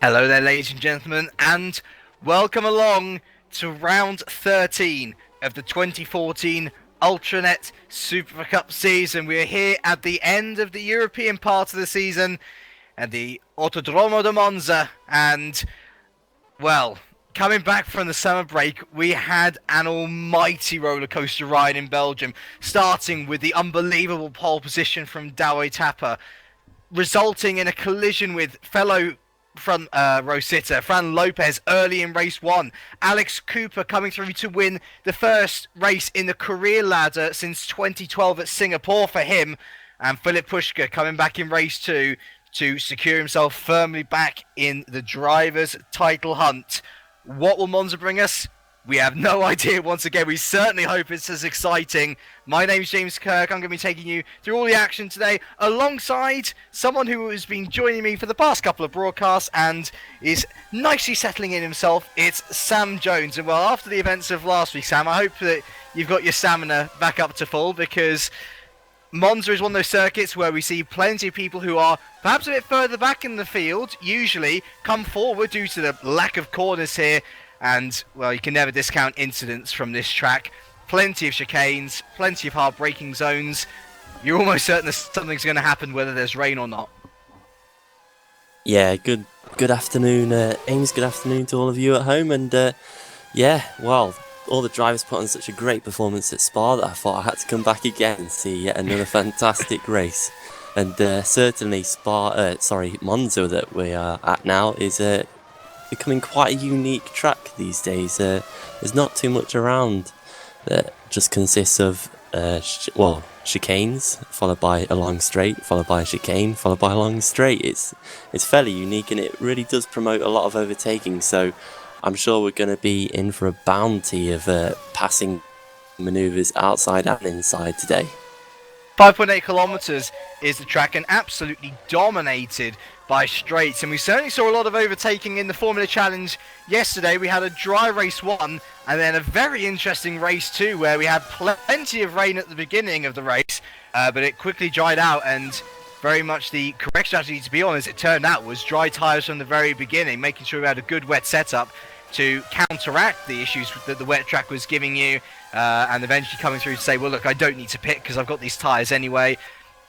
Hello there, ladies and gentlemen, and welcome along to round 13 of the 2014 UltraNet Supercup season. We're here at the end of the European part of the season at the Autodromo di Monza, and, well, coming back from the summer break, we had an almighty rollercoaster ride in Belgium, starting with the unbelievable pole position from Douwe Tapper, resulting in a collision with fellow front row sitter Fran Lopez early in race 1. Alex Cooper coming through to win the first race in the career ladder since 2012 at Singapore for him, and Filip Puška coming back in race 2 to secure himself firmly back in the driver's title hunt. What will Monza bring us? We have no idea once again. We certainly hope it's as exciting. My name's James Kirk. I'm going to be taking you through all the action today alongside someone who has been joining me for the past couple of broadcasts and is nicely settling in himself. It's Sam Jones. And well, after the events of last week, Sam, I hope that you've got your stamina back up to full, because Monza is one of those circuits where we see plenty of people who are perhaps a bit further back in the field usually come forward due to the lack of corners here. And, well, you can never discount incidents from this track. Plenty of chicanes, plenty of hard braking zones. You're almost certain that something's going to happen whether there's rain or not. Yeah, good afternoon, Ames. Good afternoon to all of you at home. And, well, all the drivers put on such a great performance at Spa that I thought I had to come back again and see yet another fantastic race. And certainly Monza that we are at now is becoming quite a unique track these days. There's not too much around that just consists of chicanes followed by a long straight, followed by a chicane, followed by a long straight. It's fairly unique, and it really does promote a lot of overtaking, so I'm sure we're going to be in for a bounty of passing manoeuvres outside and inside today. 5.8 kilometres is the track, and absolutely dominated by straights, and we certainly saw a lot of overtaking in the Formula Challenge yesterday. We had a dry race 1 and then a very interesting race 2 where we had plenty of rain at the beginning of the race, but it quickly dried out, and very much the correct strategy, to be honest, it turned out, was dry tyres from the very beginning, making sure we had a good wet setup to counteract the issues that the wet track was giving you, and eventually coming through to say, well, look, I don't need to pit because I've got these tyres anyway.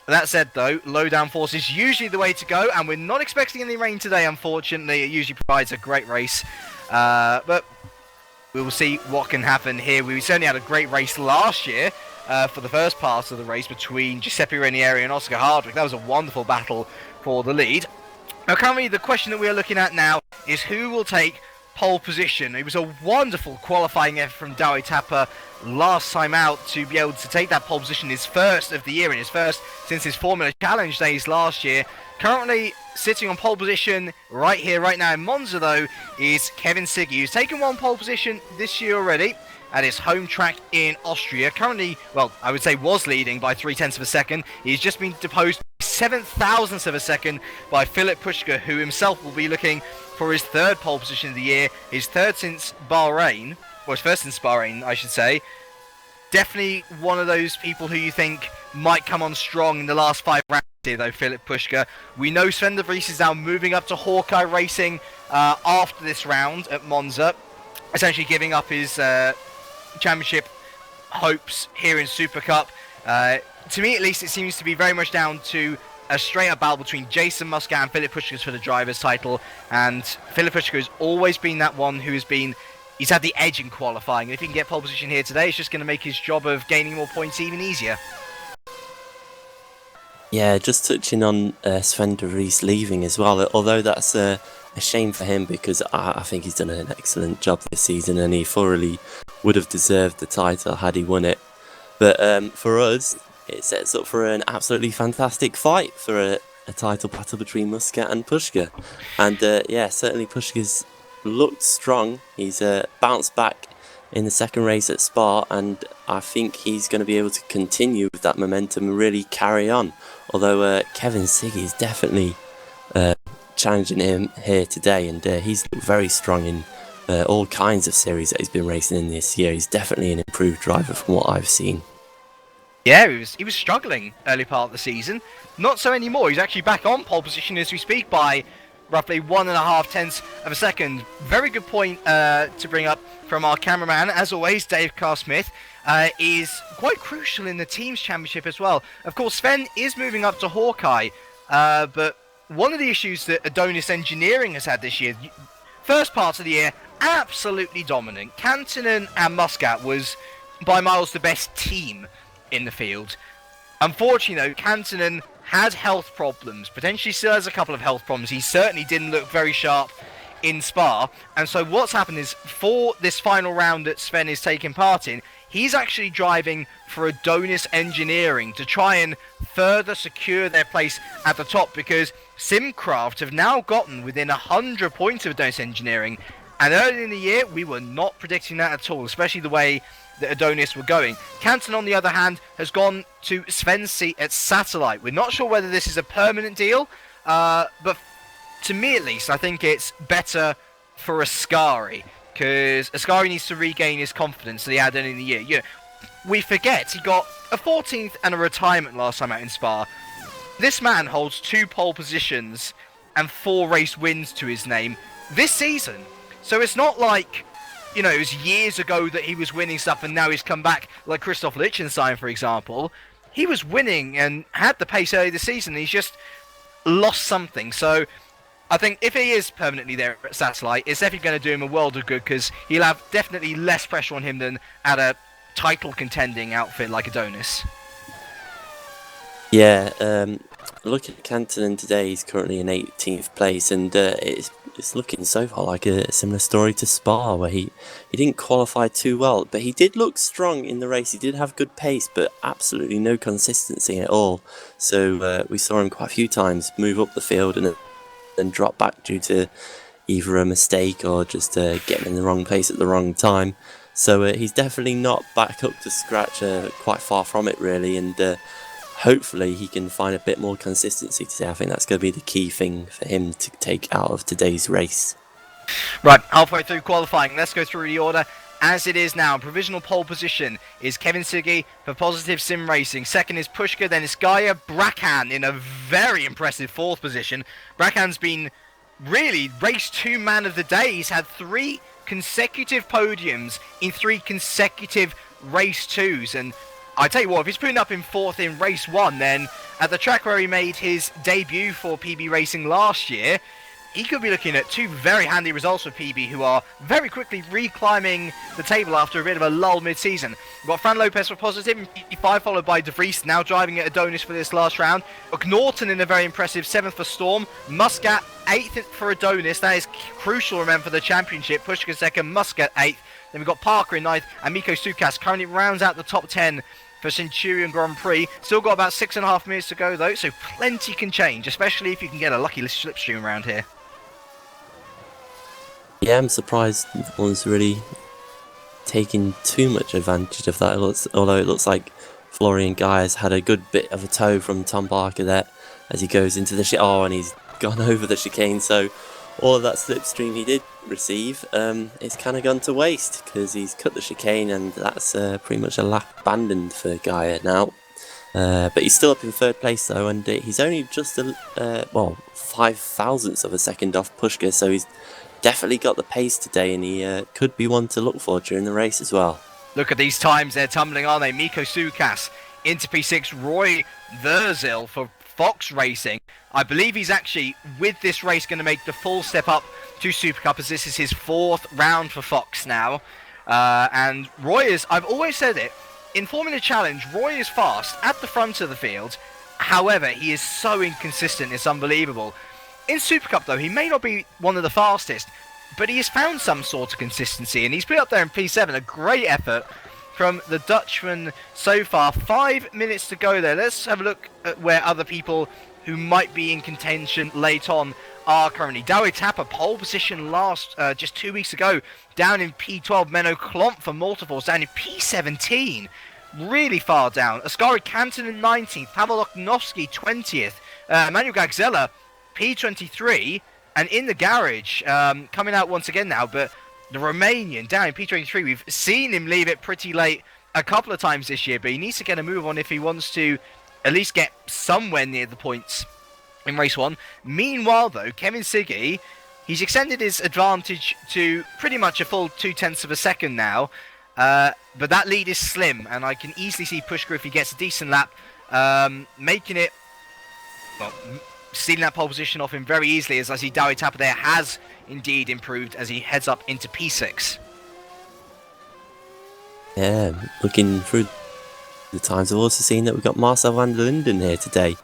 That said, though, low downforce is usually the way to go, and we're not expecting any rain today, unfortunately. It usually provides a great race, but we will see what can happen here. We certainly had a great race last year for the first part of the race between Giuseppe Ranieri and Oscar Hardwick. That was a wonderful battle for the lead. Now, currently, the question that we are looking at now is who will take pole position. It was a wonderful qualifying effort from Douwe Tapper last time out to be able to take that pole position, his first of the year and his first since his Formula Challenge days last year. Currently sitting on pole position right here, right now in Monza, though, is Kevin Sigge, who's taken one pole position this year already at his home track in Austria. Currently, well, I would say was leading by 0.3 of a second. He's just been deposed 0.07 of a second by Filip Puška, who himself will be looking for his third pole position of the year, his third since Bahrain, or his first since Bahrain, I should say. Definitely one of those people who you think might come on strong in the last 5 rounds here, though, Filip Puška. We know Sven de Vries is now moving up to Hawkeye Racing after this round at Monza, essentially giving up his championship hopes here in Supercup. To me, at least, it seems to be very much down to a straight-up battle between Jason Muscat and Filip Puška for the driver's title, and Filip Puška has always been that one who has been, he's had the edge in qualifying, and if he can get pole position here today, it's just going to make his job of gaining more points even easier. Yeah, just touching on Sven de Vries leaving as well, although that's a shame for him, because I think he's done an excellent job this season and he thoroughly would have deserved the title had he won it. But for us, it sets up for an absolutely fantastic fight for a title battle between Muscat and Puška. And certainly Puška's looked strong. He's bounced back in the second race at Spa, and I think he's going to be able to continue with that momentum and really carry on. Although Kevin Sigge is definitely challenging him here today, and he's looked very strong in all kinds of series that he's been racing in this year. He's definitely an improved driver from what I've seen. Yeah, he was struggling early part of the season. Not so anymore. He's actually back on pole position as we speak by roughly 1.5 tenths of a second. Very good point to bring up from our cameraman, as always, Dave Carr-Smith. Is quite crucial in the team's championship as well. Of course, Sven is moving up to Hawkeye, but one of the issues that Adonis Engineering has had this year, first part of the year, absolutely dominant. Kantonen and Muscat was by miles the best team in the field. Unfortunately, though, Kantonen had health problems, potentially still has a couple of health problems. He certainly didn't look very sharp in Spa, and so what's happened is for this final round that Sven is taking part in, he's actually driving for Adonis Engineering to try and further secure their place at the top, because Simcraft have now gotten within 100 points of Adonis Engineering, and early in the year we were not predicting that at all, especially the way that Adonis were going. Canton, on the other hand, has gone to Sven's seat at Satellite. We're not sure whether this is a permanent deal, but to me at least, I think it's better for Ascari, because Ascari needs to regain his confidence that he had early in the year. You know, we forget he got a 14th and a retirement last time out in Spa. This man holds 2 pole positions and 4 race wins to his name this season. So it's not like, you know, it was years ago that he was winning stuff and now he's come back, like Christoph Lichtenstein, for example. He was winning and had the pace early this season, and he's just lost something. So I think if he is permanently there at Satellite, it's definitely going to do him a world of good, because he'll have definitely less pressure on him than at a title contending outfit like Adonis. Yeah, looking at Kantonen today, he's currently in 18th place, and it's looking so far like a similar story to Spa, where he didn't qualify too well, but he did look strong in the race. He did have good pace, but absolutely no consistency at all. So we saw him quite a few times move up the field and then drop back due to either a mistake or just getting in the wrong place at the wrong time. So he's definitely not back up to scratch, quite far from it really, and hopefully he can find a bit more consistency today. I think that's going to be the key thing for him to take out of today's race. Right, halfway through qualifying, let's go through the order as it is now. Provisional pole position is Kevin Siggy for Positive Sim Racing. Second is Pushka, then is Gaia Brakan in a very impressive 4th position. Brakan's been really race 2 man of the day. He's had 3 consecutive podiums in 3 consecutive race 2s, and I tell you what, if he's putting up in 4th in race 1, then at the track where he made his debut for PB Racing last year, he could be looking at 2 very handy results for PB, who are very quickly reclimbing the table after a bit of a lull mid-season. We've got Fran Lopez for Positive in P5, followed by De Vries, now driving at Adonis for this last round. Norton in a very impressive 7th for Storm. Muscat 8th for Adonis. That is crucial, remember, for the championship. Pushka 2nd, Muscat 8th. Then we've got Parker in 9th, and Miko Sukas currently rounds out the top 10 for Centurion Grand Prix. Still got about 6.5 minutes to go though, so plenty can change, especially if you can get a lucky slipstream around here. Yeah, I'm surprised no one's really taking too much advantage of that, although it looks like Florian Guy has had a good bit of a tow from Tom Parker there as he goes into the and he's gone over the chicane, so all of that slipstream he did receive, it's kind of gone to waste, because he's cut the chicane, and that's pretty much a lap abandoned for Gaia now. But he's still up in 3rd place though, and he's only just 5 thousandths of a second off Pushka, so he's definitely got the pace today, and he could be one to look for during the race as well. Look at these times, they're tumbling, aren't they? Miko Sukas into P6, Roy Verzil for Fox Racing. I believe he's actually, with this race, going to make the full step up to Super Cup, as this is his 4th round for Fox now. And Roy is, I've always said it, in Formula Challenge, Roy is fast at the front of the field. However, he is so inconsistent, it's unbelievable. In Super Cup, though, he may not be one of the fastest, but he has found some sort of consistency, and he's put up there in P7, a great effort from the Dutchman so far. 5 minutes to go there. Let's have a look at where other people who might be in contention late on are currently. Dawi Tapper, pole position just 2 weeks ago, down in P12. Menno Klomp for Multiforce, down in P17. Really far down. Ascari Canton in 19th. Pavel Oknovsky 20th. Manuel Gagzella P23, and in the garage, coming out once again now, but the Romanian down in P23, we've seen him leave it pretty late a couple of times this year, but he needs to get a move on if he wants to at least get somewhere near the points in race 1. Meanwhile, though, Kevin Siggy, he's extended his advantage to pretty much a full 0.2 of a second now. But that lead is slim, and I can easily see Pushkar, if he gets a decent lap, making it, well, stealing that pole position off him very easily, as I see Dowie Tapper there has indeed improved as he heads up into P6. Yeah, looking through the times, I've also seen that we've got Marcel van der Linden here today.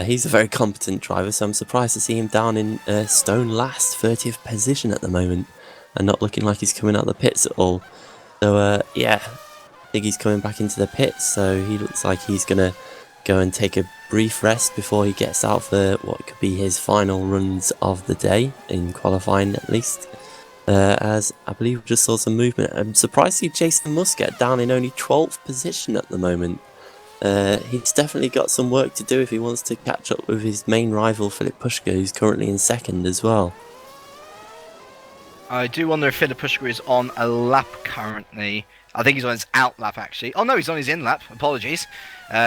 He's a very competent driver, so I'm surprised to see him down in stone last, 30th position at the moment, and not looking like he's coming out of the pits at all. So yeah, I think he's coming back into the pits, so he looks like he's going to go and take a brief rest before he gets out for what could be his final runs of the day, in qualifying at least. As I believe we just saw some movement. I'm surprised to see Jason Muscat down in only 12th position at the moment. He's definitely got some work to do if he wants to catch up with his main rival Philip Pushkar, who's currently in second as well. I do wonder if Philip Pushkar is on a lap currently. I think he's on his out lap actually. Oh no, he's on his in lap. Apologies.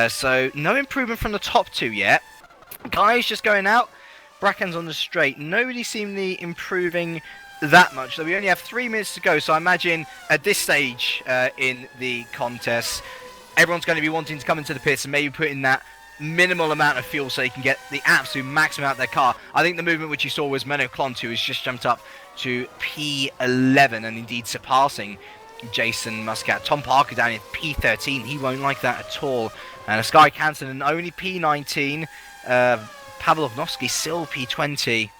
So no improvement from the top two yet. Guy's just going out. Bracken's on the straight. Nobody seemingly improving that much. So we only have 3 minutes to go. So I imagine at this stage in the contest, everyone's going to be wanting to come into the pits and maybe put in that minimal amount of fuel so they can get the absolute maximum out of their car. I think the movement which you saw was Menno Klont, who has just jumped up to P11 and indeed surpassing Jason Muscat. Tom Parker down in P13, he won't like that at all. And Sky Canton only P19, Pavel Ognovsky still P20.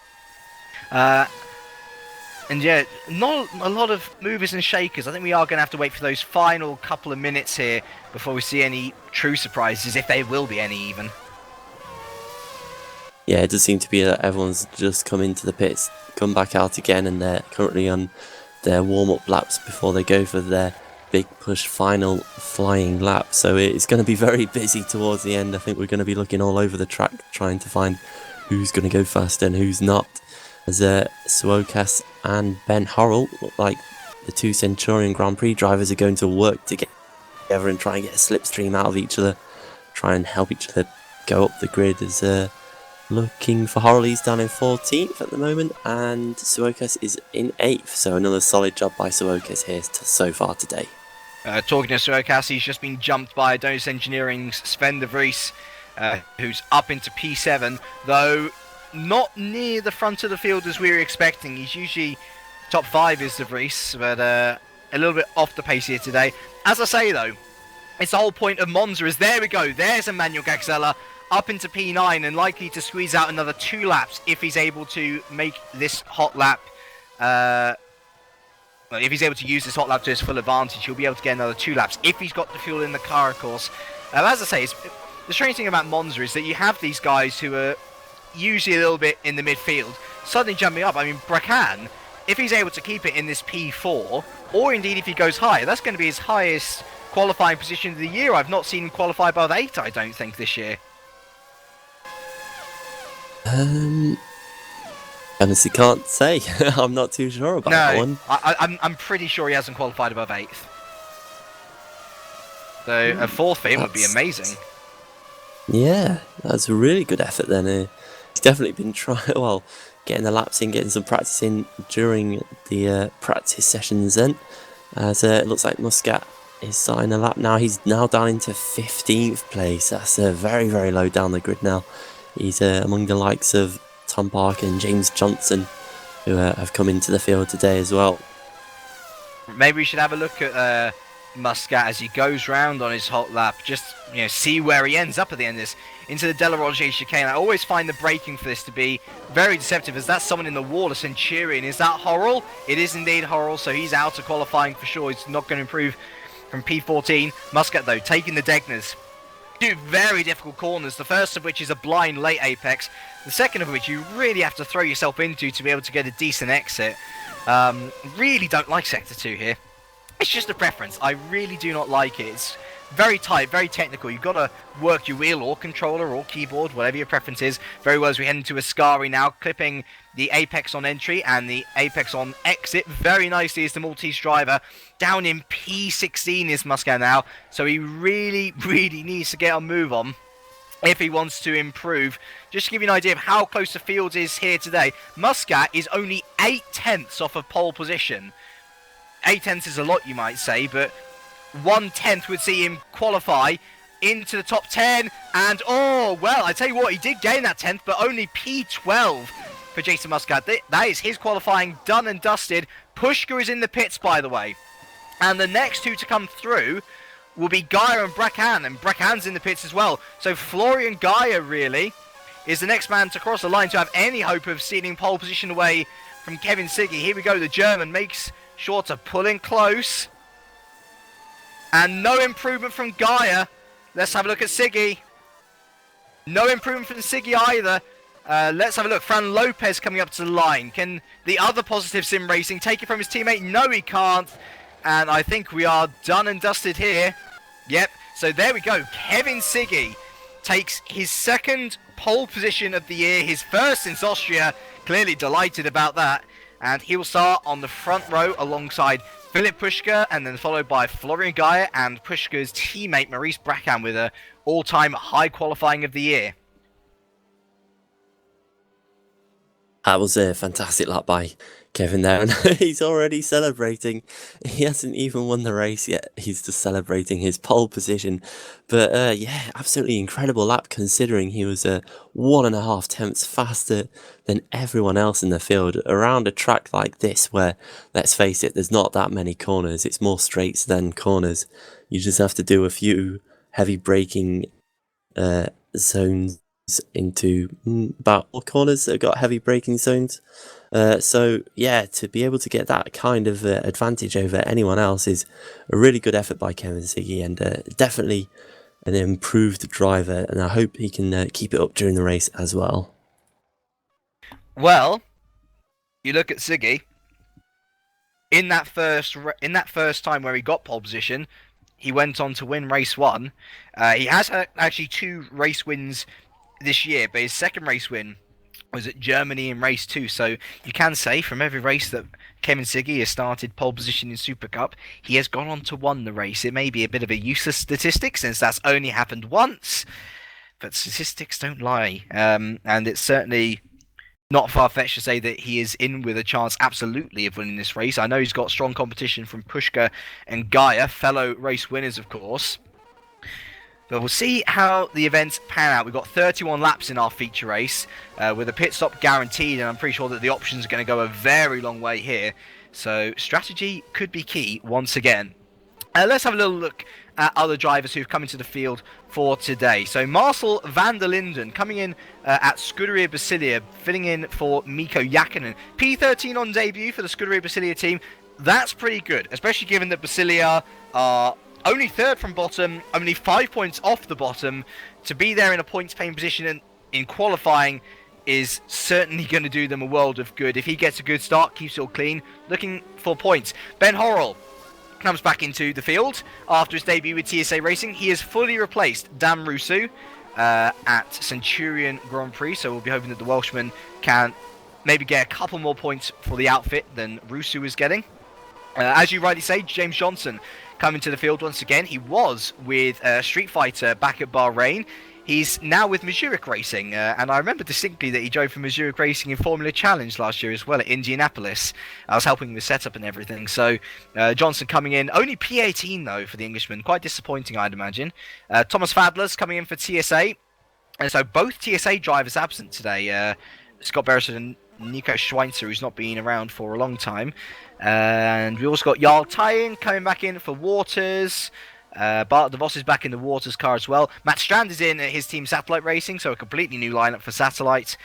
And yeah, not a lot of movers and shakers. I think we are going to have to wait for those final couple of minutes here before we see any true surprises, if there will be any even. Yeah, it does seem to be that everyone's just come into the pits, come back out again, and they're currently on their warm-up laps before they go for their big push final flying lap. So it's going to be very busy towards the end. I think we're going to be looking all over the track trying to find who's going to go fast and who's not. As Suokas and Ben Horrell look like the two Centurion Grand Prix drivers are going to work together and try and get a slipstream out of each other, try and help each other go up the grid. As looking for Horrell, he's down in 14th at the moment, and Suokas is in 8th, so another solid job by Suokas here so far today. Talking to Suokas, he's just been jumped by Adonis Engineering's Sven de Vries, who's up into P7, though not near the front of the field as we were expecting. He's usually top 5 is de Vries, but a little bit off the pace here today. As I say though, it's the whole point of Monza is there we go, there's Emmanuel Gaxella up into P9 and likely to squeeze out another 2 laps if he's able to make this hot lap. Well, if he's able to use this hot lap to his full advantage, he'll be able to get another 2 laps if he's got the fuel in the car, of course. As I say, the strange thing about Monza is that you have these guys who are usually a little bit in the midfield, suddenly jumping up. I mean, Bracan, if he's able to keep it in this P4, or indeed if he goes higher, that's going to be his highest qualifying position of the year. I've not seen him qualify above 8, I don't think, this year. Honestly can't say. I'm not too sure about that one. I'm pretty sure he hasn't qualified above 8th. So a 4th for him would be amazing. Yeah, that's a really good effort then. He's definitely been getting the laps in, getting some practice in during the practice sessions then. As it looks like Muscat is starting a lap now. He's now down into 15th place. That's very, very low down the grid now. He's among the likes of Tom Parker and James Johnson, who have come into the field today as well. Maybe we should have a look at Muscat as he goes round on his hot lap, just see where he ends up at the end of this, into the Della Roger chicane. I always find the braking for this to be very deceptive, as that's someone in the wall, a Centurion. Is that Horrell? It is indeed Horrell, so he's out of qualifying for sure. He's not going to improve from P14. Muscat, though, taking the Degners. 2 very difficult corners, the first of which is a blind late apex, the second of which you really have to throw yourself into to be able to get a decent exit. Really don't like Sector 2 here. It's just a preference. I really do not like it. It's very tight, very technical. You've got to work your wheel or controller or keyboard, whatever your preference is, very well as we head into Ascari now, clipping the apex on entry and the apex on exit. Very nicely is the Maltese driver. Down in P16 is Muscat now, so he really, really needs to get a move on if he wants to improve. Just to give you an idea of how close the field is here today, Muscat is only 8/10 off of pole position. 8/10 is a lot, you might say, but 1/10 would see him qualify into the top 10. And, oh, well, I tell you what, he did gain that 10th, but only P12 for Jason Muscat. That is his qualifying done and dusted. Pushka is in the pits, by the way. And the next two to come through will be Gaia and Breckan, and Breckan's in the pits as well. So Florian Gaia, really, is the next man to cross the line to have any hope of stealing pole position away from Kevin Siggy. Here we go, the German makes sure to pull in close. And no improvement from Gaia. Let's have a look at Siggy. No improvement from Siggy either. Let's have a look. Fran Lopez coming up to the line. Can the other positive Simracing take it from his teammate? No, he can't. And I think we are done and dusted here. Yep. So there we go. Kevin Siggy takes his second pole position of the year. His first since Austria. Clearly delighted about that. And he will start on the front row alongside Philip Pushka, and then followed by Florian Gaia and Pushka's teammate Maurice Breckan with an all-time high qualifying of the year. That was a fantastic lap by Kevin there, and he's already celebrating. He hasn't even won the race yet. He's just celebrating his pole position. But yeah, absolutely incredible lap considering he was 1.5 tenths faster than everyone else in the field around a track like this where, let's face it, there's not that many corners. It's more straights than corners. You just have to do a few heavy braking zones into about 4 corners that have got heavy braking zones. So yeah, to be able to get that kind of advantage over anyone else is a really good effort by Kevin Siggy, and definitely an improved driver, and I hope he can keep it up during the race as well. Well, you look at Siggy in that first time where he got pole position, he went on to win race 1. He has actually 2 race wins this year, but his second race win was at Germany in race 2. So you can say from every race that Kevin Siggy has started pole position in Supercup, he has gone on to win the race. It may be a bit of a useless statistic since that's only happened once, but statistics don't lie, and it's certainly not far-fetched to say that he is in with a chance absolutely of winning this race. I know he's got strong competition from Pushka and Gaia, fellow race winners of course. But we'll see how the events pan out. We've got 31 laps in our feature race, with a pit stop guaranteed, and I'm pretty sure that the options are going to go a very long way here. So strategy could be key once again. Let's have a little look at other drivers who've come into the field for today. So Marcel van der Linden coming in at Scuderia Basilia, filling in for Mikko Jakinen. P13 on debut for the Scuderia Basilia team. That's pretty good, especially given that Basilia are only 3rd from bottom, only 5 points off the bottom. To be there in a points-paying position in qualifying is certainly going to do them a world of good. If he gets a good start, keeps it all clean, looking for points. Ben Horrell comes back into the field after his debut with TSA Racing. He has fully replaced Dan Rousseau at Centurion Grand Prix, so we'll be hoping that the Welshman can maybe get a couple more points for the outfit than Rousseau is getting. As you rightly say, James Johnson coming to the field once again. He was with Street Fighter back at Bahrain. He's now with Mazurek Racing, and I remember distinctly that he drove for Mazurek Racing in Formula Challenge last year as well at Indianapolis. I was helping with setup and everything, so Johnson coming in. Only P18 though for the Englishman, quite disappointing I'd imagine. Thomas Fadler's coming in for TSA, and so both TSA drivers absent today. Scott Beresford and Nico Schweitzer, who's not been around for a long time. And we also got Jarl Tyen coming back in for Waters. Bart DeVos is back in the Waters car as well. Matt Strand is in his team Satellite Racing, so a completely new lineup for Satellite.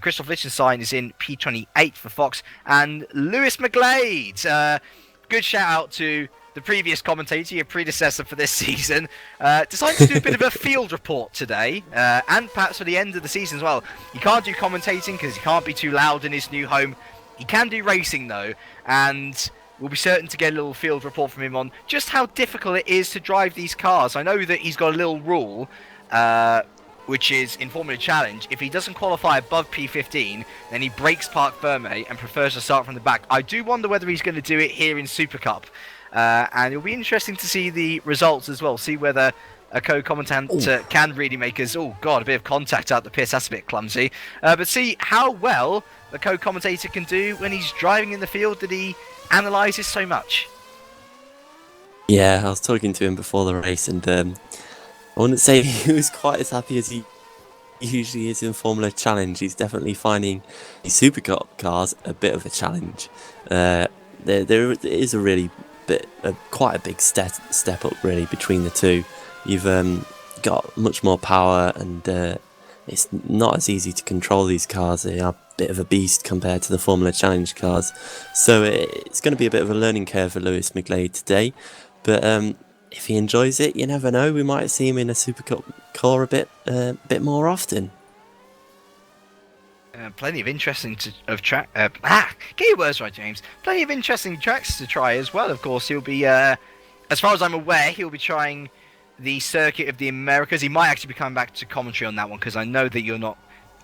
Christoph Lichtenstein is in P28 for Fox. And Lewis McGlade, good shout out to the previous commentator, your predecessor for this season, decided to do a bit of a field report today, and perhaps for the end of the season as well. He can't do commentating because he can't be too loud in his new home. He can do racing though, and we'll be certain to get a little field report from him on just how difficult it is to drive these cars. I know that he's got a little rule, which is in Formula Challenge, if he doesn't qualify above P15, then he breaks Parc Ferme and prefers to start from the back. I do wonder whether he's going to do it here in Supercup. And it'll be interesting to see the results as well, see whether a co-commentator can really make us, oh god, a bit of contact out the pit. That's a bit clumsy. But see how well the co-commentator can do when he's driving in the field that he analyses so much. Yeah, I was talking to him before the race, and I wouldn't say he was quite as happy as he usually is in Formula Challenge. He's definitely finding the Supercup cars a bit of a challenge. There is a really quite a big step up really between the two. You've got much more power, and it's not as easy to control these cars. They are a bit of a beast compared to the Formula Challenge cars, so it's going to be a bit of a learning curve for Lewis McGlade today. But if he enjoys it, you never know. We might see him in a Supercup car a bit more often. Plenty of interesting track. Get your words right, James. Plenty of interesting tracks to try as well. Of course, he'll be, as far as I'm aware, he'll be trying the Circuit of the Americas. He might actually be coming back to commentary on that one, because I know that you're not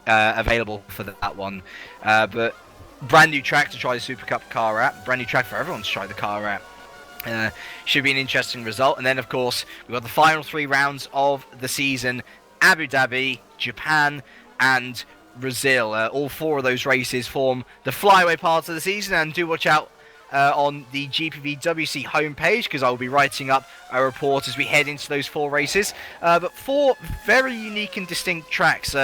available for that one. But brand new track to try the Supercup car at. Brand new track for everyone to try the car at. Should be an interesting result. And then, of course, we've got the final 3 rounds of the season: Abu Dhabi, Japan, and Brazil. All 4 of those races form the flyaway part of the season, and do watch out on the GPVWC homepage, because I will be writing up a report as we head into those 4 races. But 4 very unique and distinct tracks.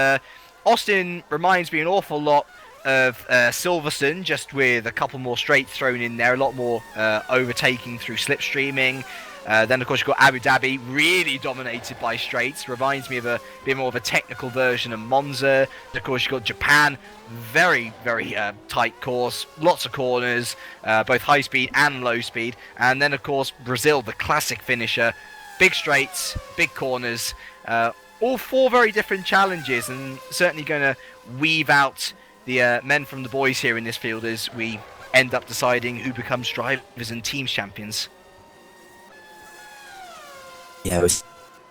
Austin reminds me an awful lot of Silverstone, just with a couple more straights thrown in there, a lot more overtaking through slipstreaming. Then, of course, you've got Abu Dhabi, really dominated by straights. Reminds me of a bit more of a technical version of Monza. Of course, you've got Japan, very, very tight course, lots of corners, both high speed and low speed. And then, of course, Brazil, the classic finisher, big straights, big corners. All 4 very different challenges, and certainly going to weave out the men from the boys here in this field as we end up deciding who becomes drivers and teams champions. Yeah, we've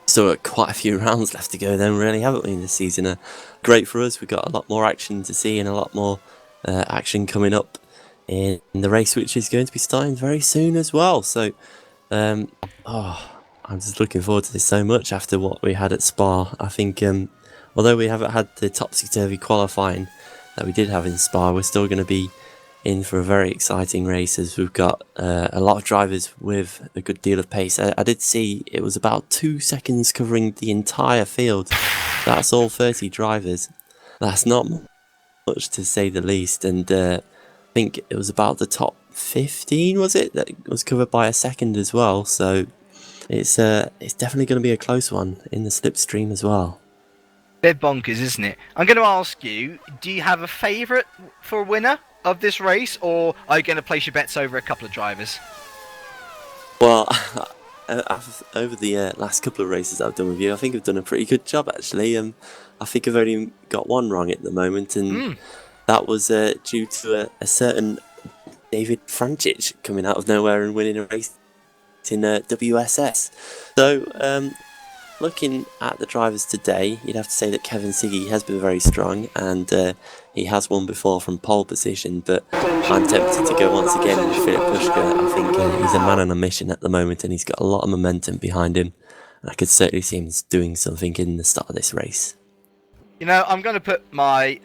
still got quite a few rounds left to go then, really, haven't we, in this season? Great for us. We've got a lot more action to see, and a lot more action coming up in the race, which is going to be starting very soon as well. So, I'm just looking forward to this so much after what we had at Spa. I think, although we haven't had the topsy-turvy qualifying that we did have in Spa, we're still going to be in for a very exciting race, as we've got a lot of drivers with a good deal of pace. I did see it was about 2 seconds covering the entire field. That's all 30 drivers. That's not much, to say the least. And I think it was about the top 15, was it, that was covered by a second as well. So it's definitely going to be a close one in the slipstream as well. Bit bonkers, isn't it? I'm going to ask you, do you have a favourite for a winner of this race, or are you going to place your bets over a couple of drivers? Well, over the last couple of races I've done with you, I think I've done a pretty good job, actually. I think I've only got one wrong at the moment, and that was due to a certain David Frančić coming out of nowhere and winning a race in WSS. So, looking at the drivers today, you'd have to say that Kevin Siggy has been very strong, and he has won before from pole position, but I'm tempted to go once again with Filip Puška. I think he's a man on a mission at the moment, and he's got a lot of momentum behind him. And I could certainly see him doing something in the start of this race. You know, I'm going to put my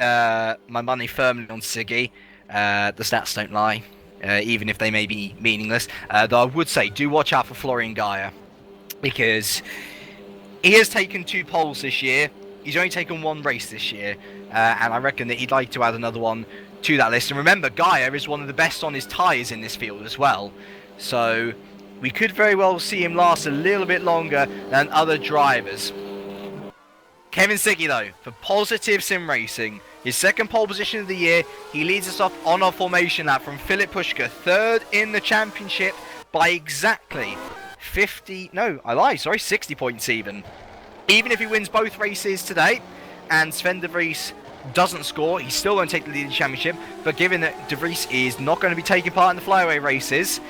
my money firmly on Siggy. The stats don't lie, even if they may be meaningless. Though I would say, do watch out for Florian Gaia, because he has taken 2 poles this year. He's only taken 1 race this year, and I reckon that he'd like to add another one to that list. And remember, Gaia is one of the best on his tyres in this field as well, so we could very well see him last a little bit longer than other drivers. Kevin Siggy, though, for positive sim racing, his 2nd pole position of the year. He leads us off on our formation lap from Filip Puška, 3rd in the championship by exactly 60 points even. Even if he wins both races today and Sven de Vries doesn't score, he still won't take the lead in the championship. But given that de Vries is not going to be taking part in the flyaway races,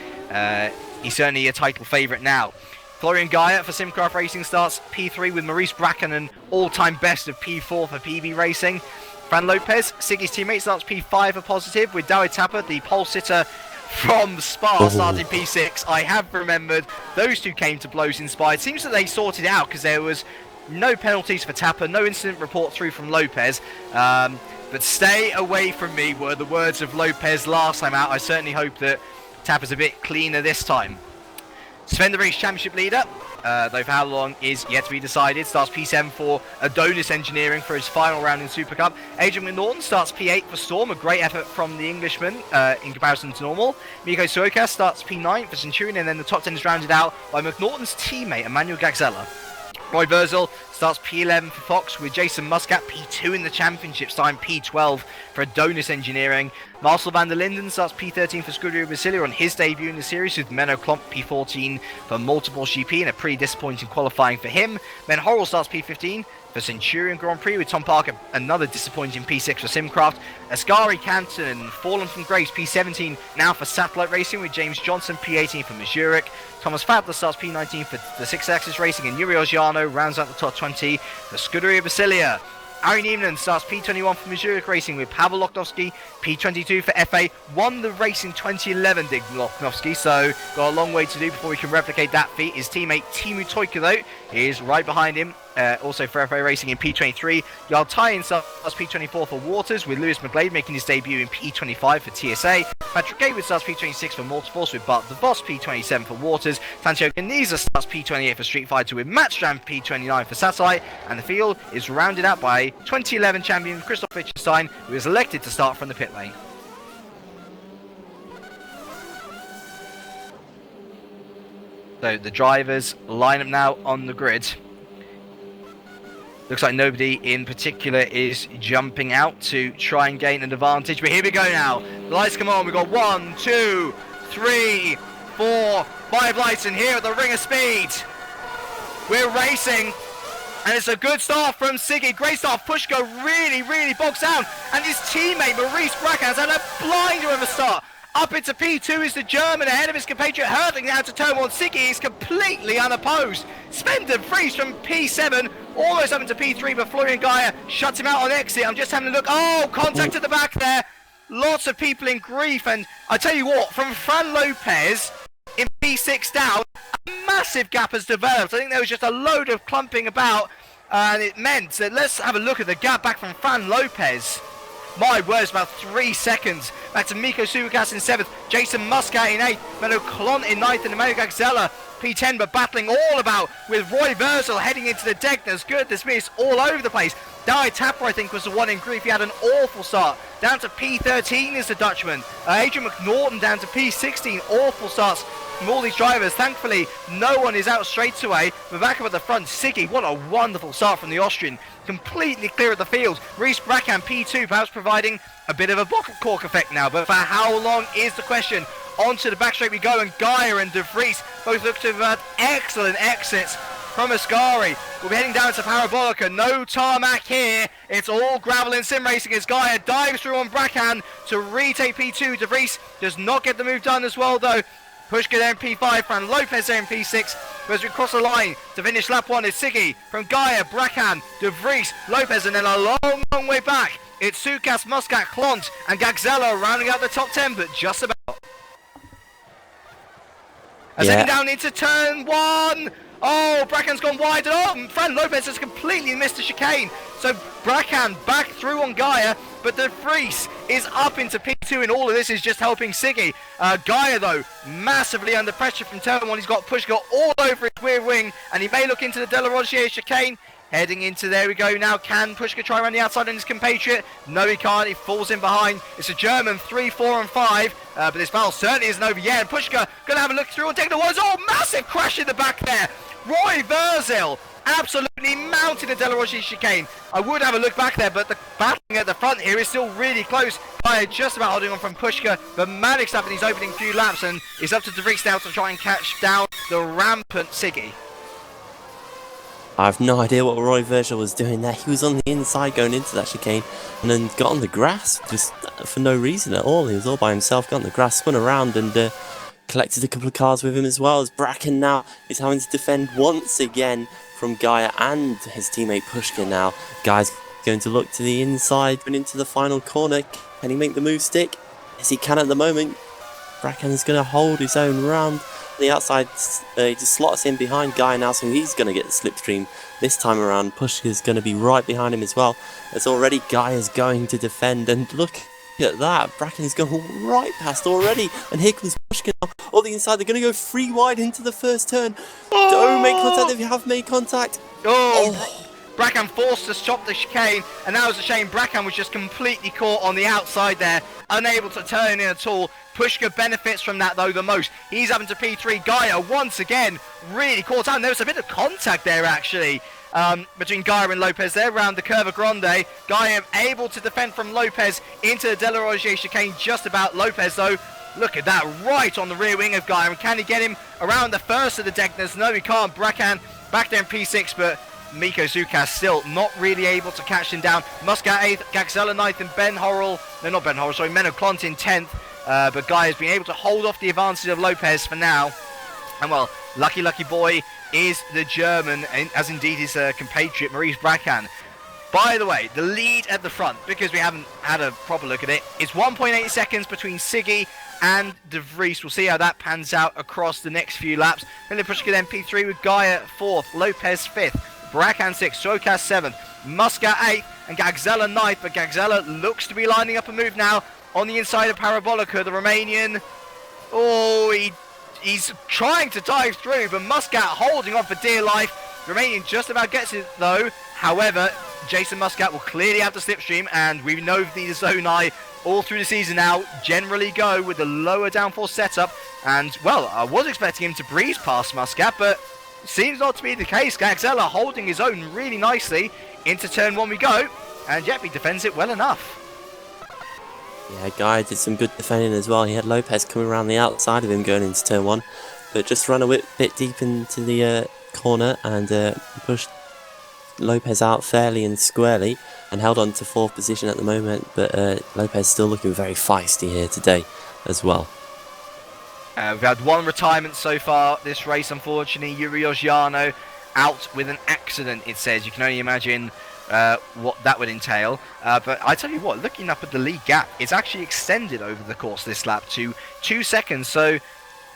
he's certainly a title favourite now. Florian Gaia for Simcraft Racing starts P3 with Maurice Bracken, an all-time best of P4 for PB Racing. Fran Lopez, Siggy's teammate, starts P5 for Positive, with Dawid Tapper, the pole sitter, from Spa starting P6. I have remembered those two came to blows in Spa. It seems that they sorted it out because there was no penalties for Tapper, no incident report through from Lopez. But stay away from me were the words of Lopez last time out. I certainly hope that Tapper's a bit cleaner this time. Sven de Vries, championship leader, though for how long is yet to be decided. Starts P7 for Adonis Engineering for his final round in Super Cup. Adrian McNaughton starts P8 for Storm, a great effort from the Englishman in comparison to normal. Miko Suokas starts P9 for Centurion, and then the top 10 is rounded out by McNaughton's teammate Emmanuel Gagzella. Roy Virzel starts P11 for Fox, with Jason Muscat P2 in the championship, starting P12 for Adonis Engineering. Marcel van der Linden starts P13 for Scuderia Basilia on his debut in the series, with Menno Klomp P14 for Multiple GP, and a pretty disappointing qualifying for him. Ben Horrell starts P15 for Centurion Grand Prix, with Tom Parker another disappointing P6 for Simcraft. Ascari Canton, fallen from grace, P17 now for Satellite Racing, with James Johnson P18 for Mazurek. Thomas Fadler starts P19 for the 6 Axis Racing, and Yuri Ogiano rounds out the top 20 for Scuderia Basilia. Ari Niemann starts P21 for Mazurek Racing, with Pavel Loknovsky P22 for FA. Won the race in 2011, did Loknovsky, so got a long way to do before we can replicate that feat. His teammate Timu Toika, though, is right behind him, also for FA Racing in P23. Jarl Tyen starts P24 for Waters, with Lewis McGlade making his debut in P25 for TSA. Patrick Gatewood starts P26 for Multiforce, with Bart DeVos P27 for Waters. Santiago Ganiza starts P28 for Street Fighter, with Matt Strand P29 for Satellite. And the field is rounded out by 2011 champion Christoph Wittgenstein, who is elected to start from the pit lane. So the drivers line up now on the grid. Looks like nobody in particular is jumping out to try and gain an advantage. But here we go now. The lights come on. We've got 1, 2, 3, 4, 5 lights in here at the ring of speed. We're racing. And it's a good start from Siggy. Great start. Pushka really bogs down. And his teammate, Maurice Bracken, has had a blinder of a start. Up into P2 is the German, ahead of his compatriot, hurtling down to turn 1. Siggy is completely unopposed. Sven de Vries from P7, almost up into P3, but Florian Gaia shuts him out on exit. I'm just having a look. Oh, contact at the back there. Lots of people in grief. And I tell you what, from Fran Lopez in P6 down, a massive gap has developed. I think there was just a load of clumping about, and it meant that, let's have a look at the gap back from Fran Lopez. My words, about 3 seconds. Back to Miko Suwakas in 7th, Jason Muscat in 8th, Menno Klont in 9th, and Emmanuel Gagzella P10, but battling all about with Roy Virzel heading into the deck. There's goodness me, it's all over the place. Di Tapper, I think, was the one in grief. He had an awful start. Down to P13 is the Dutchman. Adrian McNaughton down to P16. Awful starts from all these drivers. Thankfully, no one is out straight away. But back up at the front, Siggy, what a wonderful start from the Austrian. Completely clear of the field. Reese Bracken, P2, perhaps providing a bit of a bottle cork effect now. But for how long is the question? Onto the back straight we go, and Gaia and De Vries both look to have had excellent exits from Ascari. We'll be heading down to Parabolica. No tarmac here. It's all gravel in sim racing as Gaia dives through on Bracken to retake P2. De Vries does not get the move done as well, though. Pushka there in P5, Fran Lopez there in P6. But as we cross the line to finish lap 1 is Siggy from Gaia, Bracken, De Vries, Lopez, and then a long way back. It's Sukas, Muscat, Klont, and Gagzella rounding out the top 10, but just about. As heading down into turn 1. Oh, Bracken's gone wide, and oh, Fran Lopez has completely missed the chicane. So Bracken back through on Gaia, but De Vries is up into P2, and all of this is just helping Siggy. Gaia, though, massively under pressure from turn 1. He's got Pushka all over his rear wing, and he may look into the De La Rogier chicane. Heading into, there we go now. Can Pushka try around the outside on his compatriot? No, he can't. He falls in behind. It's a German 3, 4, and 5. But this battle certainly isn't over yet. And Pushka going to have a look through and take the ones. Oh, massive crash in the back there. Roy Virzel absolutely mounted the De La Rogier chicane. I would have a look back there, but the battling at the front here is still really close. Gaia just about holding on from Pushka, but managed up in his opening few laps, and is up to De Vries now to try and catch down the rampant Siggy. I have no idea what Roy Virgil was doing there. He was on the inside going into that chicane and then got on the grass just for no reason at all. He was all by himself, got on the grass, spun around and collected a couple of cars with him as well, as Bracken now is having to defend once again from Gaia and his teammate Pushka now. Gaia's going to look to the inside and into the final corner. Can he make the move stick? Yes, he can at the moment. Bracken is going to hold his own round the outside. He just slots in behind Gaia now, so he's going to get the slipstream this time around. Pushka's going to be right behind him as well. As already Gaia's going to defend, and look at that, Bracken's gone right past already, and here comes Pushka now on the inside. They're going to go free wide into the first turn. Don't make contact if you have made contact. Bracken forced to stop the chicane, and that was a shame. Bracken was just completely caught on the outside there, unable to turn in at all. Pushka benefits from that though the most. He's up into P3. Gaia once again really caught out. There was a bit of contact there actually between Gaia and Lopez there around the Curva Grande. Gaia able to defend from Lopez into the De La Rozier chicane just about. Lopez though, look at that, right on the rear wing of Gaia. And can he get him around the first of the Degners? No, he can't. Bracken back there in P6, but Miko Zukas still not really able to catch him down. Muscat 8th, Gagzella 9th, and Ben Horrell, no, not Ben Horrell, sorry, Menno Clont in 10th. But Guy has been able to hold off the advantage of Lopez for now. And well, lucky boy is the German, as indeed his compatriot Maurice Bracken. By the way, the lead at the front, because we haven't had a proper look at it, is 1.8 seconds between Siggy and De Vries. We'll see how that pans out across the next few laps. Philip Pushka then P3 with Guy at 4th, Lopez 5th, Bracken 6th, Sokas 7th, Muscat 8th, and Gagzella 9th. But Gagzella looks to be lining up a move now on the inside of Parabolica, the Romanian. Oh, he's trying to dive through, but Muscat holding on for dear life. Romanian just about gets it though. However, Jason Muscat will clearly have the slipstream, and we know the Zonai all through the season now generally go with the lower downforce setup. And well, I was expecting him to breeze past Muscat, but seems not to be the case. Gagzella holding his own really nicely. Into turn 1 we go, and yep, he defends it well enough. Yeah, Guy did some good defending as well. He had Lopez coming around the outside of him going into turn 1, but just ran a bit deep into the corner and pushed Lopez out fairly and squarely and held on to 4th position at the moment. But Lopez still looking very feisty here today as well. We've had one retirement so far this race, unfortunately. Yuri Ogiano out with an accident, it says. You can only imagine what that would entail. But I tell you what, looking up at the lead gap, it's actually extended over the course of this lap to 2 seconds. So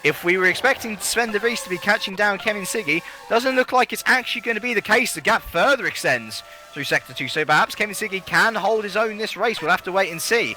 if we were expecting Sven de Vries to be catching down Kevin Siggy, doesn't look like it's actually going to be the case. The gap further extends through sector 2. So perhaps Kevin Siggy can hold his own this race. We'll have to wait and see.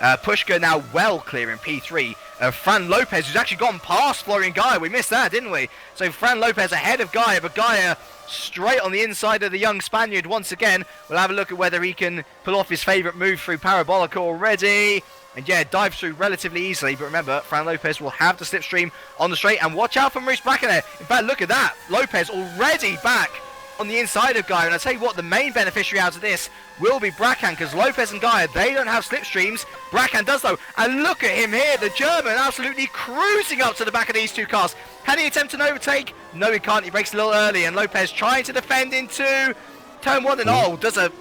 Pushka now well clear in P3. Fran Lopez, who's actually gone past Florian Gaia. We missed that, didn't we? So Fran Lopez ahead of Gaia, but Gaia straight on the inside of the young Spaniard once again. We'll have a look at whether he can pull off his favourite move through Parabolica already. And yeah, dive through relatively easily. But remember, Fran Lopez will have the slipstream on the straight. And watch out for Maurice Bracken there. In fact, look at that. Lopez already back on the inside of Gaia. And I tell you what, the main beneficiary out of this will be Bracken, because Lopez and Gaia, they don't have slipstreams. Bracken does though. And look at him here, the German absolutely cruising up to the back of these two cars. Can he attempt an overtake? No, he can't. He breaks a little early, and Lopez trying to defend into turn 1, and does an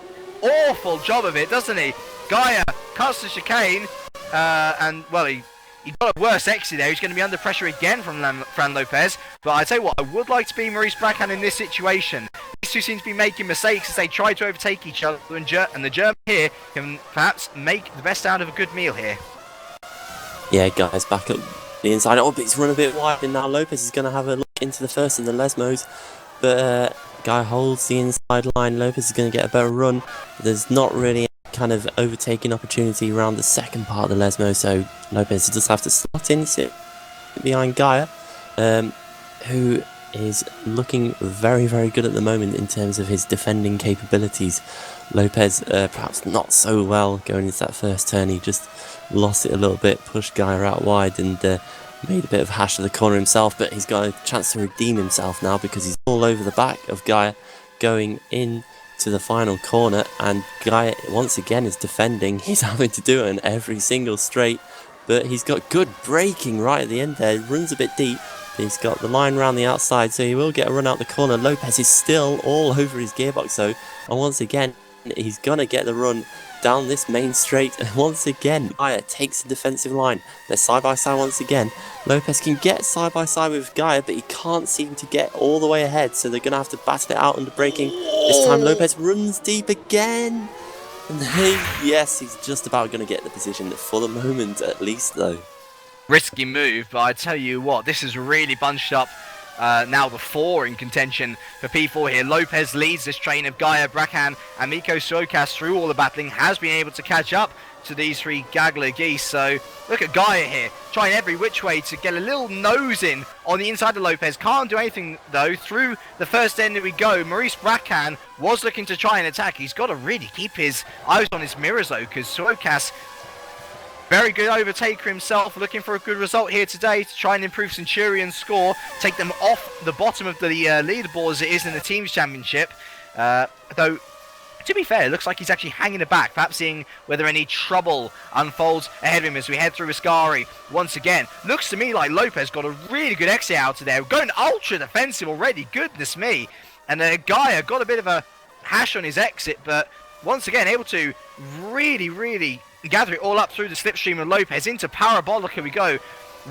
awful job of it, doesn't he? Gaia cuts the chicane, and well, he got a worse exit there. He's going to be under pressure again from Fran Lopez. But I tell you what, I would like to be Maurice Bracken in this situation. These two seem to be making mistakes as they try to overtake each other, and the German here can perhaps make the best out of a good meal here. Yeah, guys, back up the inside. Oh, but he's run a bit wide, and now Lopez is going to have a look into the first of the Lesmos. But Guy holds the inside line. Lopez is going to get a better run. There's not really kind of overtaking opportunity around the second part of the Lesmo, so Lopez just have to slot in, sit behind Gaia, who is looking very, very good at the moment in terms of his defending capabilities. Lopez perhaps not so well going into that first turn. He just lost it a little bit, pushed Gaia out wide, and made a bit of hash of the corner himself, but he's got a chance to redeem himself now because he's all over the back of Gaia going in to the final corner, and Gaia once again is defending. He's having to do it in every single straight, but he's got good braking right at the end there. He runs a bit deep, but he's got the line around the outside, so he will get a run out the corner. Lopez is still all over his gearbox though, and once again he's gonna get the run down this main straight, and once again Gaia takes the defensive line. They're side by side once again. Lopez can get side by side with Gaia, but he can't seem to get all the way ahead, so they're gonna have to battle it out under braking. This time Lopez runs deep again, and yes, he's just about gonna get the position for the moment at least though. risky move, but I tell you what, this is really bunched up now the 4 in contention for P4 here. Lopez leads this train of Gaia, Brakan and Miko Sokas through all the battling, has been able to catch up to these 3 Gagler geese. So look at Gaia here, trying every which way to get a little nose in on the inside of Lopez. Can't do anything though. Through the first end that we go. Maurice Brakan was looking to try and attack. He's got to really keep his eyes on his mirrors though, because Sokas, very good overtaker himself, looking for a good result here today to try and improve Centurion's score, take them off the bottom of the leaderboard as it is in the Teams Championship. Though, to be fair, it looks like he's actually hanging it back, perhaps seeing whether any trouble unfolds ahead of him as we head through Ascari. Once again, looks to me like Lopez got a really good exit out of there. Going ultra defensive already, goodness me. And Gaia got a bit of a hash on his exit, but once again able to really gather it all up through the slipstream of Lopez into Parabolica we go.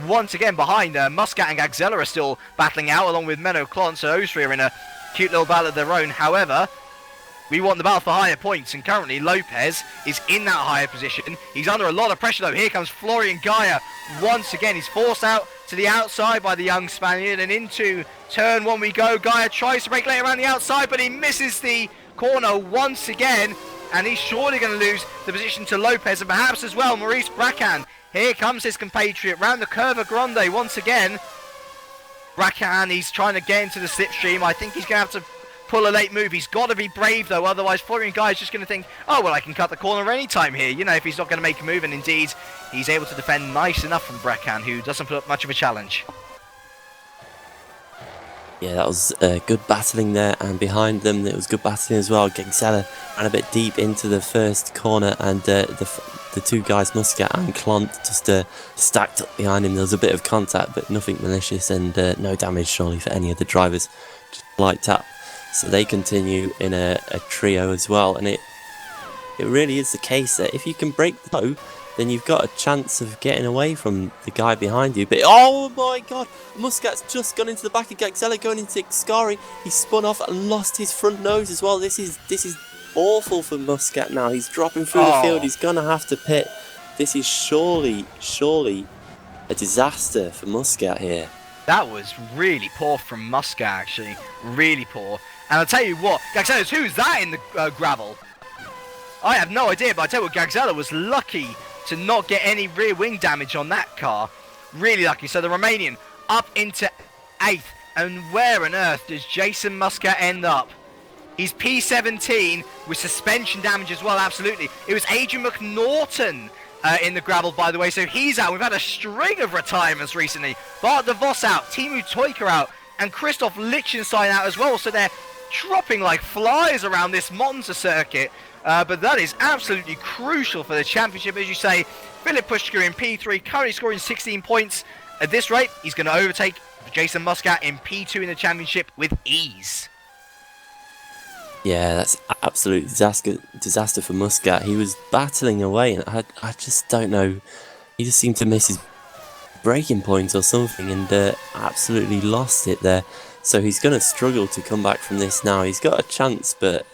Once again behind Muscat and Gagzella are still battling out along with Menno Klon, so those 3 are in a cute little battle of their own. However, we want the battle for higher points, and currently Lopez is in that higher position. He's under a lot of pressure though. Here comes Florian Gaia. Once again, he's forced out to the outside by the young Spaniard, and into turn 1 we go. Gaia tries to break late around the outside, but he misses the corner once again, and he's surely going to lose the position to Lopez, and perhaps as well Maurice Brakan. Here comes his compatriot round the Curva Grande once again. Brakan, he's trying to get into the slipstream. I think he's going to have to pull a late move. He's got to be brave though, otherwise Florian Guy is just going to think, oh well, I can cut the corner anytime here, you know, if he's not going to make a move. And indeed, he's able to defend nice enough from Brakan, who doesn't put up much of a challenge. Yeah, that was good battling there, and behind them it was good battling as well. Gagzella ran a bit deep into the first corner, and the 2 guys, Muscat and Clont, just stacked up behind him. There was a bit of contact, but nothing malicious, and no damage surely for any of the drivers. Just light tap. So they continue in a trio as well, and it really is the case that if you can break the flow, then you've got a chance of getting away from the guy behind you. But oh my god, Muscat's just gone into the back of Gagzella, going into Xcari. He spun off and lost his front nose as well. This is awful for Muscat now. He's dropping through the field. He's gonna have to pit. This is surely a disaster for Muscat here. That was really poor from Muscat, actually. Really poor. And I'll tell you what, Gagzella, who's that in the gravel? I have no idea, but I tell you what, Gagzella was lucky to not get any rear wing damage on that car. Really lucky. So the Romanian up into 8th. And where on earth does Jason Muscat end up? He's P17 with suspension damage as well, absolutely. It was Adrian McNaughton in the gravel, by the way, so he's out. We've had a string of retirements recently. Bart de Vos out, Timu Toika out, and Christoph Lichtenstein out as well. So they're dropping like flies around this Monza circuit. But that is absolutely crucial for the championship, as you say. Philip Pushka in P3, currently scoring 16 points. At this rate, he's going to overtake Jason Muscat in P2 in the championship with ease. Yeah, that's absolute disaster for Muscat. He was battling away, and I just don't know. He just seemed to miss his breaking point or something, and absolutely lost it there. So he's going to struggle to come back from this now. He's got a chance, but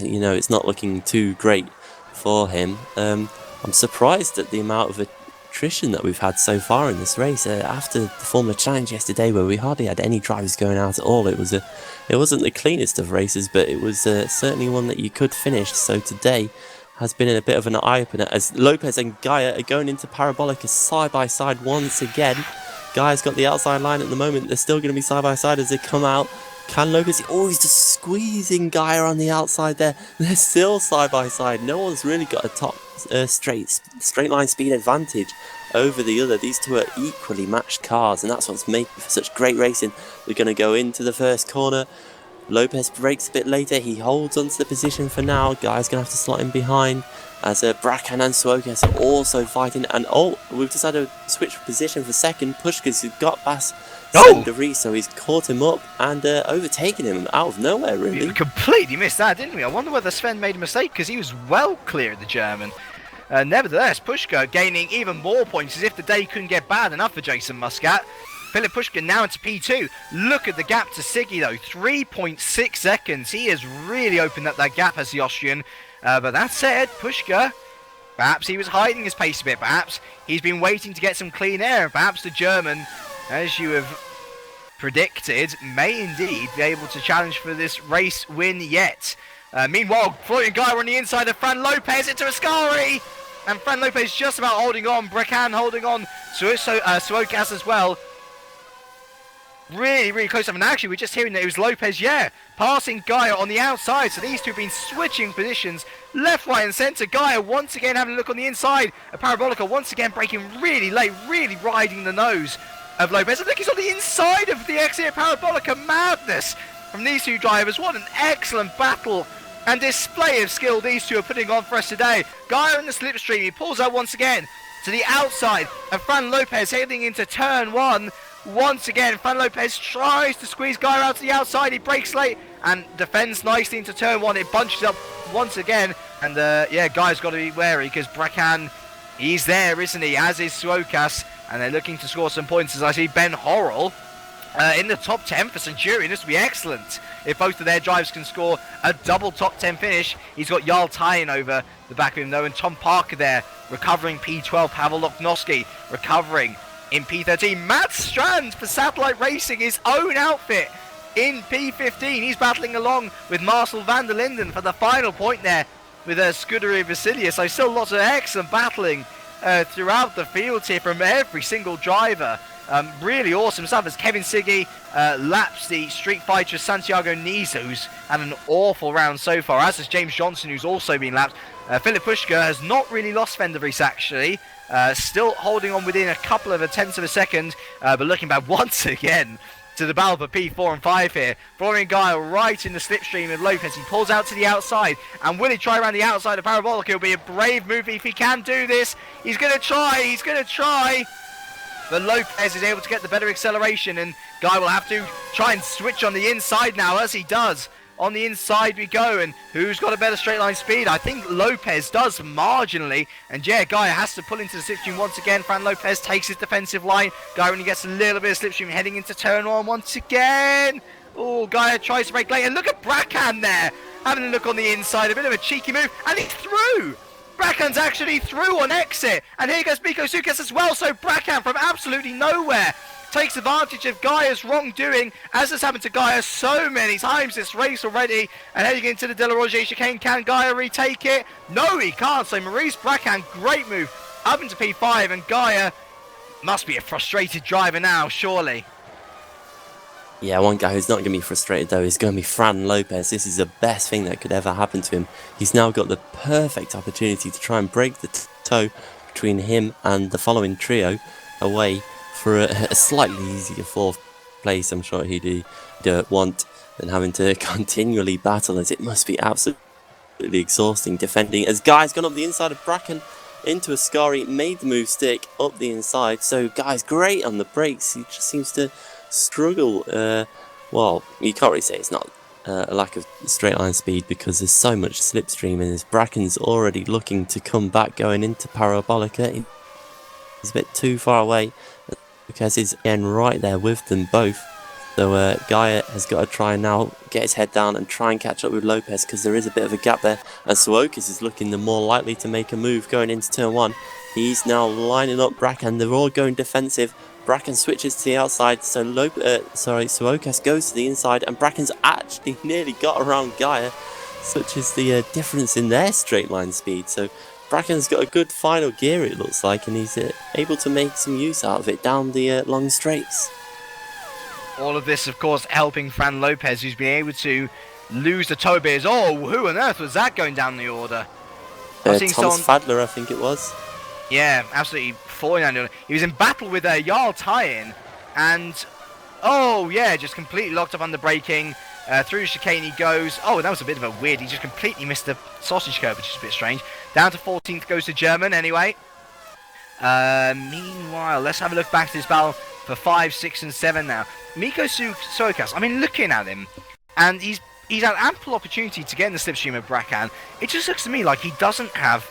you know, it's not looking too great for him. I'm surprised at the amount of attrition that we've had so far in this race. After the Formula Challenge yesterday, where we hardly had any drivers going out at all, it wasn't the cleanest of races, but it was certainly one that you could finish. So today has been a bit of an eye-opener, as Lopez and Gaia are going into Parabolica side by side once again. Gaia's got the outside line at the moment. They're still going to be side by side as they come out. Can Lopez... Oh, he's just squeezing Gaia on the outside there. They're still side by side. No one's really got a top straight line speed advantage over the other. These two are equally matched cars, and that's what's making for such great racing. They're going to go into the first corner. Lopez brakes a bit later. He holds onto the position for now. Gaia's going to have to slot in behind, as Brakan and Swokas are also fighting. And we've just had to switch position for second. Pushka's got past Sven de Vries, so he's caught him up and overtaken him out of nowhere, really. We completely missed that, didn't we? I wonder whether Sven made a mistake, because he was well clear of the German. Nevertheless, Pushka gaining even more points, as if the day couldn't get bad enough for Jason Muscat. Philip Pushka now into P2. Look at the gap to Siggy, though. 3.6 seconds. He has really opened up that gap as the Austrian. But that said, Pushka Perhaps he was hiding his pace a bit. Perhaps he's been waiting to get some clean air. Perhaps the German, as you have predicted, may indeed be able to challenge for this race win yet. Meanwhile, Florian Guy on the inside of Fran Lopez into Ascari. And Fran Lopez just about holding on. Brecan holding on. Suokas as well. Really, really close up. And actually, we're just hearing that it was Lopez, passing Gaia on the outside. So these two have been switching positions left, right, and centre. Gaia once again having a look on the inside. A Parabolica once again breaking really late, really riding the nose of Lopez. I think he's on the inside of the exit. Parabolica madness from these two drivers. What an excellent battle and display of skill these two are putting on for us today. Gaia in the slipstream. He pulls out once again to the outside of Fran Lopez heading into turn one. Once again, Fran Lopez tries to squeeze Gaia out to the outside. He breaks late and defends nicely into turn one. It bunches up once again. And Gaia's got to be wary because Brecan, he's there, isn't he? As is Suokas. And they're looking to score some points as I see Ben Horrell in the top 10 for Centurion. This would be excellent if both of their drives can score a double top 10 finish. He's got Jarl Tyen over the back of him though, and Tom Parker there recovering P12. Pavel Loknoski recovering in P13. Matt Strand for Satellite Racing, his own outfit in P15. He's battling along with Marcel van der Linden for the final point there with Scuderia Vasilia. So still lots of excellent battling throughout the field here from every single driver. Really awesome stuff as Kevin Siggy laps the Street Fighter Santiago Niza, who's had an awful round so far, as has James Johnson, who's also been lapped. Philip Pushka has not really lost fender race actually, still holding on within a couple of tenths of a second, but looking back once again to the battle for P4 and 5 here. Florian Guile right in the slipstream of Lopez. He pulls out to the outside, and will he try around the outside of Parabolic? It'll be a brave move if he can do this. He's going to try. But Lopez is able to get the better acceleration, and Guy will have to try and switch on the inside now, as he does. On the inside we go, and who's got a better straight line speed? I think Lopez does marginally, and Guy has to pull into the slipstream once again. Fran Lopez takes his defensive line. Guy only gets a little bit of slipstream heading into turn one once again. Oh, Guy tries to break late, and look at Bracan there, having a look on the inside, a bit of a cheeky move, and he's through! Bracan's actually through on exit, and here goes Miko Sukas as well, so Bracan from absolutely nowhere takes advantage of Gaia's wrongdoing, as has happened to Gaia so many times this race already, and heading into the De La Roger chicane. Can Gaia retake it? No, he can't. So Maurice Bracan, great move up into P5, and Gaia must be a frustrated driver now, surely. Yeah, one guy who's not going to be frustrated though is going to be Fran Lopez. This is the best thing that could ever happen to him. He's now got the perfect opportunity to try and break the toe between him and the following trio away for a slightly easier fourth place. I'm sure he'd want than having to continually battle, as it must be absolutely exhausting defending. As Guy's gone up the inside of Bracken into Ascari, made the move stick up the inside. So Guy's great on the brakes. He just seems to struggle. Well, you can't really say it's not a lack of straight line speed, because there's so much slipstream, and as Bracken's already looking to come back going into Parabolica, he's a bit too far away, because he's again right there with them both. So Gaia has got to try and now get his head down and try and catch up with Lopez, because there is a bit of a gap there, and Suokas is looking the more likely to make a move going into turn one. He's now lining up Bracken. They're all going defensive. Bracken switches to the outside, so Suokas goes to the inside, and Bracken's actually nearly got around Gaia. Such is the difference in their straight line speed. So Bracken's got a good final gear, it looks like, and he's able to make some use out of it down the long straights. All of this, of course, helping Fran Lopez, who's been able to lose the toe beers. Oh, who on earth was that going down the order? Thomas Fadler, I think it was. Yeah, absolutely falling down the order. He was in battle with Jarl Tyen, and oh yeah, just completely locked up under braking. Through chicane he goes. Oh, that was a bit of a weird. He just completely missed the sausage curve, which is a bit strange. Down to 14th goes to German anyway. Meanwhile, let's have a look back to this battle for 5, 6, and 7 now. Miko Suokas, I mean, looking at him, and he's had ample opportunity to get in the slipstream of Bracan. It just looks to me like he doesn't have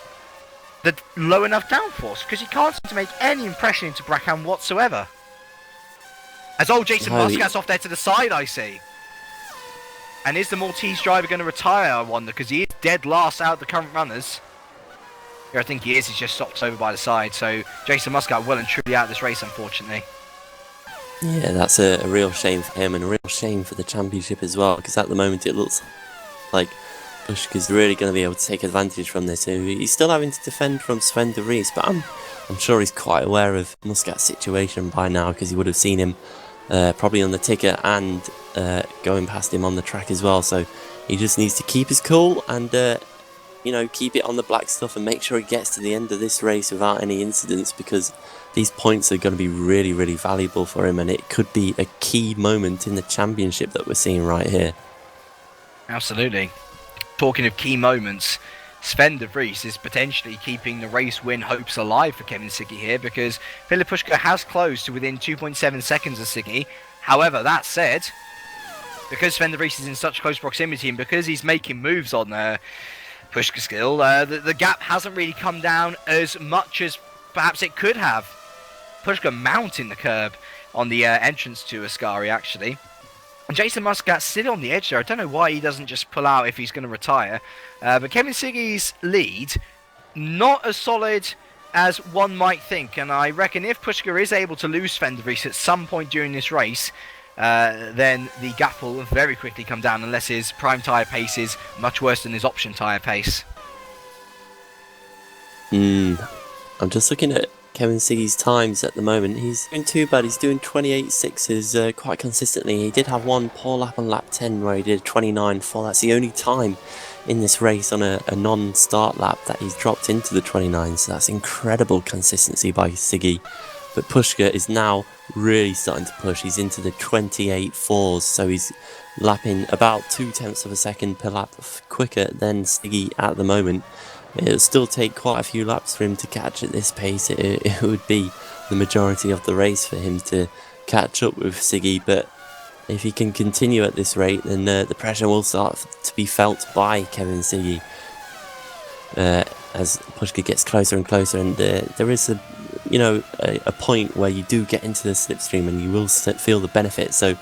the low enough downforce, because he can't seem to make any impression into Bracan whatsoever. As old Jason Muscat's off there to the side, I see. And is the Maltese driver going to retire, I wonder, because he is dead last out of the current runners. Here I think he is. He's just stopped over by the side. So Jason Muscat well and truly out of this race, unfortunately. Yeah, that's a real shame for him and a real shame for the championship as well, because at the moment it looks like Pushka's really going to be able to take advantage from this. He's still having to defend from Sven de Vries, but I'm sure he's quite aware of Muscat's situation by now, because he would have seen him probably on the ticker and going past him on the track as well. So he just needs to keep his cool and keep it on the black stuff and make sure he gets to the end of this race without any incidents, because these points are going to be really, really valuable for him, and it could be a key moment in the championship that we're seeing right here. Absolutely. Talking of key moments, Sven de Vries is potentially keeping the race win hopes alive for Kevin Siggy here, because Filip Puška has closed to within 2.7 seconds of Siggy. However, that said, because Sven de Vries is in such close proximity and because he's making moves on Puška still, the gap hasn't really come down as much as perhaps it could have. Puška mounting the curb on the entrance to Ascari, actually. And Jason Muscat still on the edge there. I don't know why he doesn't just pull out if he's going to retire. But Kevin Siggy's lead, not as solid as one might think. And I reckon if Puška is able to lose Sven de Vries at some point during this race, then the gap will very quickly come down, unless his prime tyre pace is much worse than his option tyre pace. I'm just looking at Kevin Siggy's times at the moment. He's doing too bad. He's doing 28.6s quite consistently. He did have one poor lap on lap 10 where he did 29.4. That's the only time in this race on a non-start lap that he's dropped into the 29. So that's incredible consistency by Siggy. But Puška is now really starting to push. He's into the 28.4s, so he's lapping about 0.2 of a second per lap quicker than Siggy at the moment. It'll still take quite a few laps for him to catch at this pace. It would be the majority of the race for him to catch up with Siggy, but if he can continue at this rate, then the pressure will start to be felt by Kevin Siggy as Puška gets closer and closer, and there is a point where you do get into the slipstream and you will feel the benefit. So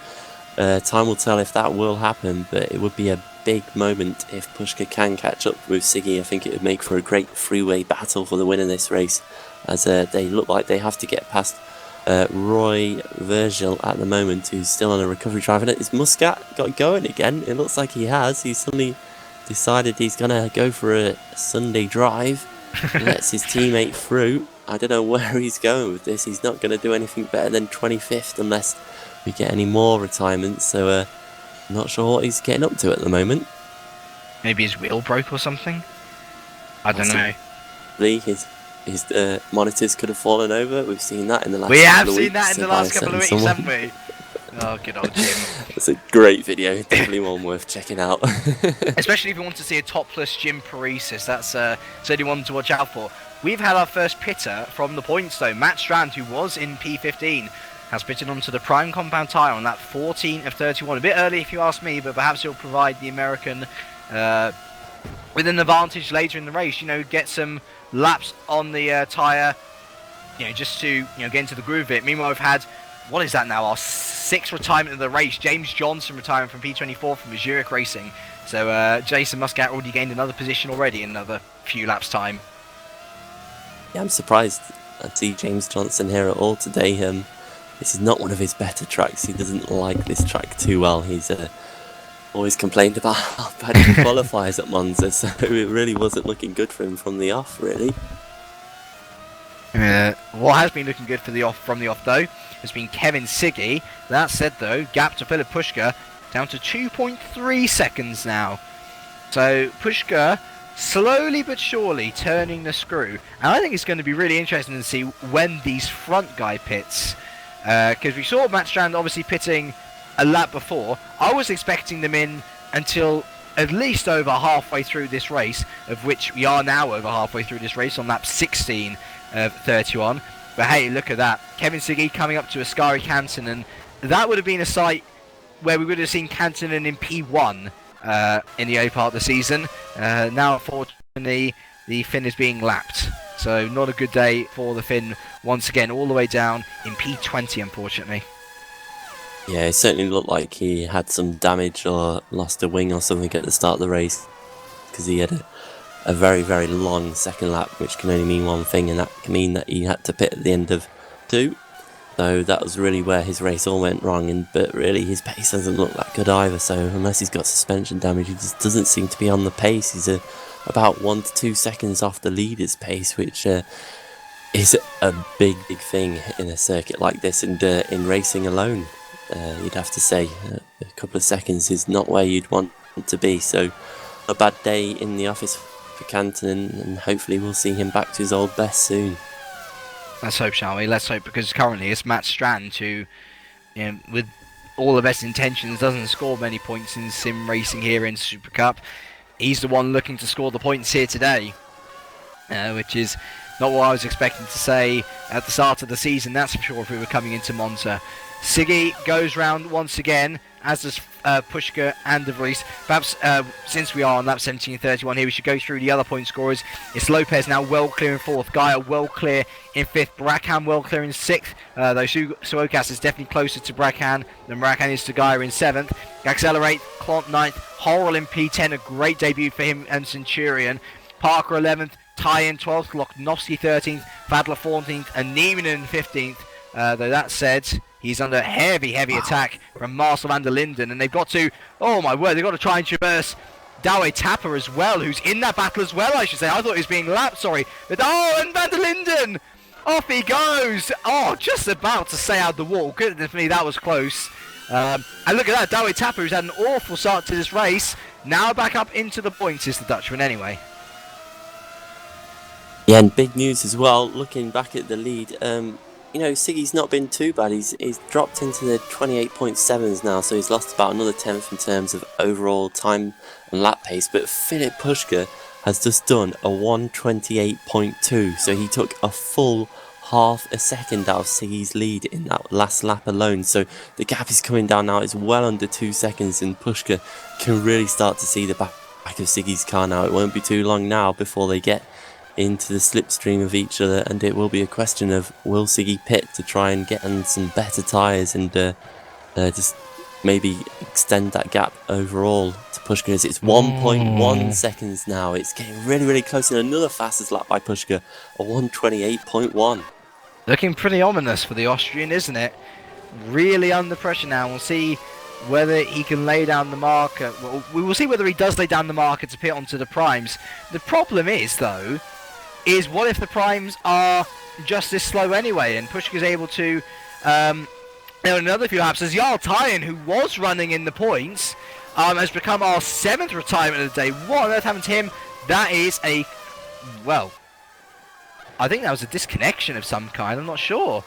time will tell if that will happen, but it would be a big moment if Puška can catch up with Siggy. I think it would make for a great freeway battle for the win in this race, as they look like they have to get past Roy Virgil at the moment, who's still on a recovery drive. And is Muscat got going again? It looks like he has. He's suddenly decided he's going to go for a Sunday drive, lets his teammate through. I don't know where he's going with this. He's not going to do anything better than 25th unless we get any more retirements, so I'm not sure what he's getting up to at the moment. Maybe his wheel broke or something? I don't know. His monitors could have fallen over. We've seen that in the last couple of weeks. We have seen that in the last couple of weeks, haven't we? Oh, good old Jim. It's a great video. Definitely one worth checking out. Especially if you want to see a topless Jim Paresis. That's certainly one to watch out for. We've had our first pitter from the points, though. Matt Strand, who was in P15, has pitted onto the prime compound tyre on that 14 of 31. A bit early if you ask me, but perhaps he'll provide the American with an advantage later in the race. Get some laps on the tyre, just to get into the groove of it. Meanwhile, we've had, what is that now, our 6th retirement of the race. James Johnson retiring from P24 from Zurich Racing. So Jason Muscat already gained another position already in another few laps time. Yeah, I'm surprised I see James Johnson here at all today. This is not one of his better tracks. He doesn't like this track too well. He's always complained about how bad he qualifies at Monza, so it really wasn't looking good for him from the off, really. What has been looking good from the off though has been Kevin Siggy. That said though, gap to Filip Puška down to 2.3 seconds now. So Puška slowly but surely turning the screw, and I think it's going to be really interesting to see when these front guy pits, because we saw Matt Strand obviously pitting a lap before. I was expecting them in until at least over halfway through this race, of which we are now over halfway through this race on lap 16 of 31. But hey, look at that. Kevin Siggy coming up to Ascari Canton, and that would have been a sight where we would have seen Cantonen in P1 in the early part of the season. Now, unfortunately, the Finn is being lapped. So not a good day for the Finn once again, all the way down in P20, unfortunately. Yeah, it certainly looked like he had some damage or lost a wing or something at the start of the race, because he had a very, very long second lap, which can only mean one thing, and that can mean that he had to pit at the end of 2. So that was really where his race all went wrong, but really his pace doesn't look that good either, so unless he's got suspension damage, he just doesn't seem to be on the pace. He's about 1 to 2 seconds off the leader's pace, which is a big thing in a circuit like this, and in racing alone, you'd have to say a couple of seconds is not where you'd want to be. So a bad day in the office for Canton, and hopefully we'll see him back to his old best soon. Let's hope, shall we? Let's hope, because currently it's Matt Strand who, with all the best intentions, doesn't score many points in sim racing here in Super Cup. He's the one looking to score the points here today, which is not what I was expecting to say at the start of the season, that's for sure, if we were coming into Monza. Siggy goes round once again, as does Pushka and De Vries. Perhaps since we are on lap 17:31 here, we should go through the other point scorers. It's Lopez now well clear in 4th, Gaia well clear in 5th, Brackham well clear in 6th, though Suokas is definitely closer to Brackham than Brackham is to Gaia in 7th. Accelerate, Clont 9th, Horrell in P10, a great debut for him and Centurion. Parker 11th, Ty in 12th, Loknovsky 13th, Fadler 14th, and Neiman in 15th. Though that said, he's under heavy attack from Marcel van der Linden, and they've got to, oh my word, they've got to try and traverse Douwe Tapper as well, who's in that battle as well, I should say. I thought he was being lapped, sorry. But, and van der Linden! Off he goes! Oh, just about to stay out the wall. Goodness me, that was close. And look at that, Douwe Tapper, who's had an awful start to this race, now back up into the points is the Dutchman anyway. Yeah, and big news as well, looking back at the lead, Siggy's not been too bad. He's dropped into the 28.7s now, so he's lost about another 10th in terms of overall time and lap pace. But Philip Pushka has just done a 1:28.2, so he took a full half a second out of Siggy's lead in that last lap alone. So the gap is coming down now. It's well under 2 seconds, and Pushka can really start to see the back of Siggy's car now. It won't be too long now before they get into the slipstream of each other, and it will be a question of, will Siggy pit to try and get on some better tyres and just maybe extend that gap overall to Pushka, as it's 1.1 seconds now. It's getting really close, and another fastest lap by Pushka, a 1:28.1. Looking pretty ominous for the Austrian, isn't it? Really under pressure now. We'll see whether he can lay down the marker. Well, we will see whether he does lay down the marker to pit onto the primes. The problem is, though, is what if the primes are just this slow anyway, and Pushka's able to, another few laps, as Jarl Tyen, who was running in the points, has become our 7th retirement of the day. What on earth happened to him? That is I think that was a disconnection of some kind, I'm not sure.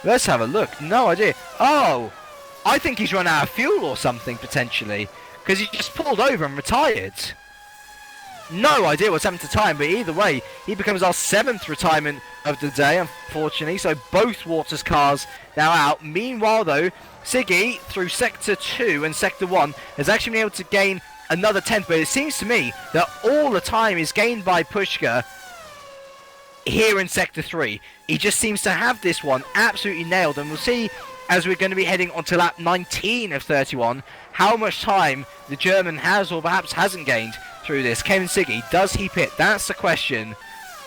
Let's have a look. No idea. Oh, I think he's run out of fuel or something, potentially, because he just pulled over and retired. No idea what's happened to time, but either way, he becomes our 7th retirement of the day, unfortunately. So both Waters cars now out. Meanwhile, though, Siggy, through Sector 2 and Sector 1, has actually been able to gain another 10th. But it seems to me that all the time is gained by Pushka here in Sector 3. He just seems to have this one absolutely nailed. And we'll see, as we're going to be heading onto lap 19 of 31, how much time the German has or perhaps hasn't gained through this. Kevin Siggy, does he pit? That's the question.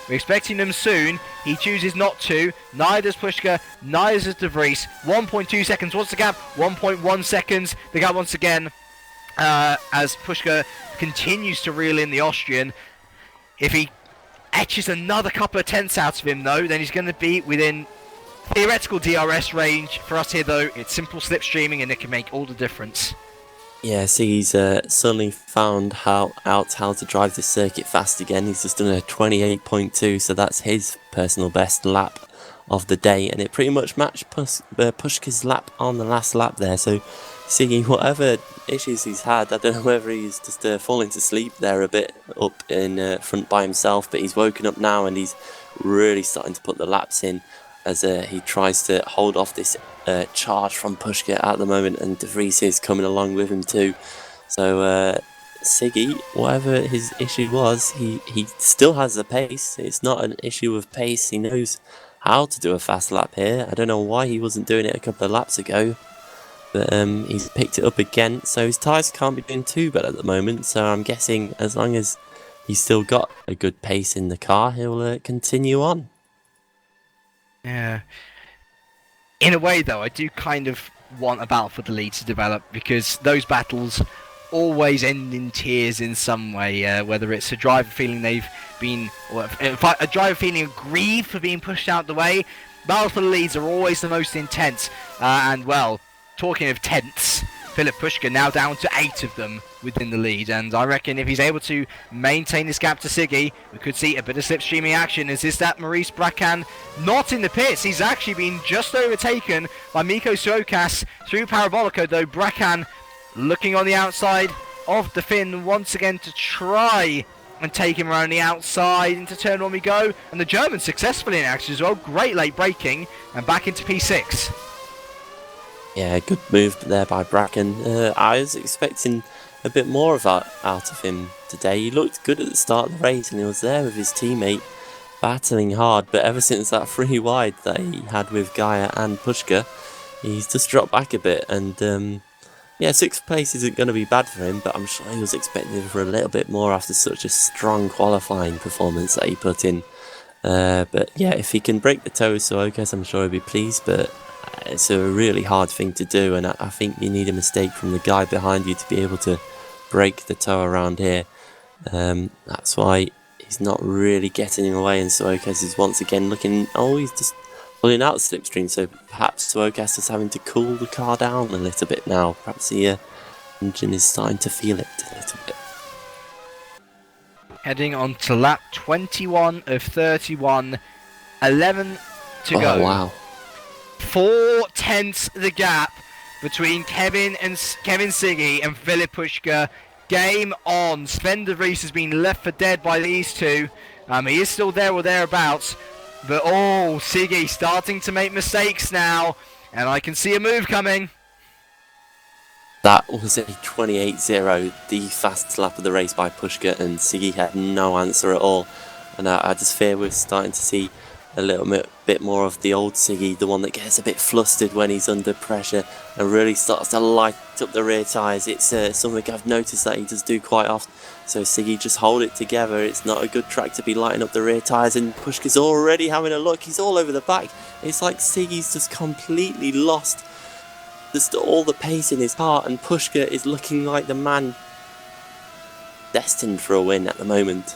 We're expecting them soon. He chooses not to. Neither does Pushka, neither does De Vries. 1.2 seconds. What's the gap? 1.1 seconds. The gap once again, as Pushka continues to reel in the Austrian. If he etches another couple of tenths out of him, though, then he's going to be within theoretical DRS range. For us here, though, it's simple slipstreaming, and it can make all the difference. Yeah, see, he's suddenly found how to drive this circuit fast again. He's just done a 28.2, so that's his personal best lap of the day, and it pretty much matched Pushka's lap on the last lap there. So, see, whatever issues he's had, I don't know whether he's just falling to sleep there a bit up in front by himself, but he's woken up now and he's really starting to put the laps in as he tries to hold off this charge from Pushka at the moment, and De Vries is coming along with him too. So Siggy, whatever his issue was, he still has the pace. It's not an issue of pace. He knows how to do a fast lap here. I don't know why he wasn't doing it a couple of laps ago. But he's picked it up again, so his tyres can't be doing too bad at the moment. So I'm guessing as long as he's still got a good pace in the car, he'll continue on. Yeah. In a way, though, I do kind of want a battle for the lead to develop, because those battles always end in tears in some way, whether it's a driver feeling they've been, or a driver feeling aggrieved for being pushed out the way. Battles for the leads are always the most intense, and well, talking of tenths, Filip Puška now down to 8 of them within the lead, and I reckon if he's able to maintain this gap to Siggy, we could see a bit of slipstreaming action. Is this that Maurice Bracan not in the pits? He's actually been just overtaken by Mikko Suokas through Parabolica, though Bracan looking on the outside of the Finn once again to try and take him around the outside. Into turn 1 we go, and the German successfully in action as well. Great late braking, and back into P6. Yeah, good move there by Bracken. I was expecting a bit more of that out of him today. He looked good at the start of the race, and he was there with his teammate battling hard, but ever since that 3 wide that he had with Gaia and Puška, he's just dropped back a bit. And yeah, 6th place isn't going to be bad for him, but I'm sure he was expecting for a little bit more after such a strong qualifying performance that he put in. But yeah, if he can break the toe, so I guess I'm sure he'll be pleased, but it's a really hard thing to do, and I think you need a mistake from the guy behind you to be able to break the toe around here. That's why he's not really getting away, and Suokas is once again looking, he's just pulling out the slipstream, so perhaps Suokas is having to cool the car down a little bit now. Perhaps the engine is starting to feel it a little bit. Heading on to lap 21 of 31, 11 to go. Oh, wow. 4 tenths the gap between Kevin Siggy and Filip Puška. Game on. Sven de Vries has been left for dead by these two. He is still there or thereabouts, but Siggy starting to make mistakes now, and I can see a move coming. That was a 28.0, the fastest lap of the race by Puška, and Siggy had no answer at all. And I just fear we're starting to see a little bit more of the old Siggy, the one that gets a bit flustered when he's under pressure and really starts to light up the rear tyres. It's something I've noticed that he does do quite often. So Siggy, just hold it together. It's not a good track to be lighting up the rear tyres, and Puška's already having a look. He's all over the back. It's like Siggy's just completely lost just all the pace in his heart, and Puška is looking like the man destined for a win at the moment.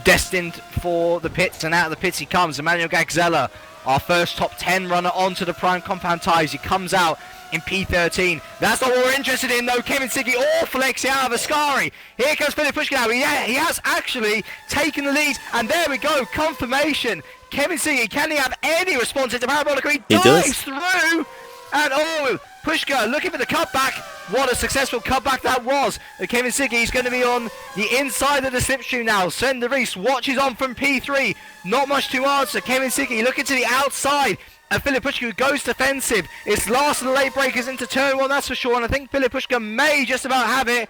Destined for the pits, and out of the pits he comes. Emmanuel Gagzella, our first top 10 runner onto the prime compound tyres. He comes out in P13. That's not what we're interested in, though. Kevin Siggy flexing out of Ascari. Here comes Filip Puška now. He has actually taken the lead, and there we go, confirmation. Kevin Siggy, can he have any response into Parabolica? He dives through, and Puška looking for the cutback. What a successful cutback that was. Kevin Siggy is going to be on the inside of the slipstream now. Sven de Vries watches on from P3. Not much to answer. Kevin Siggy looking to the outside. And Filip Puška goes defensive. It's last of the late breakers into turn 1, that's for sure. And I think Filip Puška may just about have it.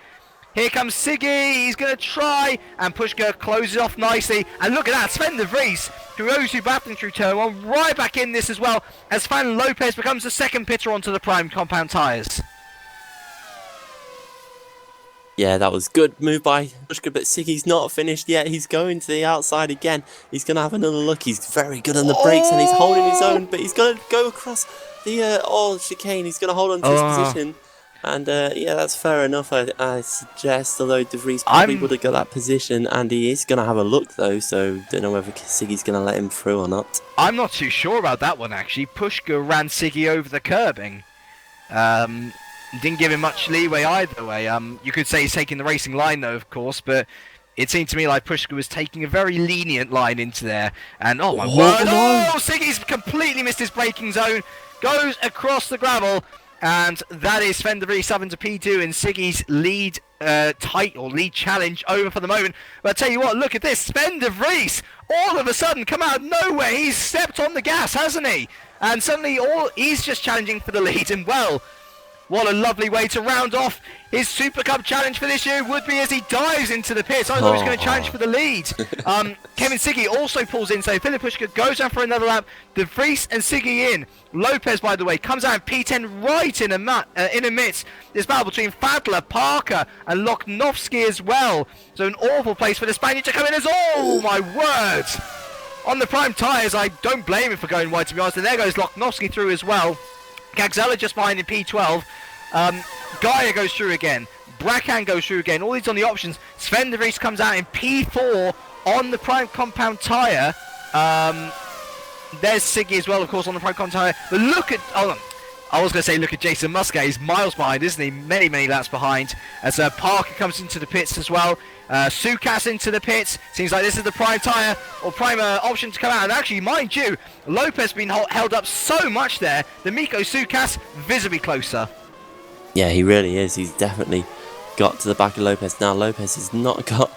Here comes Siggy. He's going to try. And Puška closes off nicely. And look at that. Sven de Vries, who goes through battling through turn 1, right back in this as well, as Fan Lopez becomes the second pitter onto the prime compound tyres. Yeah, that was good move by Puška, but Siggy's not finished yet. He's going to the outside again. He's going to have another look. He's very good on the brakes, and he's holding his own, but he's going to go across the chicane. He's going to hold on to his position. And yeah, that's fair enough, I suggest, although De Vries probably would have got that position, and he is going to have a look though, so don't know whether Siggy's going to let him through or not. I'm not too sure about that one, actually. Puška ran Siggy over the curbing. Didn't give him much leeway either way. You could say he's taking the racing line though, of course, but it seemed to me like Puška was taking a very lenient line into there. And oh my word, Siggy's completely missed his braking zone, goes across the gravel. And that is Sven de Vries up into P2 and Siggy's lead lead challenge over for the moment. But I tell you what, look at this. Sven de Vries, all of a sudden, come out of nowhere. He's stepped on the gas, hasn't he? And suddenly he's just challenging for the lead. And well, What a lovely way to round off his Super Cup challenge for this year would be as he dives into the pits. I thought he was going to challenge for the lead. Kevin Siggy also pulls in, so Philip Pushka goes down for another lap. De Vries and Siggy in. Lopez, by the way, comes out in P10 right in amidst this battle between Fadler, Parker and Loknovsky as well. So an awful place for the Spaniard to come in as, oh my word! On the prime tyres, I don't blame him for going wide, to be honest. And there goes Loknovsky through as well. Gagzella just behind in P12. Gaia goes through again. Bracan goes through again. All these on the options. Sven de Vries comes out in P4 on the prime compound tyre. There's Siggy as well, of course, on the prime compound tyre. But look at... Oh, I was going to say look at Jason Muscat. He's miles behind, isn't he? Many, many laps behind. As Parker comes into the pits as well. Sukas into the pits. Seems like this is the prime tyre or prime option to come out. And actually, mind you, Lopez been held up so much there. The Miko Sukas visibly closer. Yeah, he really is. He's definitely got to the back of Lopez. Now, Lopez has not got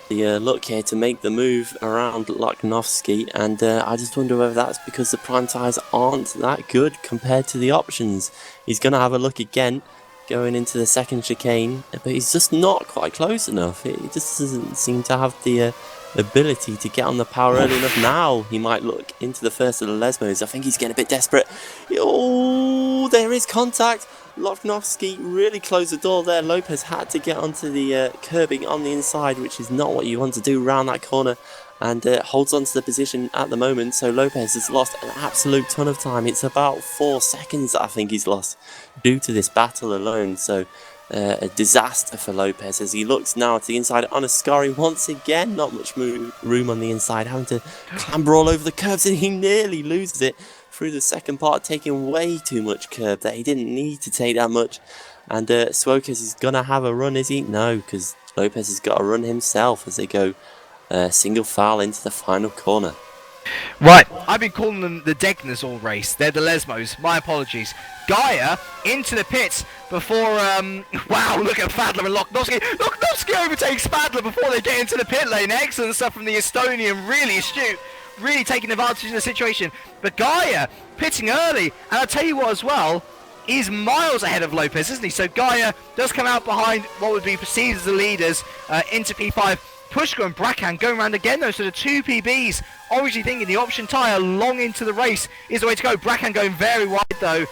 the look here to make the move around Loknovsky. And I just wonder whether that's because the prime tyres aren't that good compared to the options. He's going to have a look again going into the second chicane, but he's just not quite close enough. He just doesn't seem to have the ability to get on the power early enough. Now he might look into the first of the Lesmos. I think he's getting a bit desperate. Oh, there is contact. Loknovsky really closed the door there. Lopez had to get onto the curbing on the inside, which is not what you want to do around that corner, and holds on to the position at the moment. So Lopez has lost an absolute ton of time. It's about 4 seconds that I think he's lost due to this battle alone. So a disaster for Lopez as he looks now to the inside on Ascari once again. Not much room on the inside, having to clamber all over the curbs, and he nearly loses it through the second part, taking way too much curb there. He didn't need to take that much. And Swokas is going to have a run, is he? No, because Lopez has got a run himself as they go single file into the final corner. Right, I've been calling them the Degners all race. They're the Lesmos. My apologies. Gaia into the pits before, wow, look at Fadler and Loknovsky. Loknovsky overtakes Fadler before they get into the pit lane. Excellent stuff from the Estonian, really astute, really taking advantage of the situation. But Gaia pitting early, and I'll tell you what as well, he's miles ahead of Lopez, isn't he? So Gaia does come out behind what would be perceived as the leaders into P5. Pushka and Bracan going around again though, so the two PBs obviously thinking the option tyre long into the race is the way to go. Bracan going very wide though.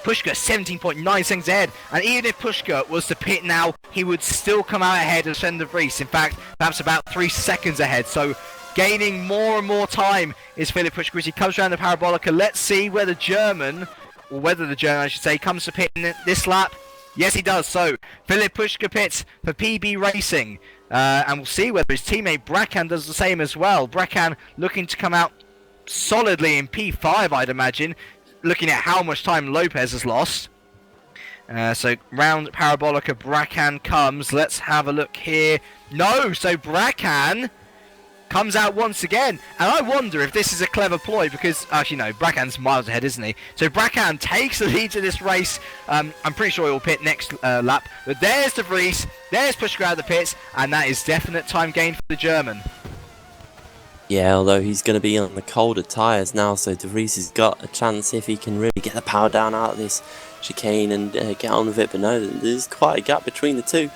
Pushka 17.9 seconds ahead, and even if Pushka was to pit now, he would still come out ahead of Sven de Vries. In fact, perhaps about 3 seconds ahead. So gaining more and more time is Philip Pushka as he comes around the Parabolica. Let's see whether the German I should say, comes to pit in this lap. Yes, he does. So Philip Pushka pits for PB Racing. And we'll see whether his teammate Bracan does the same as well. Bracan looking to come out solidly in P5, I'd imagine, looking at how much time Lopez has lost. So round Parabolica, Bracan comes. Let's have a look here. No, so Bracan comes out once again, and I wonder if this is a clever ploy, because actually no, Bracan's miles ahead, isn't he? So Bracan takes the lead to this race. I'm pretty sure he'll pit next lap, but there's De Vries, there's Pushka out of the pits, and that is definite time gain for the German. Yeah, although he's going to be on the colder tyres now, so De Vries has got a chance if he can really get the power down out of this chicane and get on with it, but no, there's quite a gap between the two.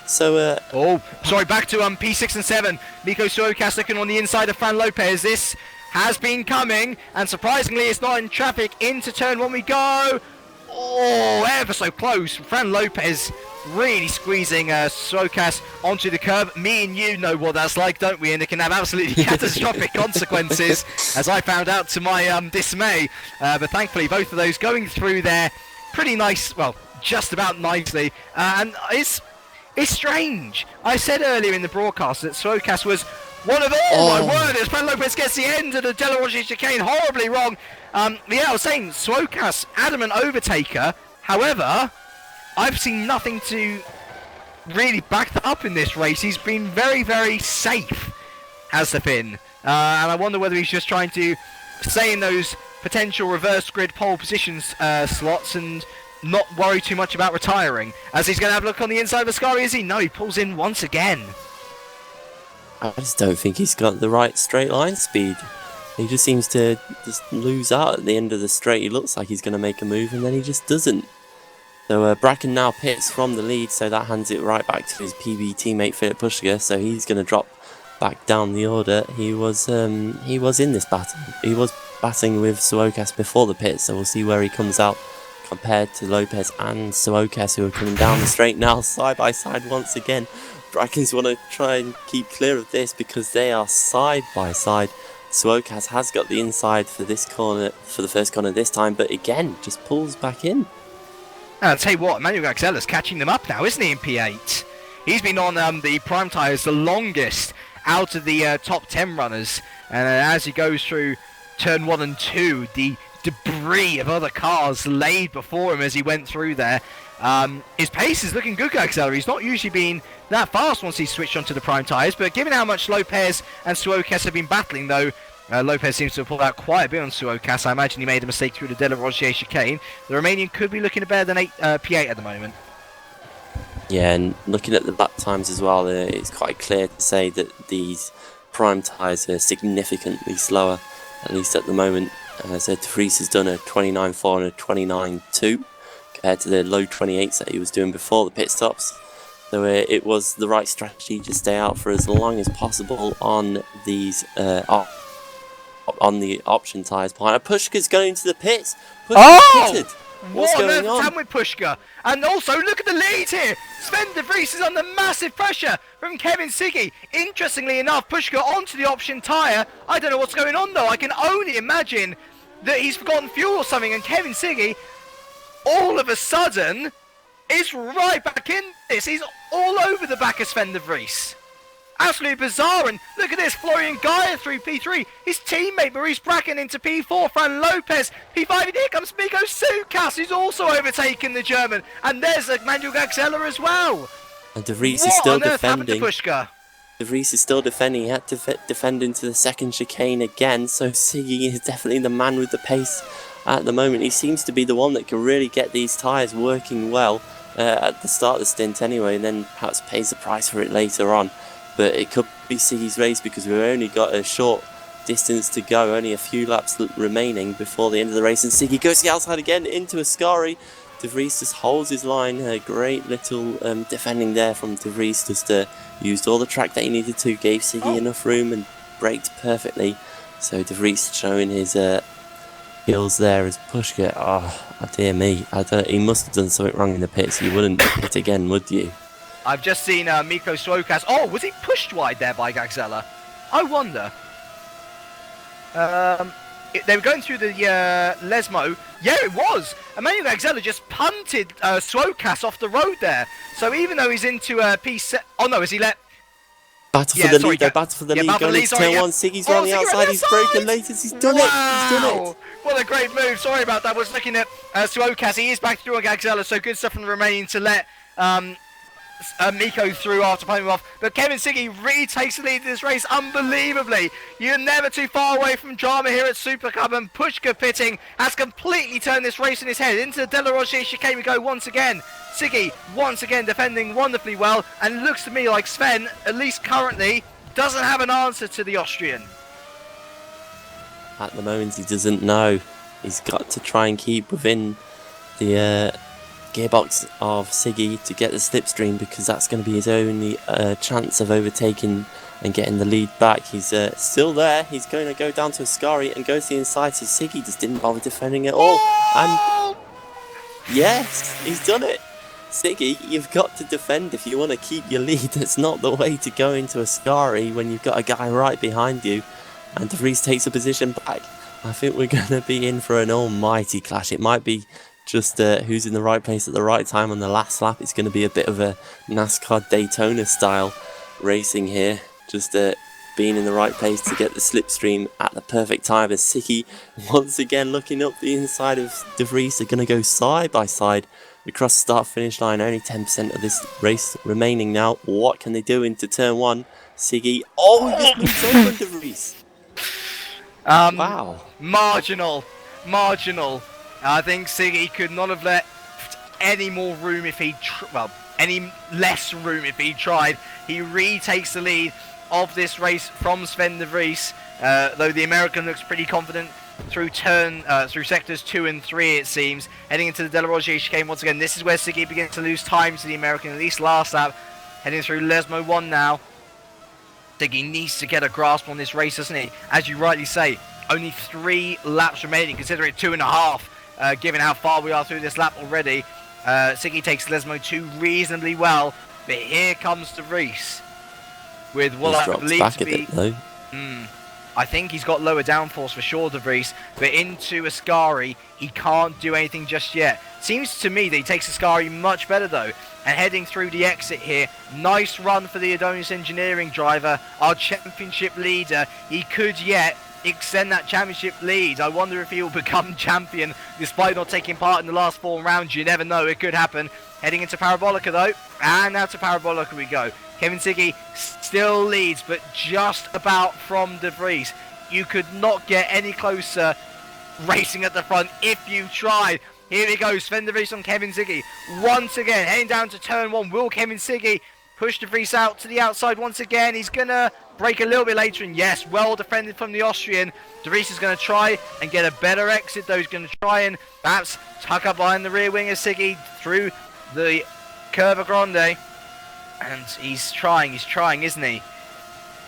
So, back to P6 and 7. Miko Suokas looking on the inside of Fran Lopez. This has been coming, and surprisingly, it's not in traffic. Into turn 1 we go. Oh, ever so close. Fran Lopez really squeezing Suokas onto the curb. Me and you know what that's like, don't we? And it can have absolutely catastrophic consequences, as I found out to my dismay. But thankfully, both of those going through there pretty nice, well, just about nicely. And it's strange. I said earlier in the broadcast that Suokas was one of my word, as Fran Lopez gets the end of the De La Roche chicane horribly wrong. Yeah, I was saying Suokas, adamant overtaker. However, I've seen nothing to really back that up in this race. He's been very, very safe as the Finn. And I wonder whether he's just trying to stay in those potential reverse grid pole positions slots and not worry too much about retiring. As he's going to have a look on the inside of Ascari, is he? No, he pulls in once again. I just don't think he's got the right straight line speed. He just seems to just lose out at the end of the straight. He looks like he's going to make a move and then he just doesn't. So Bracken now pits from the lead, so that hands it right back to his PB teammate Philip Pushka. So he's going to drop back down the order. He was in this battle. He was battling with Suokas before the pit, so we'll see where he comes out compared to Lopez and Suokas, who are coming down the straight now side by side once again. Brackens want to try and keep clear of this because they are side by side. Suokas has got the inside for this corner, for the first corner this time, but again just pulls back in. I'll tell you what, Emmanuel Gaxella's catching them up now, isn't he, in P8? He's been on the prime tyres the longest out of the top 10 runners. And as he goes through turn 1 and 2, the debris of other cars laid before him as he went through there. His pace is looking good, Gaxella. He's not usually been that fast once he's switched onto the prime tyres. But given how much Lopez and Suokas have been battling, though, Lopez seems to have pulled out quite a bit on Suokas. I imagine he made a mistake through the De La Rozier chicane. The Romanian could be looking better than P8 at the moment. Yeah, and looking at the lap times as well, it's quite clear to say that these prime tyres are significantly slower, at least at the moment. As De Vries has done a 29.4 and a 29.2 compared to the low 28s that he was doing before the pit stops. So it was the right strategy to stay out for as long as possible on these on the option tyres behind. Pushka's going to the pits. Pushka's pitted. What's going on? What with Pushka? And also, look at the lead here. Sven De Vries is under massive pressure from Kevin Siggy. Interestingly enough, Pushka onto the option tyre. I don't know what's going on though. I can only imagine that he's forgotten fuel or something. And Kevin Siggy, all of a sudden, is right back in this. He's all over the back of Sven De Vries. Absolutely bizarre. And look at this, Florian Gaia through P3. His teammate Maurice Bracken into P4. Fran Lopez P5. And here comes Miko Sukas, who's also overtaken the German. And there's Emmanuel Gaxella as well. And De Vries is still defending. Pushka? De Vries is still defending. He had to defend into the second chicane again. So Siggy is definitely the man with the pace at the moment. He seems to be the one that can really get these tyres working well at the start of the stint anyway, and then perhaps pays the price for it later on. But it could be Siggy's race because we've only got a short distance to go, only a few laps remaining before the end of the race. And Siggy goes to the outside again into Ascari. De Vries just holds his line. A great little defending there from De Vries. Just used all the track that he needed to, gave Siggy enough room and braked perfectly. So De Vries showing his skills there as Pushka. Oh dear me. He must have done something wrong in the pits. You wouldn't pit again, would you? I've just seen Miko Suokas. Oh, was he pushed wide there by Gaxella? I wonder. They were going through the Lesmo. Yeah, it was. Emmanuel Gaxella just punted Suokas off the road there. So even though he's into P7... Oh, no, has he let... Battle for the lead, though. Battle for the lead. Going into turn 1. Siggy's on the outside. He's broken latest. He's done it. He's done it. What a great move. Sorry about that. I was looking at Suokas. He is back through on Gaxella. So good stuff from the Romanian to let... Miko through after playing him off, but Kevin Siggy retakes the lead in this race unbelievably. You're never too far away from drama here at Supercup, and Pushka pitting has completely turned this race in his head. Into the De La Rozier chicane we go once again. Siggy once again defending wonderfully well, and it looks to me like Sven, at least currently, doesn't have an answer to the Austrian. At the moment he doesn't know. He's got to try and keep within the gearbox of Siggy to get the slipstream, because that's going to be his only chance of overtaking and getting the lead back. He's still there. He's going to go down to Ascari and go to the inside, so Siggy just didn't bother defending at all. And yes, he's done it. Siggy, you've got to defend if you want to keep your lead. That's not the way to go into Ascari when you've got a guy right behind you. And De Vries takes a position back. I think we're going to be in for an almighty clash. It might be just who's in the right place at the right time on the last lap. It's going to be a bit of a NASCAR Daytona style racing here. Just being in the right place to get the slipstream at the perfect time. As Siggy once again looking up the inside of De Vries. They're going to go side by side across the start finish line. Only 10% of this race remaining now. What can they do into turn 1? Siggy, he just moves over De Vries. Wow. Marginal. I think Siggy could not have left any more room if he, any less room if he tried. He retakes the lead of this race from Sven De Vries, though the American looks pretty confident through through sectors 2 and 3, it seems, heading into the Della Roggia chicane once again. This is where Siggy begins to lose time to the American, at least last lap. Heading through Lesmo 1 now. Siggy needs to get a grasp on this race, doesn't he? As you rightly say, only 3 laps remaining, consider it 2.5, given how far we are through this lap already. Siggy takes Lesmo 2 reasonably well, but here comes De Vries with what I believe to be... I think he's got lower downforce for sure, De Vries, but into Ascari, he can't do anything just yet. Seems to me that he takes Ascari much better though, and heading through the exit here, nice run for the Adonis Engineering driver, our championship leader. He could yet extend that championship lead. I wonder if he will become champion despite not taking part in the last 4 rounds. You never know, it could happen. Heading into Parabolica though, and now to Parabolica we go. Kevin Siggy still leads, but just about from De Vries. You could not get any closer racing at the front if you tried. Here we go, Sven De Vries on Kevin Siggy. Once again, heading down to turn 1. Will Kevin Siggy push De Vries out to the outside once again? He's going to break a little bit later, and yes, well defended from the Austrian. De Vries is going to try and get a better exit, though. He's going to try and perhaps tuck up behind the rear wing of Siggy through the Curva Grande. And he's trying, isn't he?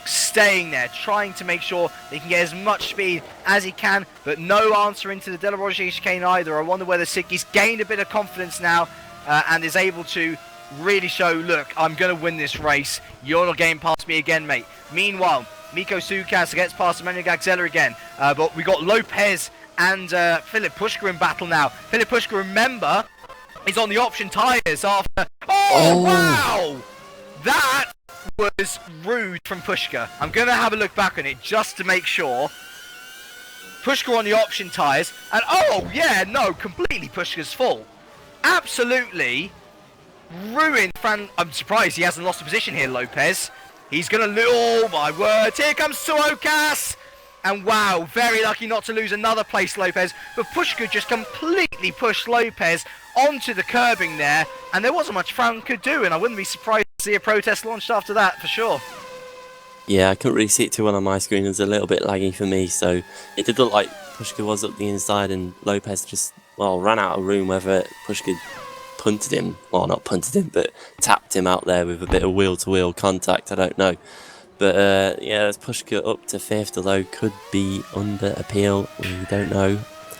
Staying there, trying to make sure they can get as much speed as he can, but no answer into the Della Roggia chicane either. I wonder whether Siggy's gained a bit of confidence now and is able to really show, look, I'm going to win this race. You're not getting past me again, mate. Meanwhile, Miko Sukas gets past Emmanuel Gagzella again, but we got Lopez and Philip Pushka in battle now. Philip Pushka, remember, is on the option tyres after... Oh, wow! That was rude from Pushka. I'm going to have a look back on it just to make sure. Pushka on the option tyres. And oh, yeah, no, completely Pushka's fault. Absolutely ruined Fran. I'm surprised he hasn't lost a position here, Lopez. He's going to... Oh, my word. Here comes Suokas. And wow, very lucky not to lose another place, Lopez. But Pushka just completely pushed Lopez onto the curbing there. And there wasn't much Fran could do. And I wouldn't be surprised to see a protest launched after that, for sure. Yeah, I couldn't really see it too well on my screen. It was a little bit laggy for me. So it did look like Pushka was up the inside. And Lopez just, well, ran out of room. Whether Pushka punted him, well, not punted him, but tapped him out there with a bit of wheel-to-wheel contact. I don't know. But yeah, let's Pushka up to 5th, although could be under appeal. We don't know.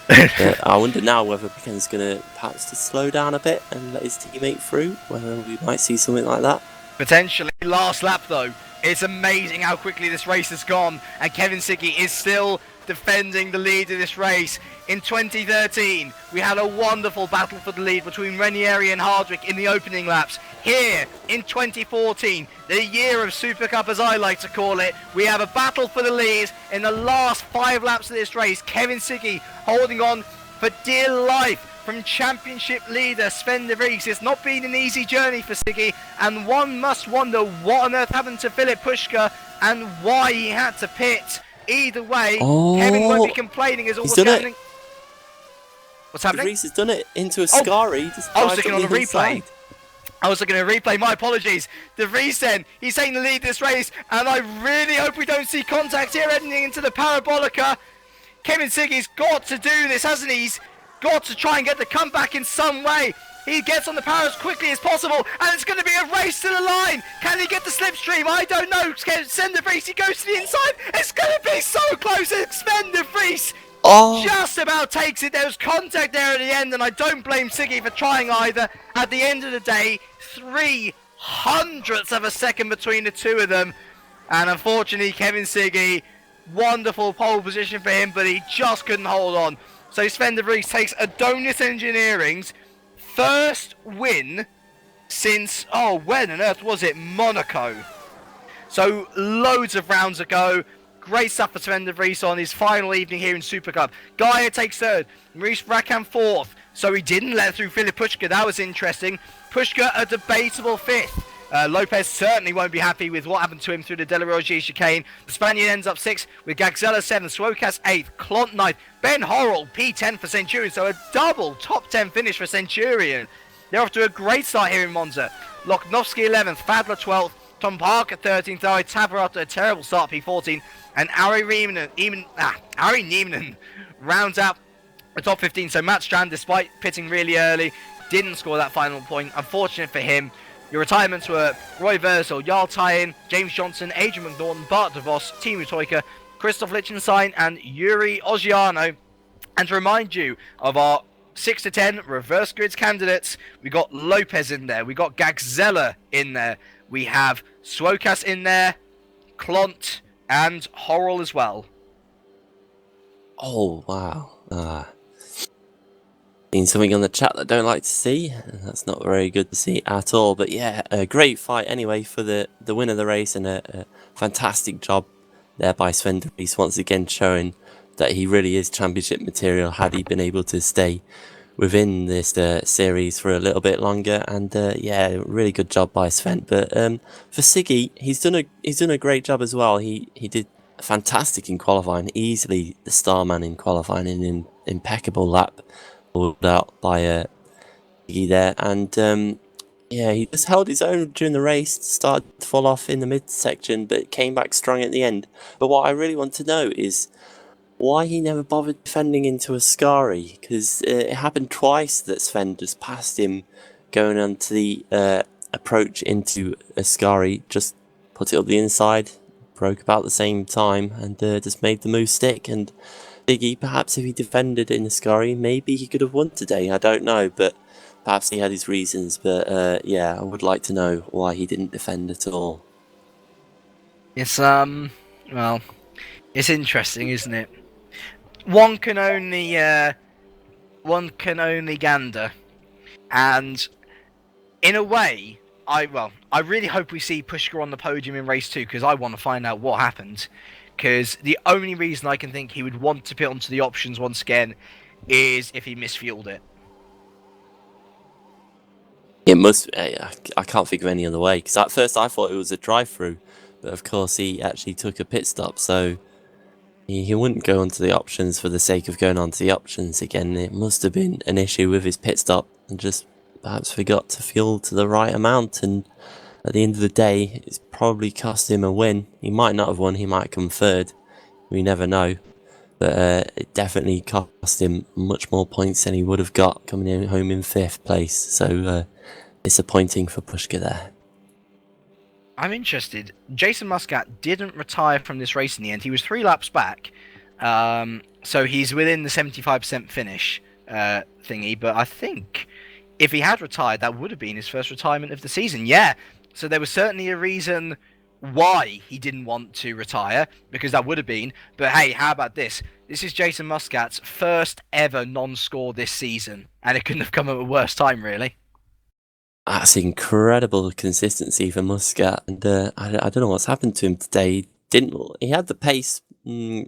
But I wonder now whether Piquet's going to perhaps just slow down a bit and let his teammate through. Whether we might see something like that. Potentially. Last lap though. It's amazing how quickly this race has gone. And Kevin Siggy is still defending the lead of this race. In 2013, we had a wonderful battle for the lead between Ranieri and Hardwick in the opening laps. Here, in 2014, the year of Super Cup as I like to call it, we have a battle for the lead in the last 5 laps of this race. Kevin Siggy holding on for dear life from championship leader Sven De Vries. It's not been an easy journey for Siggy, and one must wonder what on earth happened to Philip Pushka and why he had to pit. Either way, Kevin won't be complaining as all what's happening. What's happening? De Vries has done it into Ascari. I was looking on the replay. I was looking at a replay, my apologies. De Vries then, he's taking the lead this race, and I really hope we don't see contact here heading into the Parabolica. Kevin Siggy's got to do this, hasn't he? He's got to try and get the comeback in some way. He gets on the power as quickly as possible, and it's going to be a race to the line. Can he get the slipstream? I don't know. Sven De Vries, he goes to the inside. It's going to be so close. Sven De Vries just about takes it. There was contact there at the end, and I don't blame Siggy for trying either. At the end of the day, 0.03 of a second between the two of them. And unfortunately, Kevin Siggy, wonderful pole position for him, but he just couldn't hold on. So Sven De Vries takes Adonis Engineering's first win since, oh, when on earth was it? Monaco. So loads of rounds ago. Great stuff for Sven De Vries on his final evening here in Super Cup. Gaia takes 3rd, Maurice Bracan 4th. So he didn't let through Philip Pushka. That was interesting. Pushka a debatable 5th. Lopez certainly won't be happy with what happened to him through the Della Roggia chicane. The Spaniard ends up 6th with Gagzella 7th, Swokas 8th, Klont 9th, Ben Horrell P10 for Centurion. So a double top 10 finish for Centurion. They're off to a great start here in Monza. Loknovsky 11th, Fadler 12th, Tom Parker 13th, Ari Tabarot a terrible start P14, and Ari Niemann rounds out the top 15. So Matt Strand, despite pitting really early, didn't score that final point. Unfortunate for him. Your retirements were Roy Versel, Jarl Tyen, James Johnson, Adrian McNaughton, Bart DeVos, Timu Toyka, Christoph Lichtenstein, and Yuri Ogiano. And to remind you of our 6 to 10 reverse grids candidates, we got Lopez in there, we got Gagzella in there, we have Swokas in there, Klont, and Horrell as well. Oh, wow. Seen something on the chat that I don't like to see. That's not very good to see at all. But yeah, a great fight anyway for the win of the race, and a fantastic job there by Sven de Vries, once again showing that he really is championship material had he been able to stay within this series for a little bit longer. And yeah, really good job by Sven. But for Siggy, he's done a great job as well. He did fantastic in qualifying, easily the star man in qualifying, in an impeccable lap pulled out by Siggy there. And yeah, he just held his own during the race, started to fall off in the midsection, but came back strong at the end. But what I really want to know is why he never bothered defending into Ascari, because it happened twice that Sven just passed him going onto the approach into Ascari, just put it up the inside, broke about the same time, and just made the move stick. And Siggy, perhaps if he defended in Ascari, maybe he could have won today, I don't know, but perhaps he had his reasons. But yeah, I would like to know why he didn't defend at all. It's well, it's interesting, isn't it? One can only gander, and in a way, I really hope we see Pushkar on the podium in race 2, because I want to find out what happened. Because the only reason I can think he would want to pit onto the options once again is if he misfueled it. It must. I can't think of any other way, because at first I thought it was a drive-through, but of course he actually took a pit stop, so he wouldn't go onto the options for the sake of going onto the options again. It must have been an issue with his pit stop and just perhaps forgot to fuel to the right amount, and at the end of the day it's probably cost him a win. He might not have won, he might come third, we never know, but it definitely cost him much more points than he would have got coming home in 5th place. So disappointing for Pushkar there. I'm interested. Jason Muscat didn't retire from this race in the end. He was 3 laps back, so he's within the 75% finish thingy. But I think if he had retired, that would have been his first retirement of the season. Yeah, so there was certainly a reason why he didn't want to retire, because that would have been. But hey, how about this? This is Jason Muscat's first ever non-score this season, and it couldn't have come at a worse time, really. That's incredible consistency for Muscat, and I don't know what's happened to him today. He had the pace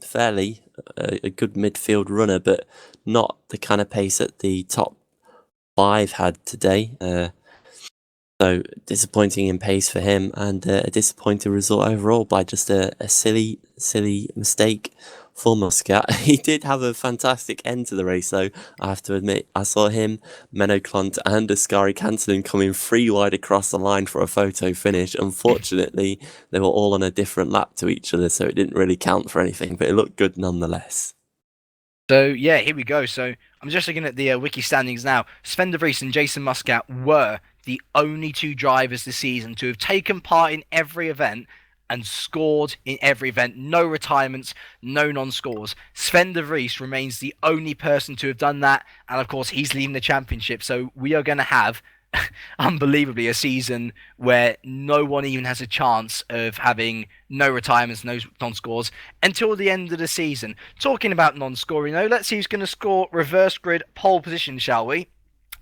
fairly, a good midfield runner, but not the kind of pace that the top 5 had today. So disappointing in pace for him, and a disappointing result overall by just a silly mistake for Muscat. He did have a fantastic end to the race, though, I have to admit. I saw him, Menno Klont and Ascari Cantonen coming 3 wide across the line for a photo finish. Unfortunately, they were all on a different lap to each other, so it didn't really count for anything, but it looked good nonetheless. So yeah, here we go. So I'm just looking at the wiki standings now. Sven de Vries and Jason Muscat were the only 2 drivers this season to have taken part in every event and scored in every event. No retirements, no non-scores. Sven de Vries remains the only person to have done that, and of course he's leading the championship, so we are going to have unbelievably a season where no one even has a chance of having no retirements, no non-scores until the end of the season. Talking about non-scoring though, let's see who's going to score reverse grid pole position, shall we?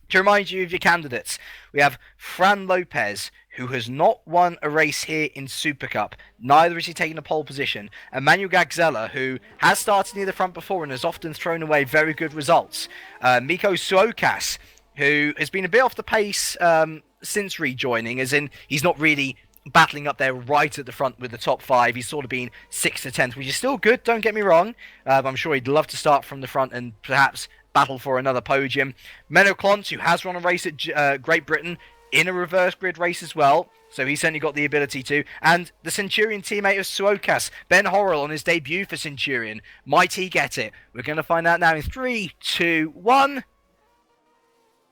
To remind you of your candidates, we have Fran Lopez, who has not won a race here in Super Cup. Neither has he taken a pole position. Emmanuel Gagzella, who has started near the front before and has often thrown away very good results. Miko Suokas, who has been a bit off the pace since rejoining, as in he's not really battling up there right at the front with the top 5. He's sort of been 6th to 10th, which is still good, don't get me wrong. I'm sure he'd love to start from the front and perhaps battle for another podium. Menno Klont, who has run a race at Great Britain in a reverse grid race as well, so he's certainly got the ability to. And the Centurion teammate of Suokas, Ben Horrell, on his debut for Centurion. Might he get it? We're going to find out now in 3, 2, 1.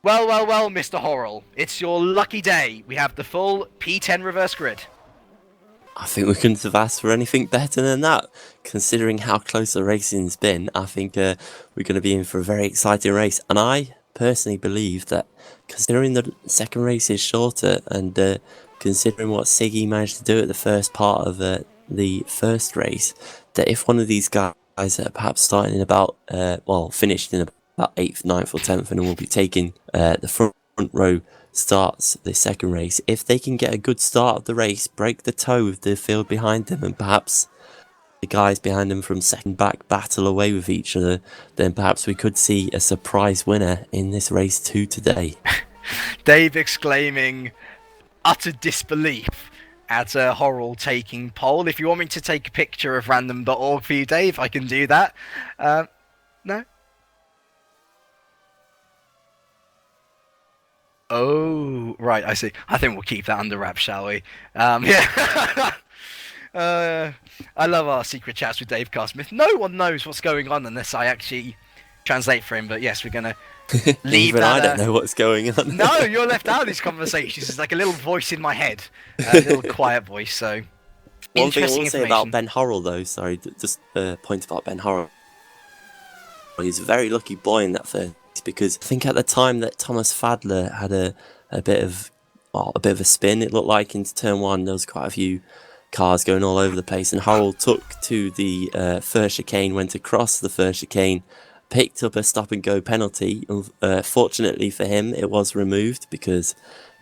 Well, Mr. Horrell. It's your lucky day. We have the full P10 reverse grid. I think we couldn't have asked for anything better than that. Considering how close the racing's been, I think we're going to be in for a very exciting race. And I personally believe that, considering the second race is shorter and considering what Siggy managed to do at the first part of the first race, that if one of these guys are perhaps starting in about, finished in about 8th, 9th or 10th and will be taking the front row starts the second race, if they can get a good start of the race, break the toe of the field behind them, and perhaps the guys behind them from second back battle away with each other, then perhaps we could see a surprise winner in this race too today. Dave exclaiming utter disbelief at Horrell taking pole. If you want me to take a picture of random.org for you, Dave, I can do that. No? Oh, right, I see. I think we'll keep that under wraps, shall we? Yeah. I love our secret chats with Dave Carsmith. No one knows what's going on unless I actually translate for him, but yes, we're going to leave Even that. I don't know what's going on. No, you're left out of these conversations. It's like a little voice in my head. A little quiet voice, so... One thing I will say about Ben Horrell, though, sorry, just a point about Ben Horrell. He's a very lucky boy in that first, because I think at the time that Thomas Fadler had a bit of a spin, it looked like into turn one, there was quite a few cars going all over the place, and Horrell took to the first chicane, went across the first chicane, picked up a stop and go penalty. Fortunately for him, it was removed because,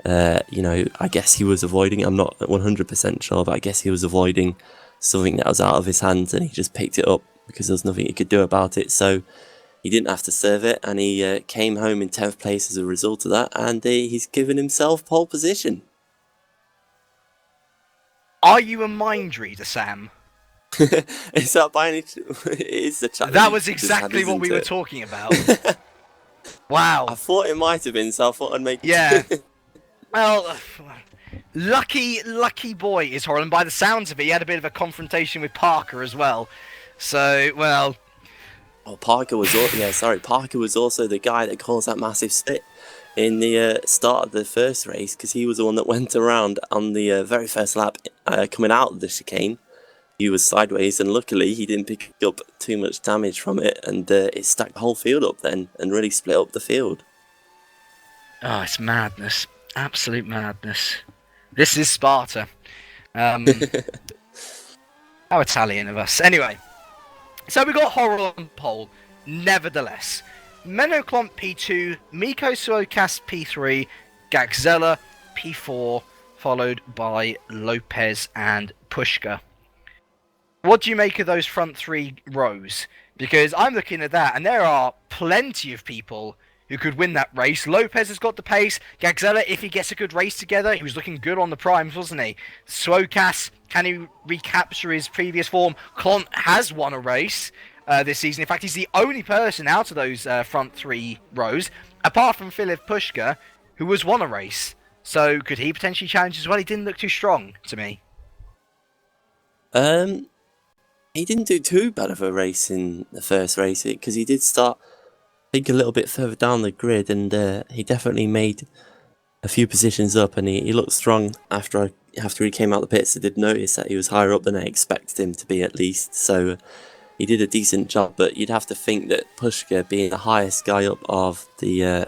I guess he was avoiding, I'm not 100% sure, but I guess he was avoiding something that was out of his hands, and he just picked it up because there was nothing he could do about it. So he didn't have to serve it, and he came home in 10th place as a result of that, and he's given himself pole position. Are you a mind reader, Sam? Is that by any... It is the challenge. That was exactly what we were talking about. Wow. I thought it might have been, so I thought I'd make... Yeah. Well, lucky boy is Horrell, and by the sounds of it, he had a bit of a confrontation with Parker as well. So, well... Oh, Parker was also the guy that caused that massive split in the start of the first race, because he was the one that went around on the very first lap coming out of the chicane. He was sideways, and luckily he didn't pick up too much damage from it, and it stacked the whole field up then and really split up the field. Oh, it's madness. Absolute madness. This is Sparta. How Italian of us. Anyway, so we got Horrell on pole. Nevertheless, Menoclomp P2, Miko Suokas P3, Gaxella P4, followed by Lopez and Pushka. What do you make of those front three rows? Because I'm looking at that, and there are plenty of people who could win that race. Lopez has got the pace. Gaxella, if he gets a good race together, he was looking good on the primes, wasn't he? Suokas, can he recapture his previous form? Klont has won a race this season. In fact, he's the only person out of those front three rows, apart from Filip Pushka, who has won a race. So could he potentially challenge as well? He didn't look too strong to me. He didn't do too bad of a race in the first race, because he did start, I think, a little bit further down the grid, and he definitely made a few positions up, and he looked strong after he came out the pits. I did notice that he was higher up than I expected him to be, at least, so he did a decent job. But you'd have to think that Pushka, being the highest guy up of the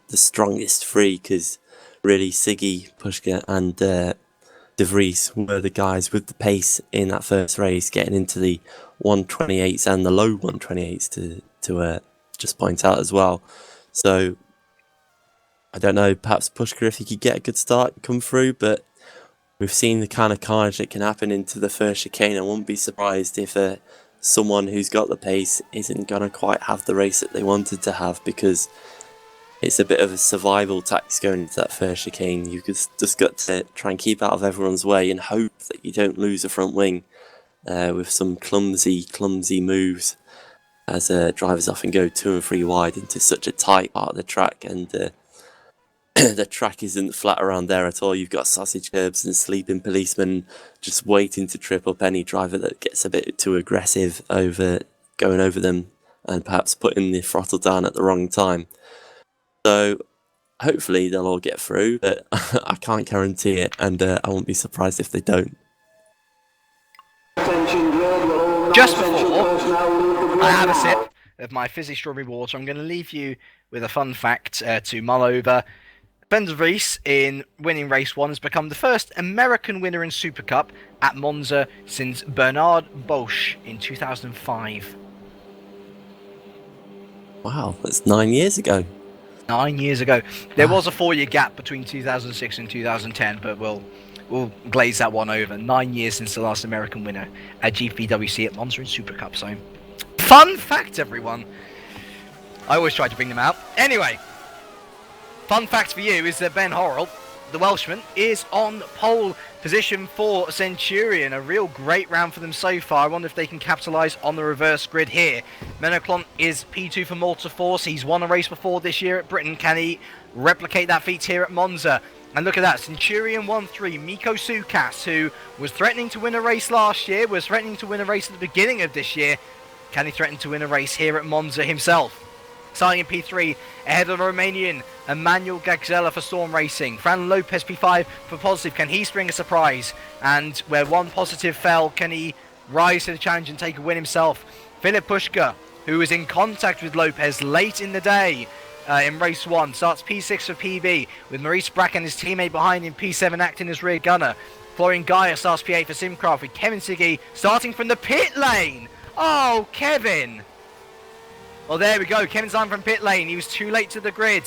strongest three, because really Siggy, Pushka and De Vries were the guys with the pace in that first race, getting into the 128s and the low 128s to just point out as well. So I don't know, perhaps Pushka, if he could get a good start, come through, but we've seen the kind of carnage that can happen into the first chicane. I wouldn't be surprised if someone who's got the pace isn't going to quite have the race that they wanted to have, because it's a bit of a survival tactics going into that first chicane. You just got to try and keep out of everyone's way and hope that you don't lose a front wing with some clumsy moves, as drivers often go 2 and 3 wide into such a tight part of the track. And the track isn't flat around there at all. You've got sausage curbs and sleeping policemen just waiting to trip up any driver that gets a bit too aggressive going over them and perhaps putting the throttle down at the wrong time. So hopefully they'll all get through, but I can't guarantee it, and I won't be surprised if they don't. Just before I have a sip of my fizzy strawberry water, I'm going to leave you with a fun fact to mull over. Ben de Vries, in winning race 1, has become the first American winner in Super Cup at Monza since Bernard Bosch in 2005. Wow, that's 9 years ago. 9 years ago. There was a 4-year gap between 2006 and 2010, but we'll glaze that one over. 9 years since the last American winner at GPVWC at Monza in Super Cup. So, fun fact, everyone. I always try to bring them out. Anyway, fun fact for you is that Ben Horrell, the Welshman, is on pole position for Centurion. A real great round for them so far. I wonder if they can capitalise on the reverse grid here. Menoclon is P2 for Multiforce. He's won a race before this year at Britain. Can he replicate that feat here at Monza? And look at that, Centurion 1-3, Miko Sukas, who was threatening to win a race last year, was threatening to win a race at the beginning of this year. Can he threaten to win a race here at Monza himself? Starting in P3, ahead of the Romanian, Emmanuel Gagzella for Storm Racing. Fran Lopez P5 for Positive. Can he spring a surprise? And where one Positive fell, can he rise to the challenge and take a win himself? Filip Pushka, who was in contact with Lopez late in the day in race 1, starts P6 for PB, with Maurice Bracken, his teammate behind him, P7 acting as rear gunner. Florian Gaia starts P8 for Simcraft, with Kevin Siggy starting from the pit lane. Oh, Kevin! Well, there we go. Kevin's on from pit lane. He was too late to the grid.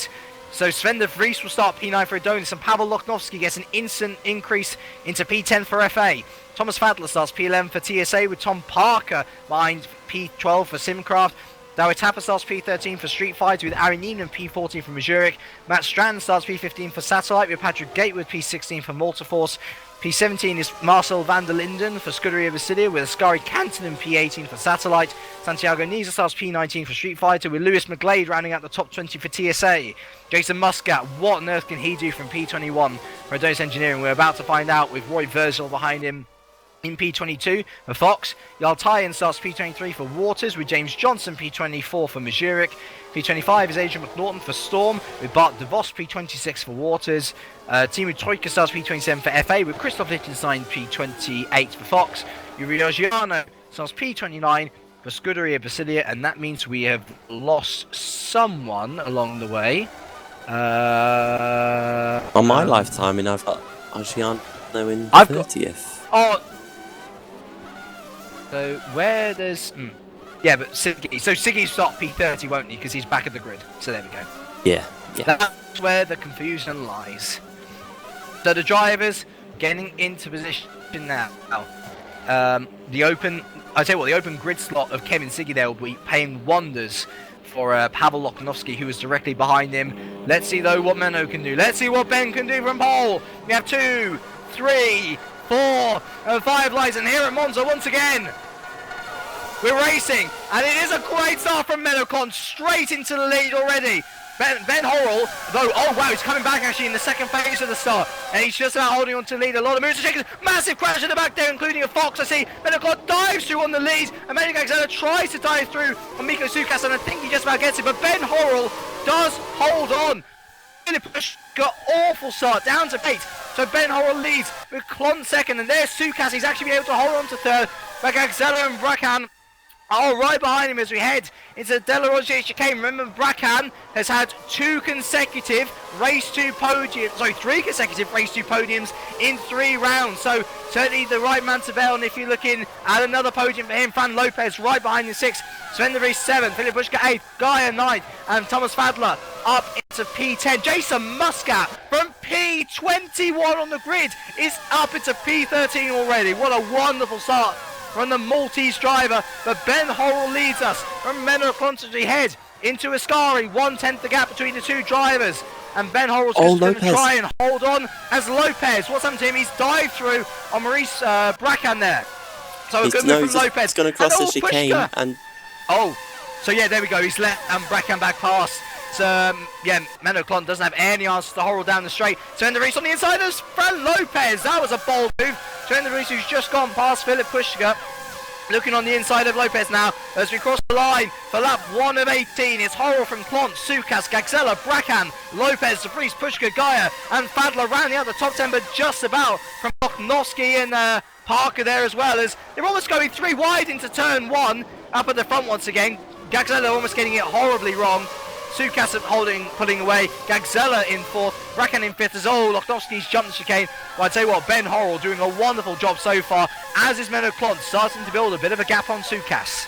So Sven de Vries will start P9 for Adonis, and Pavel Loknovsky gets an instant increase into P10 for FA. Thomas Fadler starts P11 for TSA, with Tom Parker behind P12 for Simcraft. David Tapper starts P13 for Street Fighter, with Ari Neiman P14 for Mazurek. Matt Strand starts P15 for Satellite, with Patrick Gatewood P16 for Multiforce. P17 is Marcel van der Linden for Scuderia Basilia, with Ascari Cantonen P18 for Satellite. Santiago Niza starts P19 for Street Fighter, with Lewis McGlade rounding out the top 20 for TSA. Jason Muscat, what on earth can he do from P21 for Adonis Engineering? We're about to find out, with Roy Virgil behind him. In P22 for Fox, Yaltayan starts P23 for Waters, with James Johnson P24 for Mazurek. P25 is Adrian McNaughton for Storm, with Bart DeVos P26 for Waters. Timu Troika starts P27 for FA, with Christoph Lichtenstein P28 for Fox. Yuri Giano starts P29 for Scuderia Basilia, and that means we have lost someone along the way. On my lifetime, and I've got Giano in 30th. So where there's... Yeah, but Siggy. So Siggy start P30, won't he? Because he's back at the grid. So there we go. Yeah. That's where the confusion lies. So the drivers getting into position now. The open grid slot of Kevin Siggy there will be paying wonders for Pavel Loknovsky, who is directly behind him. Let's see though what Menno can do. Let's see what Ben can do from pole. We have 2, 3, 4, and 5 lights, and here at Monza once again. We're racing, and it is a great start from Menocon, straight into the lead already. Ben Horrell, though, oh wow, he's coming back actually in the second phase of the start, and he's just about holding on to the lead. A lot of moves and shakers, massive crash in the back there, including a Fox. I see Menocon dives through on the lead, and Menocon tries to dive through on Miko Sukas, and I think he just about gets it, but Ben Horrell does hold on. Got awful start, down to 8. So Ben Horrell leads with Klon second, and there's Sukas. He's actually been able to hold on to third. Bagagzella and Bracan are right behind him as we head into the Delaroche chicane. Remember, Bracan has had 3 consecutive race 2 podiums in 3 rounds. So certainly the right man to bet on if you're looking at another podium for him. Fran Lopez right behind in 6th. Sven de Vries 7th. Philip Bushka 8th. Gaia 9th. And Thomas Fadler up into P10. Jason Muscat from P21 on the grid is up into P13 already. What a wonderful start from the Maltese driver, but Ben Horrell leads us from Menocon to head into Ascari. 1/10 the gap between the 2 drivers, and Ben Horrell's just going to try and hold on as Lopez. What's happened to him? He's dived through on Maurice Bracan there. So a good move from Lopez. He's going to cross the chicane and... Oh, so yeah, there we go. He's let Bracan back past. yeah, Menno Klont doesn't have any answers to Horrell down the straight. To end the race on the inside is Fran Lopez. That was a bold move. To end the race, who's just gone past Philip Pushka. Looking on the inside of Lopez now as we cross the line for lap 1 of 18. It's Horrell from Klont, Sukas, Gagzella, Bracan, Lopez, DeVries, Pushka, Gaia and Fadler rounding out the top 10, but just about from Loknowski and Parker there as well, as they're almost going 3 wide into turn 1 up at the front once again. Gagzella almost getting it horribly wrong. Sukas pulling away, Gagzella in 4th, Bracan in 5th as Loknowski's jumped the chicane. Well, I tell you what, Ben Horrell doing a wonderful job so far, as is Menno Klont starting to build a bit of a gap on Sukas.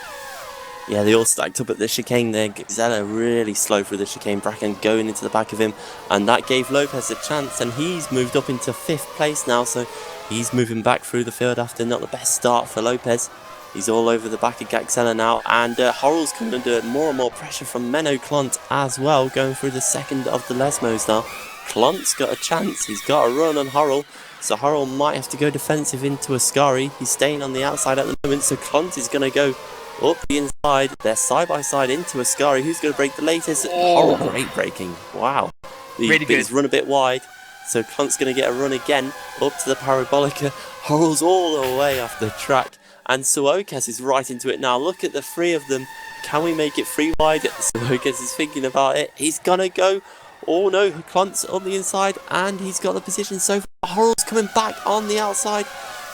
Yeah, they all stacked up at the chicane there. Gagzella really slow through the chicane, Bracan going into the back of him, and that gave Lopez a chance, and he's moved up into 5th place now, so he's moving back through the field after not the best start for Lopez. He's all over the back of Gagzella now, and Horrell's coming under more and more pressure from Menno Klont as well, going through the second of the Lesmos now. Klont's got a chance, he's got a run on Horrell, so Horrell might have to go defensive into Ascari. He's staying on the outside at the moment, so Klont is going to go up the inside. They're side by side into Ascari. Who's going to break the latest? Horrell, great braking, wow. Really good. He's run a bit wide, so Klont's going to get a run again up to the Parabolica. Horrell's all the way off the track. And Suokas is right into it now. Look at the 3 of them. Can we make it 3 wide? Suokas is thinking about it. He's going to go. Oh no, Klont's on the inside and he's got the position so far. Horrell's coming back on the outside.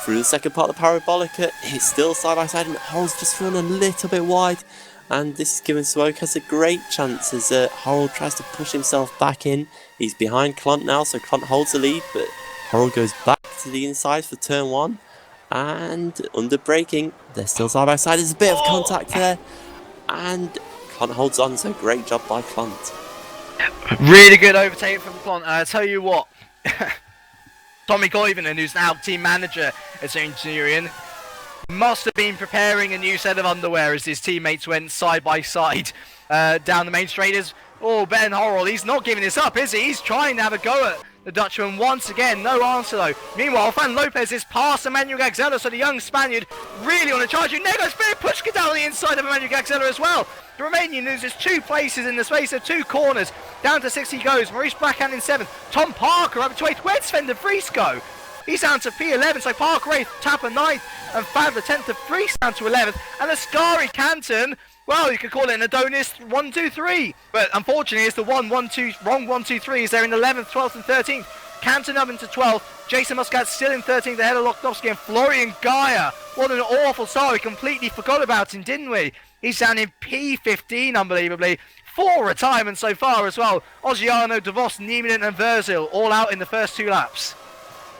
Through the second part of the Parabolica. It's still side by side and Horrell's just run a little bit wide. And this is giving Suokas a great chance as Horrell tries to push himself back in. He's behind Klont now, so Klont holds the lead. But Horrell goes back to the inside for turn 1. And under braking, they're still side by side. There's a bit of contact there, and Klont holds on. So great job by Klont. Really good overtaking from Klont. I tell you what, Tommy Koivunen, who's now team manager at Centurion, must have been preparing a new set of underwear as his teammates went side by side down the main straight. Ben Horrell, he's not giving this up, is he? He's trying to have a go at the Dutchman once again, no answer though. Meanwhile, Fran Lopez is past Emmanuel Gagzella, so the young Spaniard really on the charge. Negos Philip Pushka down on the inside of Emmanuel Gagzella as well. The Romanian loses 2 places in the space of 2 corners. Down to 6 he goes. Maurice Bracan in 7th. Tom Parker up to 8th. Where'd Sven de Vries go? He's down to P11, so Parker 8th, Tapper 9th, and Fadler 10th to Vries down to 11th. And Ascari Canton, well, you could call it an Adonis 1, 2, 3. But unfortunately, it's the wrong 1, 2, 3s. They're in 11th, 12th, and 13th. Canton up into 12th. Jason Muscat still in 13th ahead of Loknowski and Florian Gaia. What an awful start. We completely forgot about him, didn't we? He's down in P15, unbelievably. 4 retirements so far as well. Ogiano, DeVos, Nieminen, and Verzil all out in the first 2 laps.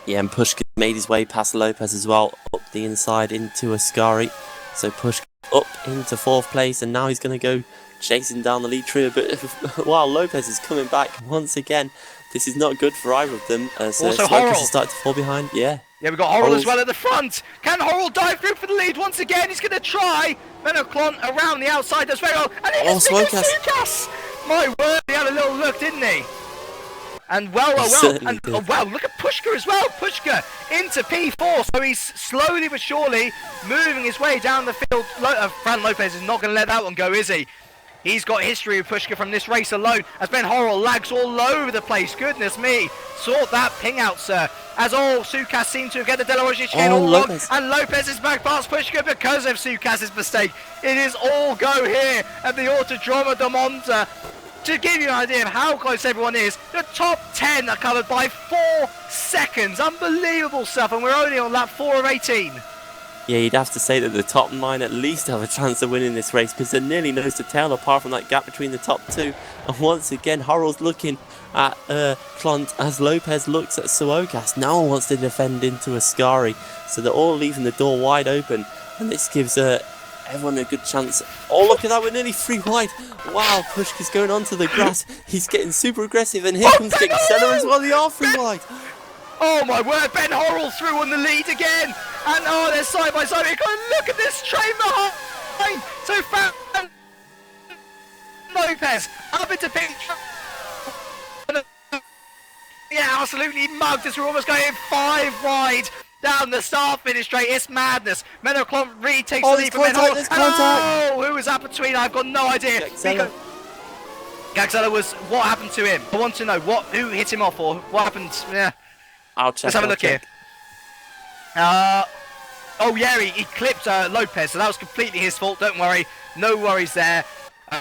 Yeah, and Pushka made his way past Lopez as well, up the inside into Ascari. So Pushka up into 4th place, and now he's going to go chasing down the lead trio. But while Lopez is coming back once again, this is not good for either of them. So also Lopez Horrell has started to fall behind. Yeah, we've got Horrell as well at the front. Can Horrell dive through for the lead once again? He's going to try. Menno Klont around the outside does very well. And it's Suokas. My word, he had a little look, didn't he? And well, look at Pushka as well. Pushka into P4, so he's slowly but surely moving his way down the field. Fran Lopez is not going to let that one go, is he? He's got history with Pushka from this race alone, as Ben Horrell lags all over the place. Goodness me. Sort that ping out, sir. As Sukas seemed to get the Delaroche chain all wrong, and Lopez is back past Pushka because of Sukas's mistake. It is all go here at the Autodromo de Monza. To give you an idea of how close everyone is, the top 10 are covered by 4 seconds. Unbelievable stuff, and we're only on lap 4 of 18. Yeah, you'd have to say that the top 9 at least have a chance of winning this race, because they're nearly nose to tail apart from that gap between the top 2. And once again, Horrell's looking at Klont as Lopez looks at Suokas. No one wants to defend into Ascari, so they're all leaving the door wide open, and this gives everyone a good chance. Oh, look at that, we're nearly 3 wide. Wow, Pushka's going onto the grass. He's getting super aggressive, and here comes Gagzella as well. They are 3 wide. Oh my word, Ben Horrell through on the lead again. And they're side by side. Look at this train behind. So Fran Lopez up into pink. Yeah, absolutely mugged as we're almost going 5 wide down the start-finish straight. It's madness. Menno Klont really takes the lead from Ben Horrell. Oh, who was that between? I've got no idea. Gagzella was, what happened to him? I want to know who hit him off or what happened. Yeah. I'll check. Let's have a look here. Oh yeah, he clipped Lopez, so that was completely his fault. Don't worry, no worries there.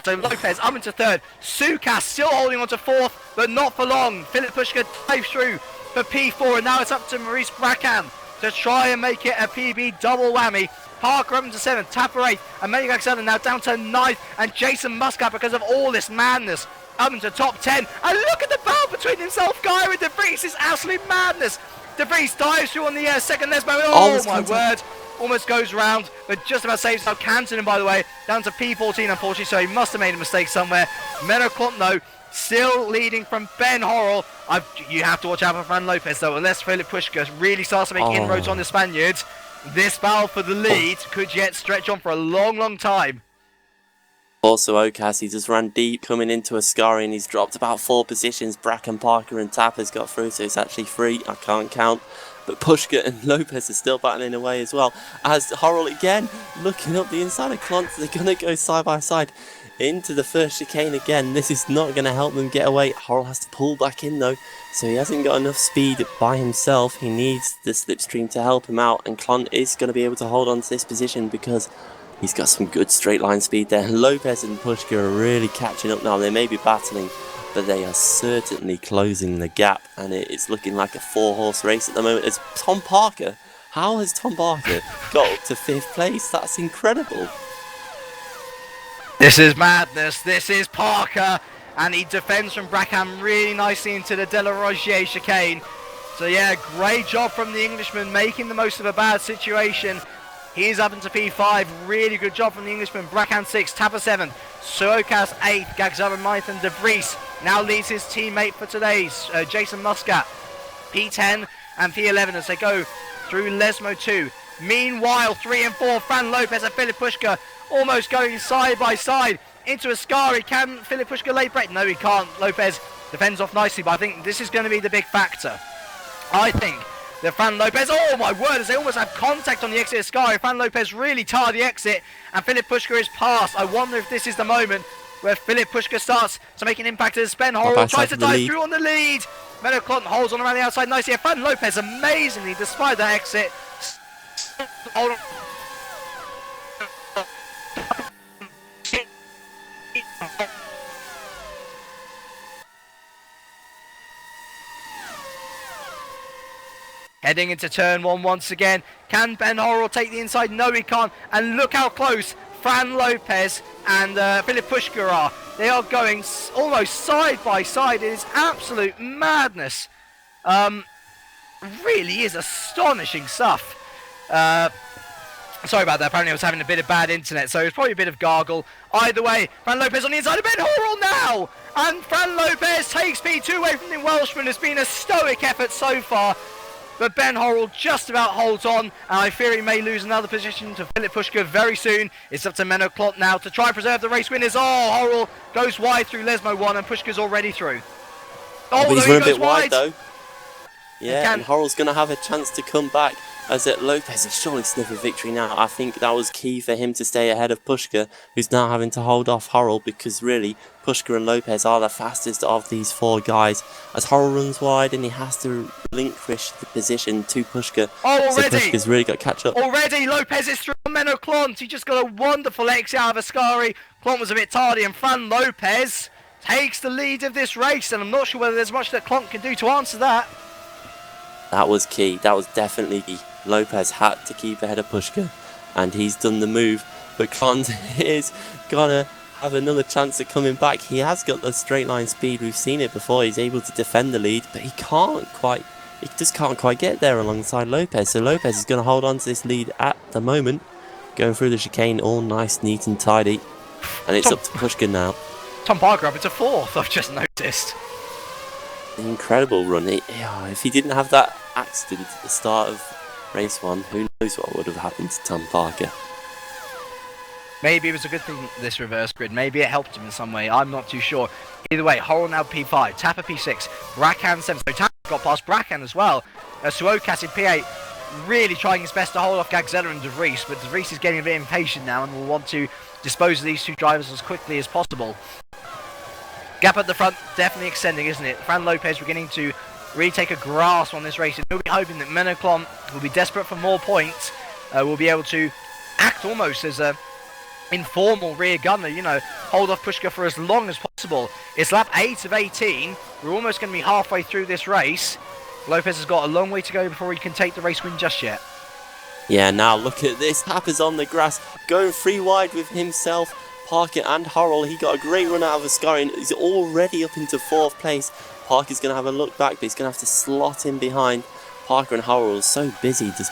So Lopez up into third. Sukas still holding on to fourth, but not for long. Philip Pushka dives through for P4, and now it's up to Maurice Bracan to try and make it a PB double whammy. Parker up into 7th, Tapper 8th, and Manny Gagzella now down to 9th, and Jason Muscat, because of all this madness, up into top 10. And look at the battle between himself, Guy, and De Vries. It's absolute madness. De Vries dives through on the second Lesmo. Oh my word. Almost goes round, but just about saves out Canton, by the way, down to P14, unfortunately, so he must have made a mistake somewhere. Menoclont, though, still leading from Ben Horrell. You have to watch out for Fran Lopez, though, unless Philip Pushka really starts to make inroads on the Spaniards. This battle for the lead could yet stretch on for a long, long time. Also, Ocas, he just ran deep, coming into Ascari, and he's dropped about 4 positions. Bracken, Parker and Tapper's got through, so it's actually 3. I can't count. But Pushka and Lopez are still battling away as well. As Horrell again, looking up the inside of Clont, they're going to go side by side into the first chicane again. This is not going to help them get away. Horrell has to pull back in though, so he hasn't got enough speed by himself. He needs the slipstream to help him out, and Clont is going to be able to hold on to this position because he's got some good straight line speed there. Lopez and Pushka are really catching up now. They may be battling, but they are certainly closing the gap, and it's looking like a 4-horse race at the moment. As Tom Parker, how has Tom Parker got up to 5th place? That's incredible. This is madness. This is Parker, and he defends from Brackham really nicely into the De La Rogier chicane. So yeah, great job from the Englishman, making the most of a bad situation. He's up into P5, really good job from the Englishman. Brackham 6th, Tapper 7th, Suokas 8th, Gagzella 9th, and De Vries now leads his teammate for today's, Jason Muscat, P10 and P11 as they go through Lesmo 2. Meanwhile, 3 and 4, Fran Lopez and Philip Pushka almost going side by side into Ascari. Can Philip Pushka lay break? No, he can't. Lopez defends off nicely, but I think this is going to be the big factor. I think that Fran Lopez, oh my word, as they almost have contact on the exit of Ascari. Fran Lopez really tarred the exit, and Philip Pushka is past. I wonder if this is the moment where Philip Pushka starts to make an impact as Ben Horrell tries to dive through on the lead. Menoclont holds on around the outside nicely. Fran Lopez, amazingly, despite that exit, hold on. Heading into turn 1 once again. Can Ben Horrell take the inside? No, he can't. And look how close Fran Lopez and Philip Pushka are. They are going almost side by side. It is absolute madness. Really is astonishing stuff. Sorry about that. Apparently I was having a bit of bad internet, so it's probably a bit of gargle. Either way, Fran Lopez on the inside of Ben Horrell now! And Fran Lopez takes P2 away from the Welshman. It's been a stoic effort so far. But Ben Horrell just about holds on, and I fear he may lose another position to Philip Pushka very soon. It's up to Menoclont now to try and preserve the race winners. Oh, Horrell goes wide through Lesmo 1, and Pushka's already through. Oh, but he's run a bit wide though. Yeah, and Horrell's going to have a chance to come back, as Lopez is surely sniff a victory now. I think that was key for him to stay ahead of Pushka, who's now having to hold off Horrell, because really Pushka and Lopez are the fastest of these 4 guys. As Horrell runs wide and he has to relinquish the position to Pushka. Oh, already! So Pushka's really got to catch up. Already, Lopez is through Menoclont. He just got a wonderful exit out of Ascari. Clont was a bit tardy, and Fran Lopez takes the lead of this race, and I'm not sure whether there's much that Clont can do to answer that. That was key. That was definitely key. Lopez had to keep ahead of Pushka, and he's done the move. But Clont is gonna have another chance at coming back. He has got the straight line speed. We've seen it before. He's able to defend the lead, but he just can't quite get there alongside Lopez. So Lopez is going to hold on to this lead at the moment, going through the chicane all nice, neat and tidy. And it's up to Pushka now. Tom Parker up into 4th, I've just noticed. Incredible run. If he didn't have that accident at the start of race 1, who knows what would have happened to Tom Parker. Maybe it was a good thing, this reverse grid. Maybe it helped him in some way. I'm not too sure. Either way, Horrell now P5, Tapper P6, Brackham 7. So Tapper got past Brackham as well. Suokas in P8, really trying his best to hold off Gagzella and De Vries, but De Vries is getting a bit impatient now and will want to dispose of these 2 drivers as quickly as possible. Gap at the front definitely extending, isn't it? Fran Lopez beginning to really take a grasp on this race. And we'll be hoping that Menoclon will be desperate for more points. Will be able to act almost as a informal rear gunner, you know, hold off Pushka for as long as possible. It's lap 8 of 18. We're almost going to be halfway through this race. Lopez has got a long way to go before he can take the race win just yet. Yeah, now look at this. Tapper's on the grass, going free wide with himself, Parker and Horrell. He got a great run out of Ascari and he's already up into 4th place. Parker's going to have a look back, but he's going to have to slot in behind. Parker and Horrell are so busy just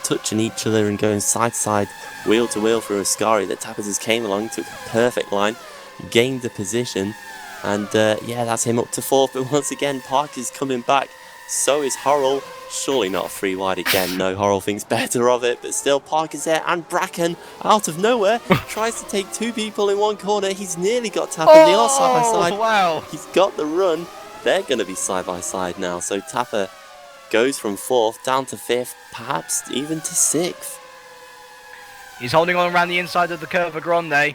touching each other and going side to side, wheel to wheel through Ascari that Tapper just came along, took the perfect line, gained the position, and yeah, that's him up to 4th. But once again, Parker's coming back, so is Horrell. Surely not free wide again. No, Horrell thinks better of it, but still Parker's there, and Bracken out of nowhere tries to take 2 people in one corner. He's nearly got Tapper. They are side by side. Wow. He's got the run. They're going to be side by side now. So Tapper goes from 4th down to 5th, perhaps even to 6th. He's holding on around the inside of the Curva Grande,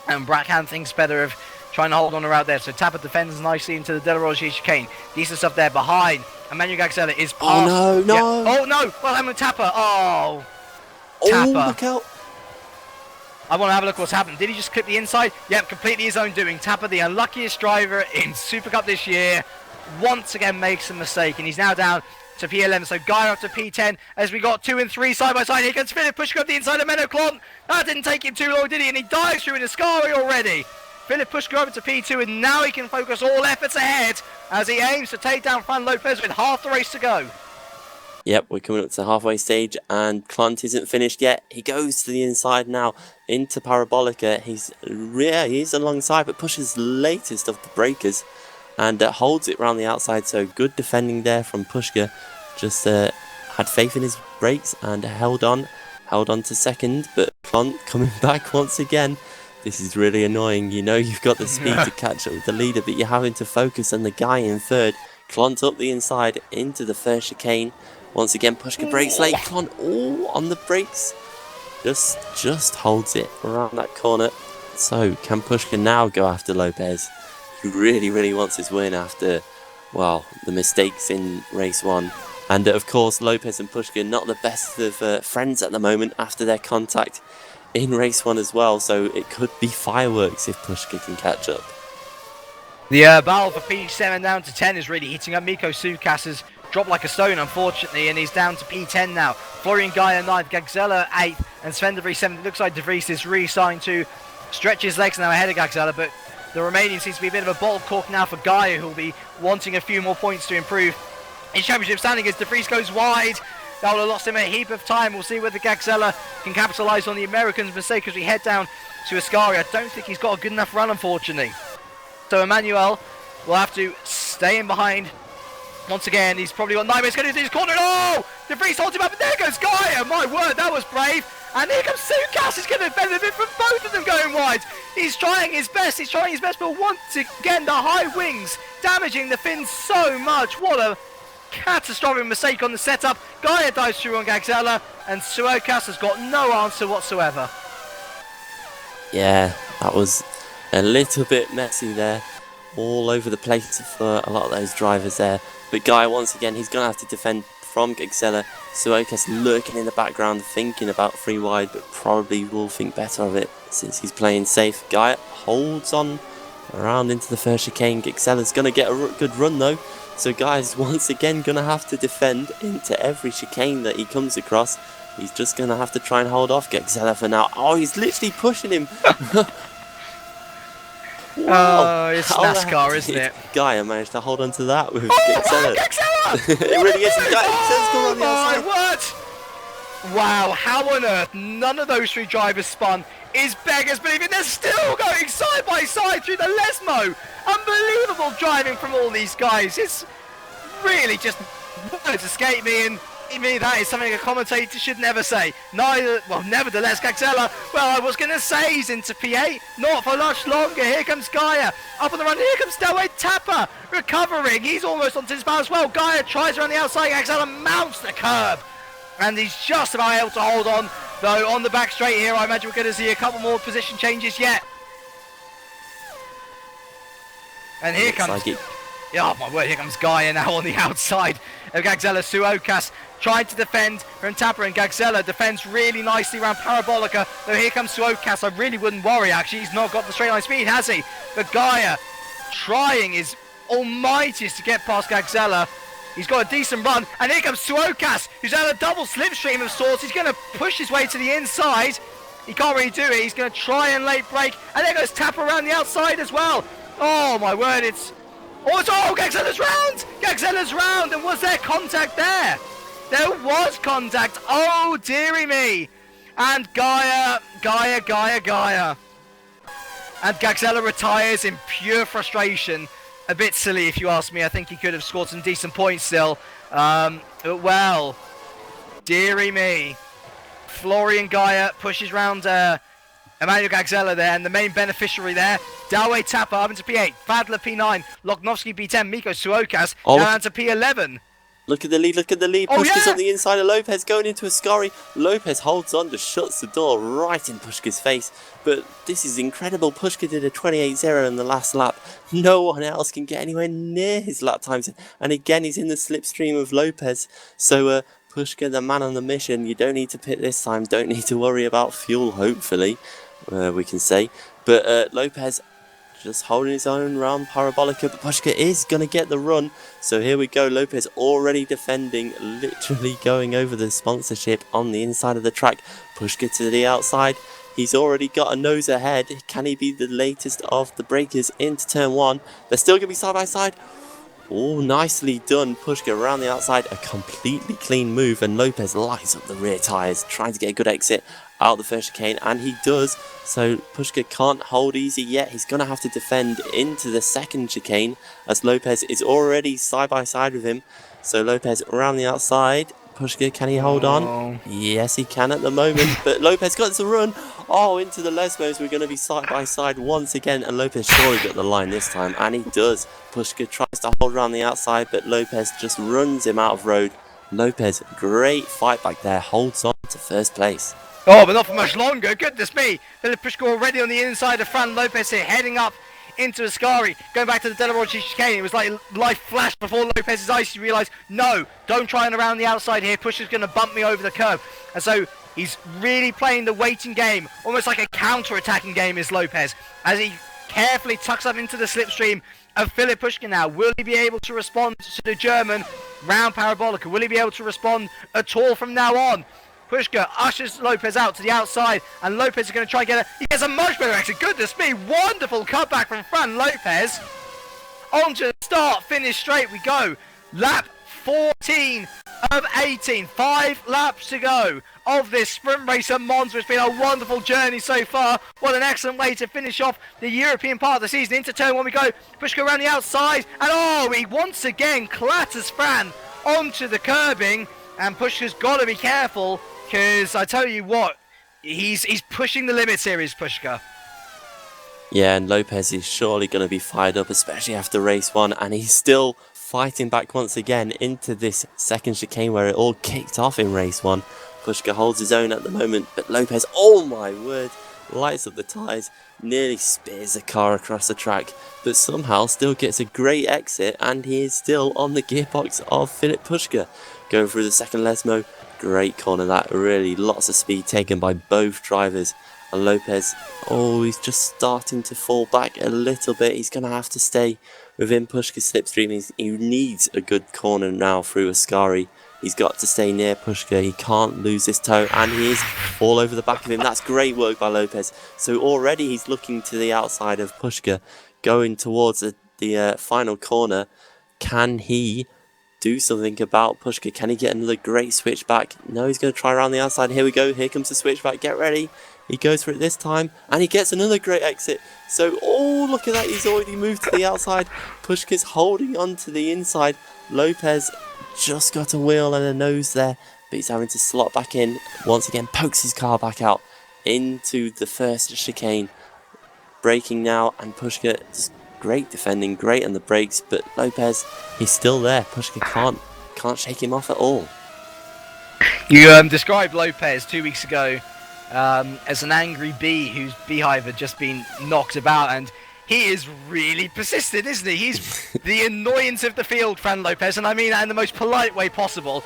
and Bracken thinks better of trying to hold on around there. So Tapper defends nicely into the De La Rozier chicane. Decent stuff there behind. Emmanuel Gaxella is past. Oh no, no. Yeah. Oh no, well I'm with Tapper. Oh, Tapper. Tapper. Look out. I want to have a look what's happened. Did he just clip the inside? Yep, completely his own doing. Tapper, the unluckiest driver in Super Cup this year, once again makes a mistake, and he's now down to P11. So Guy up to P10 as we got 2 and 3 side by side. Here comes Philip pushing up the inside of Menoclon. That didn't take him too long, did he? And he dives through in Ascari already. Philip Pushka over to P2, and now he can focus all efforts ahead as he aims to take down Fran Lopez with half the race to go. Yep, we're coming up to the halfway stage, and Clont isn't finished yet. He goes to the inside now into Parabolica. He's alongside, but pushes latest of the breakers and holds it round the outside. So good defending there from Pushka. Just had faith in his brakes and held on to second. But Clont coming back once again. This is really annoying. You know you've got the speed to catch up with the leader, but you're having to focus on the guy in 3rd. Clont up the inside into the first chicane. Once again, Pushka brakes late. Clont all on the brakes. Just holds it around that corner. So can Pushka now go after Lopez? He really wants his win after, well, the mistakes in race 1. And of course, Lopez and Pushka not the best of friends at the moment after their contact in race 1 as well, so it could be fireworks if Pushka can catch up. The battle for P7 down to 10 is really heating up. Miko Sukas has dropped like a stone, unfortunately, and he's down to P10 now. Florian Gaia 9th, Gagzella 8th, and Sven De Vries 7th. It looks like De Vries is really starting to stretch his legs now ahead of Gagzella, but the Romanian seems to be a bit of a bottle cork now for Gaia, who'll be wanting a few more points to improve his championship standing as De Vries goes wide. That will have lost him a heap of time. We'll see whether Gagzella can capitalise on the Americans' mistake as we head down to Ascari. I don't think he's got a good enough run, unfortunately. So Emmanuel will have to stay in behind. Once again, he's probably got nightmares going into his corner. Oh! De Vries holds him up, and there goes Gaia. My word, that was brave. And here comes Sukas. He's going to benefit from both of them going wide. He's trying his best, but once again, the high wings damaging the fins so much. What a catastrophic mistake on the setup. Gaia dives through on Gagzella, and Suokas has got no answer whatsoever. Yeah, that was a little bit messy there. All over the place for a lot of those drivers there. But Gaia, once again, he's going to have to defend from Gagzella. Suokas lurking in the background, thinking about free wide, but probably will think better of it since he's playing safe. Gaia holds on around into the first chicane. Gagzella's going to get a good run though. So Gaia's once again going to have to defend into every chicane that he comes across. He's just going to have to try and hold off Gagzella for now. Oh, he's literally pushing him. Wow. Oh, it's NASCAR, isn't it? Gaia managed to hold on to that with Gagzella. Gagzella! It really is. Gagzella's come on the outside. What? Wow, how on earth none of those 3 drivers spun is beggars believing. They're still going side by side through the Lesmo. Unbelievable driving from all these guys. It's really just words escape me, and me that is something a commentator should never say. Nevertheless, Gagzella, well, I was going to say he's into P8, not for much longer. Here comes Gaia, up on the run, here comes Delway Tapper, recovering, he's almost onto his power as well. Gaia tries around the outside, Gagzella mounts the curb, and he's just about able to hold on, though on the back straight here, I imagine we're going to see a couple more position changes yet. And here comes... Oh my word, here comes Gaia now on the outside of Gagzella. Suokas tried to defend from Tapper, and Gagzella defends really nicely around Parabolica. Though here comes Suokas. I really wouldn't worry, actually. He's not got the straight line speed, has he? But Gaia trying his almightiest to get past Gagzella. He's got a decent run, and here comes Suokas, who's at a double slipstream of sorts. He's going to push his way to the inside. He can't really do it. He's going to try and late break, and there goes Tapper around the outside as well. Oh my word, it's... Oh, Gagzella's round! Gagzella's round! And was there contact there? There was contact. Oh, dearie me. And Gaia. And Gagzella retires in pure frustration. A bit silly, if you ask me. I think he could have scored some decent points still. Well, dearie me. Florian Gaia pushes round... Emmanuel Gagzella there, and the main beneficiary there, Dalway Tapper up into P8, Fadler P9, Loknovsky P10, Miko Suokas down to P11. Look at the lead, Pushka's on the inside of Lopez, going into Ascari. Lopez holds on, just shuts the door right in Pushka's face. But this is incredible. Pushka did a 28.0 in the last lap. No one else can get anywhere near his lap times. And again, he's in the slipstream of Lopez. So, Pushka, the man on the mission, you don't need to pit this time. Don't need to worry about fuel, hopefully. We can say, but Lopez just holding his own around Parabolica, but Pushka is going to get the run. So here we go, Lopez already defending, literally going over the sponsorship on the inside of the track. Pushka to the outside, he's already got a nose ahead. Can he be the latest of the breakers into turn 1? They're still going to be side by side. Oh, nicely done, Pushka around the outside, a completely clean move, and Lopez lights up the rear tyres, trying to get a good exit out of the first chicane, and he does. So Pushka can't hold easy yet. He's going to have to defend into the second chicane, as Lopez is already side by side with him. So Lopez around the outside. Pushka, can he hold on? Yes, he can at the moment, but Lopez got to run. Oh, into the Lesbos. We're going to be side by side once again, and Lopez surely got the line this time, and he does. Pushka tries to hold around the outside, but Lopez just runs him out of road. Lopez, great fight back there, holds on to first place. Oh, but not for much longer. Goodness me. Philip Pushka already on the inside of Fran Lopez here, heading up into Ascari. Going back to the Della Roche chicane. It was like life flashed before Lopez's eyes. He realised, no, don't try and around the outside here. Pushka's going to bump me over the curb. And so he's really playing the waiting game, almost like a counter-attacking game is Lopez, as he carefully tucks up into the slipstream of Philip Pushka now. Will he be able to respond to the German round Parabolica? Will he be able to respond at all from now on? Pushka ushers Lopez out to the outside, and Lopez is going to try and get he gets a much better exit. Goodness me, wonderful cutback from Fran Lopez. On to the start, finish straight we go. Lap 14 of 18, 5 laps to go of this sprint race at Monza. It's been a wonderful journey so far. What an excellent way to finish off the European part of the season. Into turn 1 we go. Pushka around the outside, and he once again clatters Fran onto the curbing, and Pushka's got to be careful, because I tell you what, he's pushing the limits here, is Pushka. Yeah, and Lopez is surely going to be fired up, especially after race 1, and he's still fighting back once again into this second chicane where it all kicked off in race 1. Pushka holds his own at the moment, but Lopez, oh my word, lights up the tyres, nearly spears the car across the track, but somehow still gets a great exit, and he is still on the gearbox of Philip Pushka. Going through the second Lesmo, great corner that, really lots of speed taken by both drivers. And Lopez, he's just starting to fall back a little bit. He's going to have to stay within Pushka's slipstream. He needs a good corner now through Ascari. He's got to stay near Pushka. He can't lose this toe, and he is all over the back of him. That's great work by Lopez. So already he's looking to the outside of Pushka, going towards the final corner. Can he do something about Pushka? Can he get another great switchback? No, he's going to try around the outside. Here we go. Here comes the switchback. Get ready. He goes for it this time, and he gets another great exit. So, look at that. He's already moved to the outside. Pushka's holding on to the inside. Lopez just got a wheel and a nose there, but he's having to slot back in. Once again, pokes his car back out into the first chicane. Braking now, and Pushka just great defending, great on the brakes, but Lopez, he's still there. Pushka can't shake him off at all. You described Lopez 2 weeks ago as an angry bee whose beehive had just been knocked about, and he is really persistent, isn't he? He's the annoyance of the field, Fran Lopez, and I mean that in the most polite way possible.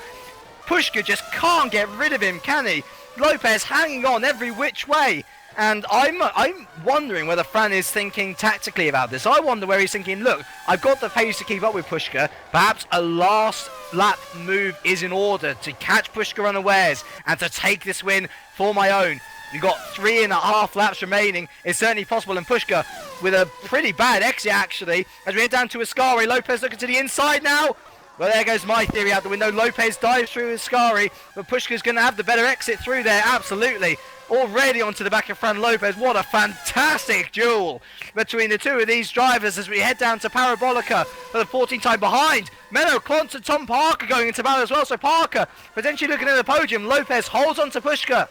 Pushka just can't get rid of him, can he? Lopez hanging on every which way. And I'm wondering whether Fran is thinking tactically about this. I wonder where he's thinking, look, I've got the pace to keep up with Pushka. Perhaps a last lap move is in order to catch Pushka unawares and to take this win for my own. You've got 3.5 laps remaining. It's certainly possible. And Pushka with a pretty bad exit, actually. As we head down to Ascari, Lopez looking to the inside now. Well, there goes my theory out the window. Lopez dives through Ascari, but Pushka's going to have the better exit through there, absolutely. Already onto the back of Fran Lopez. What a fantastic duel between the two of these drivers as we head down to Parabolica for the 14th time behind. Menno Klont and Tom Parker going into battle as well. So Parker potentially looking at the podium. Lopez holds on to Pushka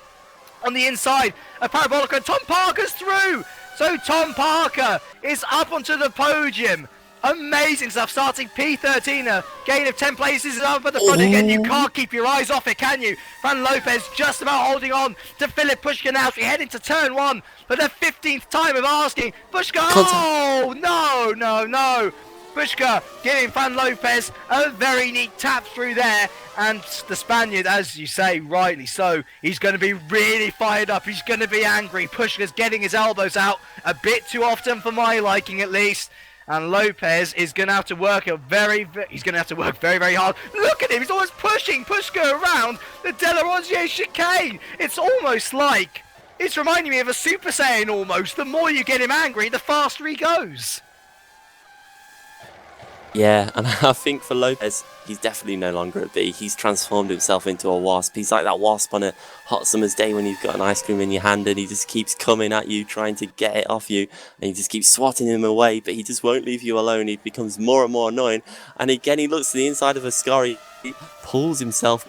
on the inside of Parabolica. And Tom Parker's through. So Tom Parker is up onto the podium. Amazing stuff, starting P13, a gain of 10 places up at the front again. You can't keep your eyes off it, can you? Fran Lopez just about holding on to Philip Pushka now as we head into turn 1 for the 15th time of asking. Pushka, oh, no. Pushka giving Fran Lopez a very neat tap through there. And the Spaniard, as you say, rightly so, he's going to be really fired up. He's going to be angry. Pushka's getting his elbows out a bit too often for my liking, at least. And Lopez is going to have to work very, very hard. Look at him. He's almost pushing Pushka around the De La Rosier chicane. It's almost like, it's reminding me of a Super Saiyan almost. The more you get him angry, the faster he goes. Yeah, and I think for Lopez, he's definitely no longer a bee. He's transformed himself into a wasp. He's like that wasp on a hot summer's day when you've got an ice cream in your hand and he just keeps coming at you, trying to get it off you, and you just keep swatting him away, but he just won't leave you alone. He becomes more and more annoying, and again he looks to the inside of Ascari, he pulls himself,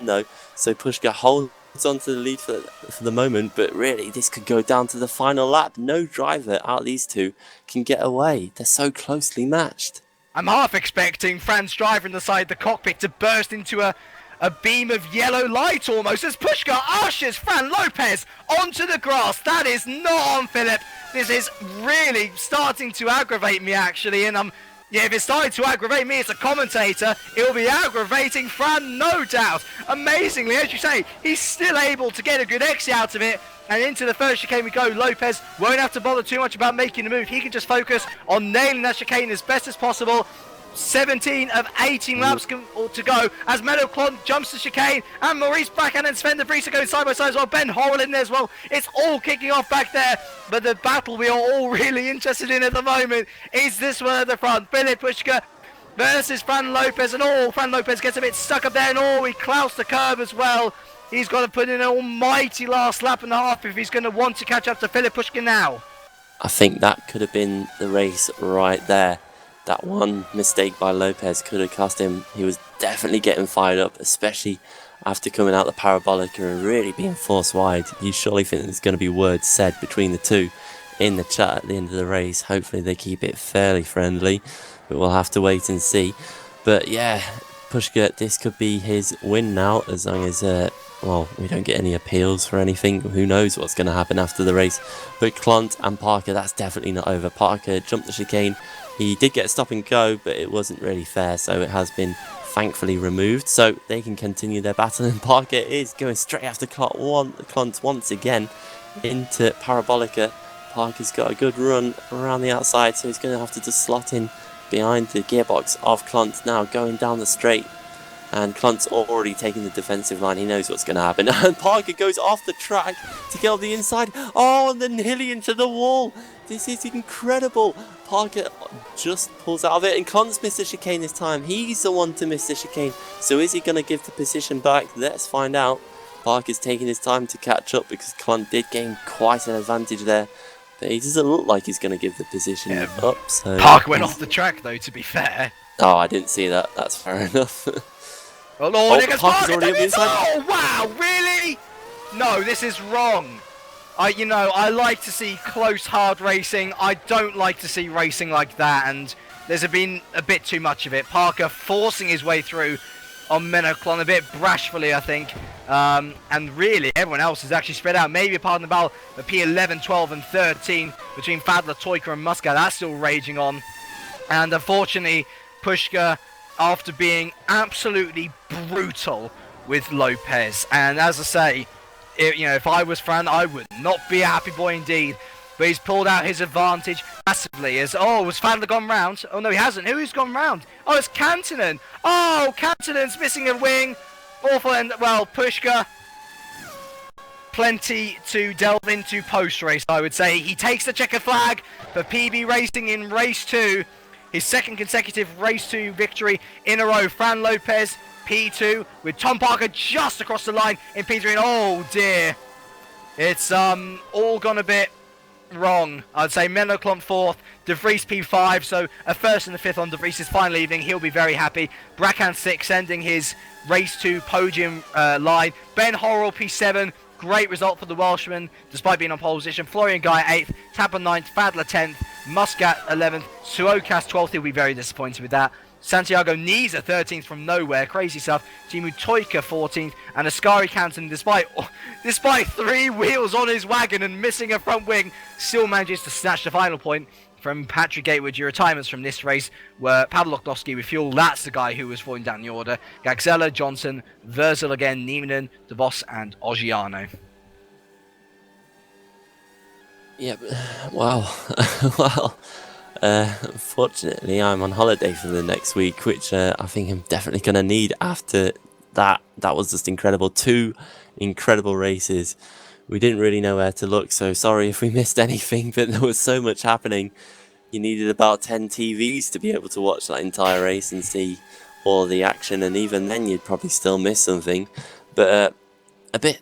so Pushka holds on to the lead for the moment, but really this could go down to the final lap. No driver out of these two can get away. They're so closely matched. I'm half expecting Fran's driver inside the cockpit to burst into a beam of yellow light almost as Pushka ushers Fran Lopez onto the grass. That is not on, Philip. This is really starting to aggravate me, actually, and if it's starting to aggravate me as a commentator, it'll be aggravating Fran, no doubt. Amazingly, as you say, he's still able to get a good exit out of it. And into the first chicane we go. Lopez won't have to bother too much about making a move. He can just focus on nailing that chicane as best as possible. 17 of 18 laps to go as Menno Klont jumps the chicane, and Maurice Bracken and Sven de Vries are going side by side as well. Ben Horrell in there as well. It's all kicking off back there, but the battle we are all really interested in at the moment is this one at the front. Philip Pushka versus Fran Lopez, and Fran Lopez gets a bit stuck up there, and he clouts the curb as well. He's got to put in an almighty last lap and a half if he's going to want to catch up to Philip Pushka now. I think that could have been the race right there. That one mistake by Lopez could have cost him. He was definitely getting fired up, especially after coming out the Parabolica and really being forced wide. You surely think there's going to be words said between the two in the chat at the end of the race. Hopefully they keep it fairly friendly, but we'll have to wait and see. But yeah, Pushka, this could be his win now, as long as we don't get any appeals for anything. Who knows what's going to happen after the race. But Klont and Parker, that's definitely not over. Parker jumped the chicane. He did get a stop and go, but it wasn't really fair, so it has been thankfully removed, so they can continue their battle. And Parker is going straight after Klont once again into Parabolica. Parker's got a good run around the outside, so he's going to have to just slot in behind the gearbox of Klont now, going down the straight. And Klont's already taking the defensive line. He knows what's going to happen. And Parker goes off the track to get on the inside. Oh, and then nearly into the wall. This is incredible. Parker just pulls out of it. And Klont's missed the chicane this time. He's the one to miss the chicane. So is he going to give the position back? Let's find out. Parker's taking his time to catch up because Klont did gain quite an advantage there. But he doesn't look like he's going to give the position up. So Parker went off the track, though, to be fair. Oh, I didn't see that. That's fair enough. Oh, Lord, Parker's already up the inside. Oh, wow, really? No, this is wrong. I like to see close, hard racing. I don't like to see racing like that, and there's been a bit too much of it. Parker forcing his way through. on Menoclon a bit brashfully, I think. And really, everyone else is actually spread out. Maybe apart from the P11, 12, and 13 between Fadler, Toyka, and Muscat. That's still raging on. And unfortunately, Pushka, after being absolutely brutal with Lopez, and as I say, if I was Fran, I would not be a happy boy indeed. But he's pulled out his advantage massively. Was Fadler gone round? Oh no, he hasn't. Who's gone round? Oh, it's Kantonen. Oh, Kantonen's missing a wing. Awful, and well, Pushka. Plenty to delve into post-race, I would say. He takes the checkered flag for PB Racing in race 2. His second consecutive race 2 victory in a row. Fran Lopez, P2, with Tom Parker just across the line in P3. And oh dear, it's all gone a bit wrong. I'd say Menoclon 4th, De Vries P5, so a 1st and a 5th on De Vries' final evening. He'll be very happy. Bracan 6th, ending his race 2 podium line. Ben Horrell P7, great result for the Welshman, despite being on pole position. Florian Guy 8th, Tapper 9th, Fadler 10th, Muscat 11th, Suokas 12th. He'll be very disappointed with that. Santiago Niza 13th from nowhere, crazy stuff. Timu Toyka 14th, and Ascari Canton, despite 3 wheels on his wagon and missing a front wing, still manages to snatch the final point from Patrick Gatewood. Your retirements from this race were Pavel Loknowski with fuel. That's the guy who was falling down the order. Gagzella, Johnson, Verzel again, Nieminen, De Vos, and Oggiano. Yeah, wow. Well, unfortunately, I'm on holiday for the next week, which I think I'm definitely going to need after that. That was just incredible. 2 incredible races. We didn't really know where to look, so sorry if we missed anything, but there was so much happening. You needed about 10 TVs to be able to watch that entire race and see all the action, and even then you'd probably still miss something. But a bit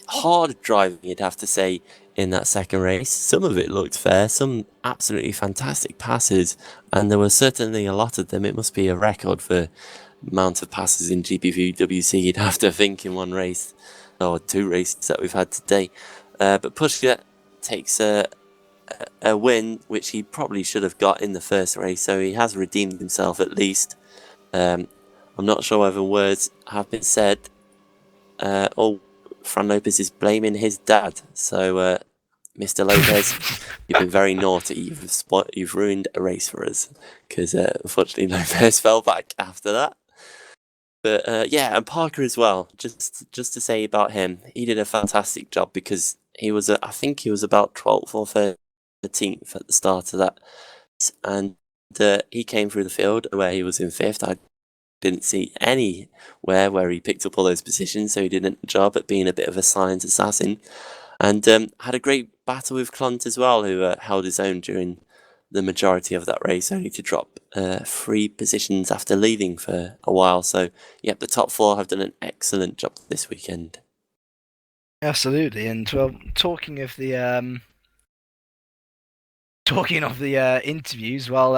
hard driving, you'd have to say, in that second race. Some of it looked fair, some absolutely fantastic passes, and there were certainly a lot of them. It must be a record for amount of passes in GPVWC, you'd have to think, in one race, or 2 races that we've had today. But Pushka takes a win, which he probably should have got in the first race, so he has redeemed himself at least. I'm not sure whether words have been said, or Fran Lopez is blaming his dad. So, Mr. Lopez, you've been very naughty. You've ruined a race for us, because unfortunately Lopez fell back after that. But yeah, and Parker as well. Just to say about him, he did a fantastic job, because he was, I think he was about 12th or 13th at the start of that, and he came through the field where he was in 5th. I didn't see anywhere where he picked up all those positions, so he did a job at being a bit of a silent assassin, and had a great battle with Clont as well, who held his own during the majority of that race, only to drop 3 positions after leading for a while. So yeah, the top 4 have done an excellent job this weekend. Absolutely, and well, talking of the interviews, well,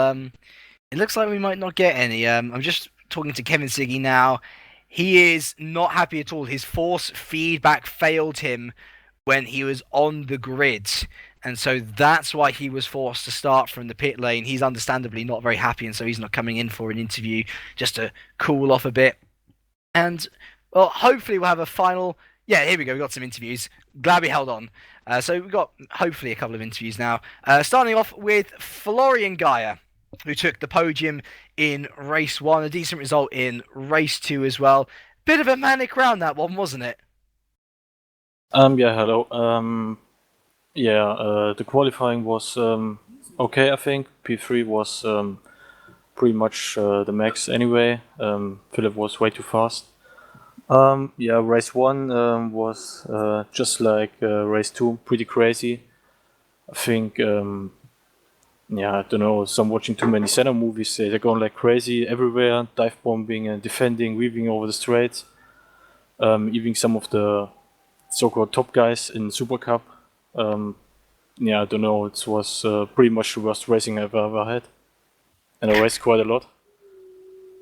it looks like we might not get any. I'm just talking to Kevin Siggy now. He is not happy at all. His force feedback failed him when he was on the grid, and so that's why he was forced to start from the pit lane. He's understandably not very happy, and so he's not coming in for an interview, just to cool off a bit. And well, hopefully we'll have a final. Yeah, here we go. We got some interviews. Glad we held on. So we've got hopefully a couple of interviews now. Starting off with Florian Gaia, who took the podium in race 1, a decent result in race 2 as well. Bit of a manic round, that one, wasn't it? Yeah, hello. The qualifying was okay, I think. P3 was pretty much the max anyway. Philip was way too fast. Race 1 was just like race 2, pretty crazy. I think, I don't know, some watching too many Senna movies, they're going like crazy everywhere, dive bombing and defending, weaving over the straights. Even some of the so-called top guys in Supercup. I don't know, it was pretty much the worst racing I've ever had. And I raced quite a lot.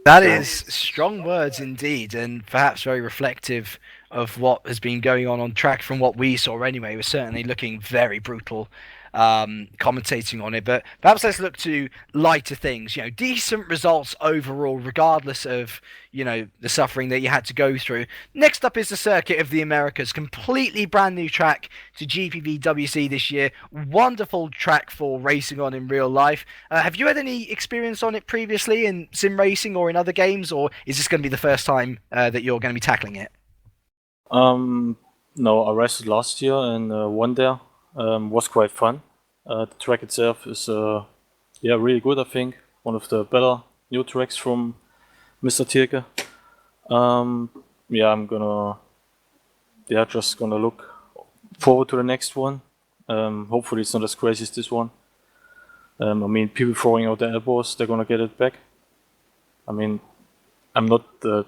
That is strong words indeed, and perhaps very reflective of what has been going on track from what we saw anyway. It was certainly looking very brutal. commentating on it. But perhaps let's look to lighter things. Decent results overall, regardless of the suffering that you had to go through. Next up is the Circuit of the Americas, completely brand new track to GPVWC this year. Wonderful track for racing on in real life. Have you had any experience on it previously in sim racing or in other games, or is this going to be the first time that you're going to be tackling it? No, I raced last year and won there. Was quite fun. The track itself is really good, I think. One of the better new tracks from Mr. Tierke. I'm just gonna look forward to the next one. Hopefully it's not as crazy as this one. People throwing out their elbows, they're gonna get it back. I'm not the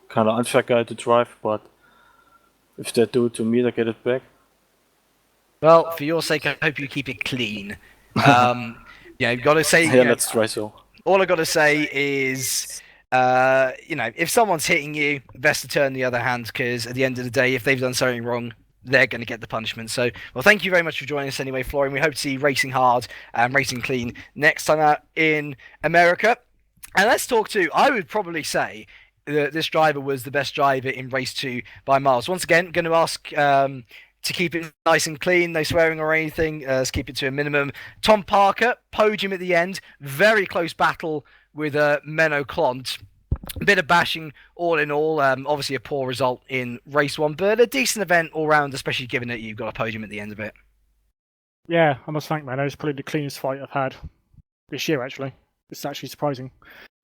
kind of unfair guy to drive, but if they do it to me, they get it back. Well, for your sake, I hope you keep it clean. You've got to say... Yeah, let's try so. All I've got to say is, if someone's hitting you, best to turn the other hand, because at the end of the day, if they've done something wrong, they're going to get the punishment. So, well, thank you very much for joining us anyway, Florian. We hope to see you racing hard and racing clean next time out in America. And let's talk to, I would probably say, this driver was the best driver in race 2 by miles. Once again, going to ask to keep it nice and clean, no swearing or anything. Let's keep it to a minimum. Tom Parker, podium at the end. Very close battle with Menno Klont. A bit of bashing all in all. Obviously a poor result in race 1, but a decent event all round, especially given that you've got a podium at the end of it. Yeah, I must thank Menno. It's probably the cleanest fight I've had this year, actually. It's actually surprising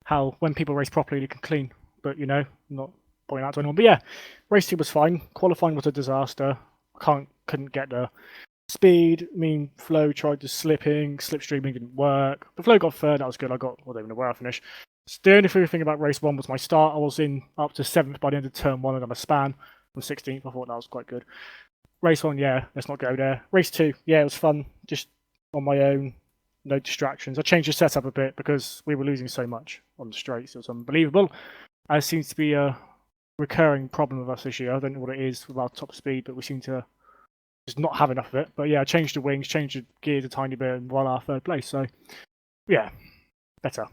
how, when people race properly, they can clean. But, not pointing out to anyone. But yeah, race 2 was fine. Qualifying was a disaster. Couldn't get the speed. Flo tried the slipstreaming didn't work. The Flo got third, that was good. I don't even know where I finished. The only thing about race 1 was my start. I was in up to 7th by the end of turn 1 and I'm a span from 16th. I thought that was quite good. Race 1, yeah, let's not go there. Race 2, yeah, it was fun. Just on my own, no distractions. I changed the setup a bit because we were losing so much on the straights. It was unbelievable. It seems to be a recurring problem with us this year. I don't know what it is with our top speed, but we seem to just not have enough of it. But yeah, I changed the wings, changed the gears a tiny bit, and voila, third place. So yeah, better.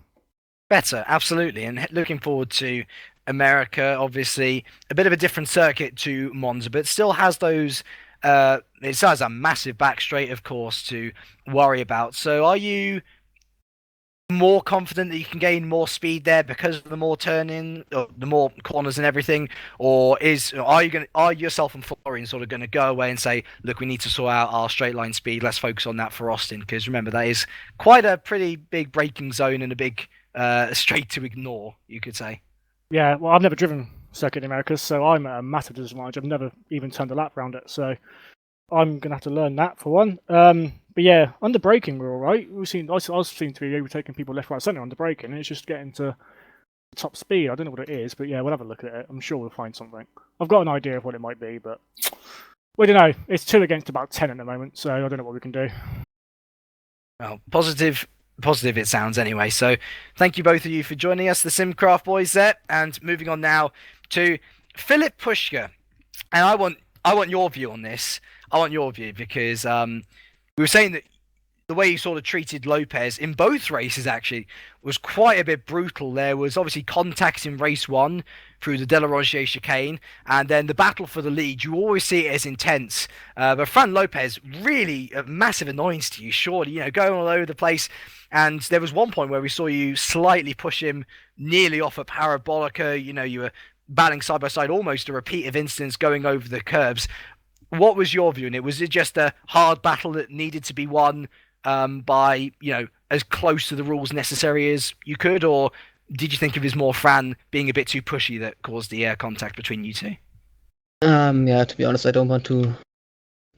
Better, absolutely. And looking forward to America, obviously. A bit of a different circuit to Monza, but still has those... it still has a massive back straight, of course, to worry about. So are you more confident that you can gain more speed there because of the more turning, or the more corners and everything, or are yourself and Florian sort of going to go away and say, look, we need to sort out our straight line speed, let's focus on that for Austin, because remember, that is quite a pretty big braking zone and a big straight to ignore, you could say. Yeah, well, I've never driven Circuit of the Americas, so I'm at a massive disadvantage. I've never even turned a lap around it, so I'm going to have to learn that for one. But yeah, under braking we're all right. I seem to be overtaking people left, right, centre under braking, and it's just getting to top speed. I don't know what it is, but yeah, we'll have a look at it. I'm sure we'll find something. I've got an idea of what it might be, but we don't know. It's 2 against about 10 at the moment, so I don't know what we can do. Well, positive it sounds anyway. So thank you both of you for joining us, the Simcraft boys there, and moving on now to Philip Pushka. And I want your view on this. I want your view because we were saying that the way you sort of treated Lopez in both races actually was quite a bit brutal. There was obviously contact in race 1 through the Delaroche chicane, and then the battle for the lead. You always see it as intense. But Fran Lopez, really a massive annoyance to you, surely, going all over the place. And there was one point where we saw you slightly push him nearly off a parabolica. You were battling side by side, almost a repeat of incidents going over the curbs. What was your view on it? Was it just a hard battle that needed to be won by, as close to the rules necessary as you could, or did you think it was more Fran being a bit too pushy that caused the air contact between you two? Yeah, to be honest, I don't want to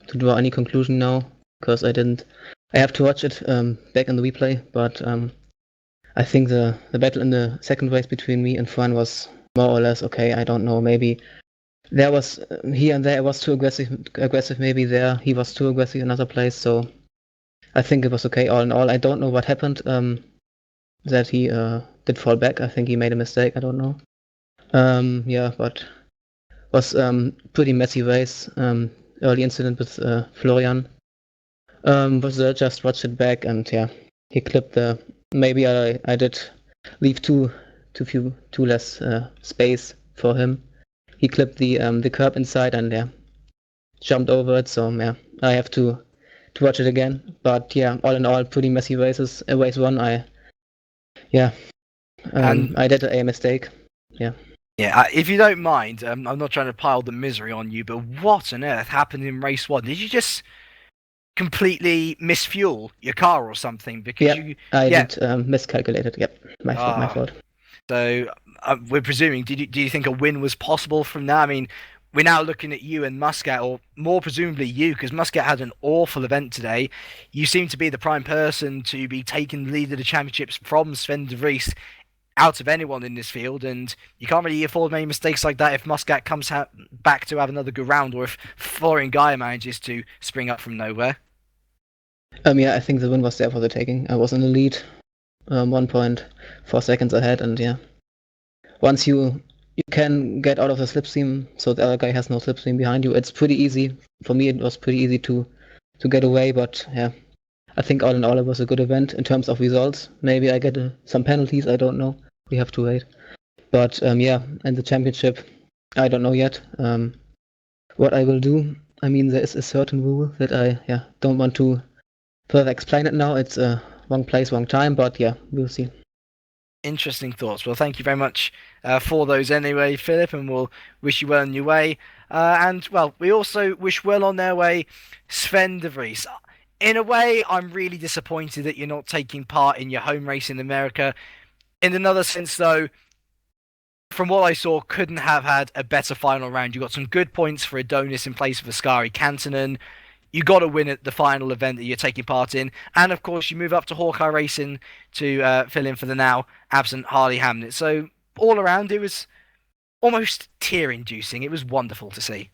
draw any conclusion now, because I have to watch it back in the replay, but I think the battle in the second race between me and Fran was more or less okay. I don't know, maybe there was here and there it was too aggressive maybe there he was too aggressive in another place, so I think it was okay all in all. I don't know what happened, that he did fall back. I think he made a mistake, I don't know. Yeah, but was pretty messy race. Early incident with Florian. Just watched it back, and yeah, he clipped the. Maybe I did leave too less space for him. He clipped the curb inside and yeah, jumped over it. So yeah, I have to watch it again. But yeah, all in all, pretty messy races. Race one, I did a mistake. Yeah. Yeah, if you don't mind, I'm not trying to pile the misery on you, but what on earth happened in race one? Did you just completely misfuel your car or something? Because I did miscalculate it. Yep, my fault. So we're presuming. Do you think a win was possible from that? I mean, we're now looking at you and Muscat, or more presumably you, because Muscat had an awful event today. You seem to be the prime person to be taking the lead of the championships from Sven de Vries out of anyone in this field, and you can't really afford many mistakes like that if Muscat comes back to have another good round, or if Florian Gaia manages to spring up from nowhere. Yeah, I think the win was there for the taking. I was in the lead, 1.4 seconds ahead, and yeah, once you can get out of the slipstream, so the other guy has no slipstream behind you, it's pretty easy. For me, it was pretty easy to get away, but yeah, I think all in all it was a good event in terms of results. Maybe I get some penalties, I don't know. We have to wait. But yeah, and the championship, I don't know yet what I will do. I mean, there is a certain rule that I don't want to further explain it now. It's wrong place, wrong time, but yeah, we'll see. Interesting thoughts. Well, thank you very much for those anyway, Philip, and we'll wish you well on your way. And, well, we also wish well on their way Sven de Vries. In a way, I'm really disappointed that you're not taking part in your home race in America. In another sense, though, from what I saw, couldn't have had a better final round. You got some good points for Adonis in place of Ascari Kantonen. You got to win at the final event that you're taking part in. And, of course, you move up to Hawkeye Racing to fill in for the now absent Harley Hamnet. So, all around, it was almost tear-inducing. It was wonderful to see.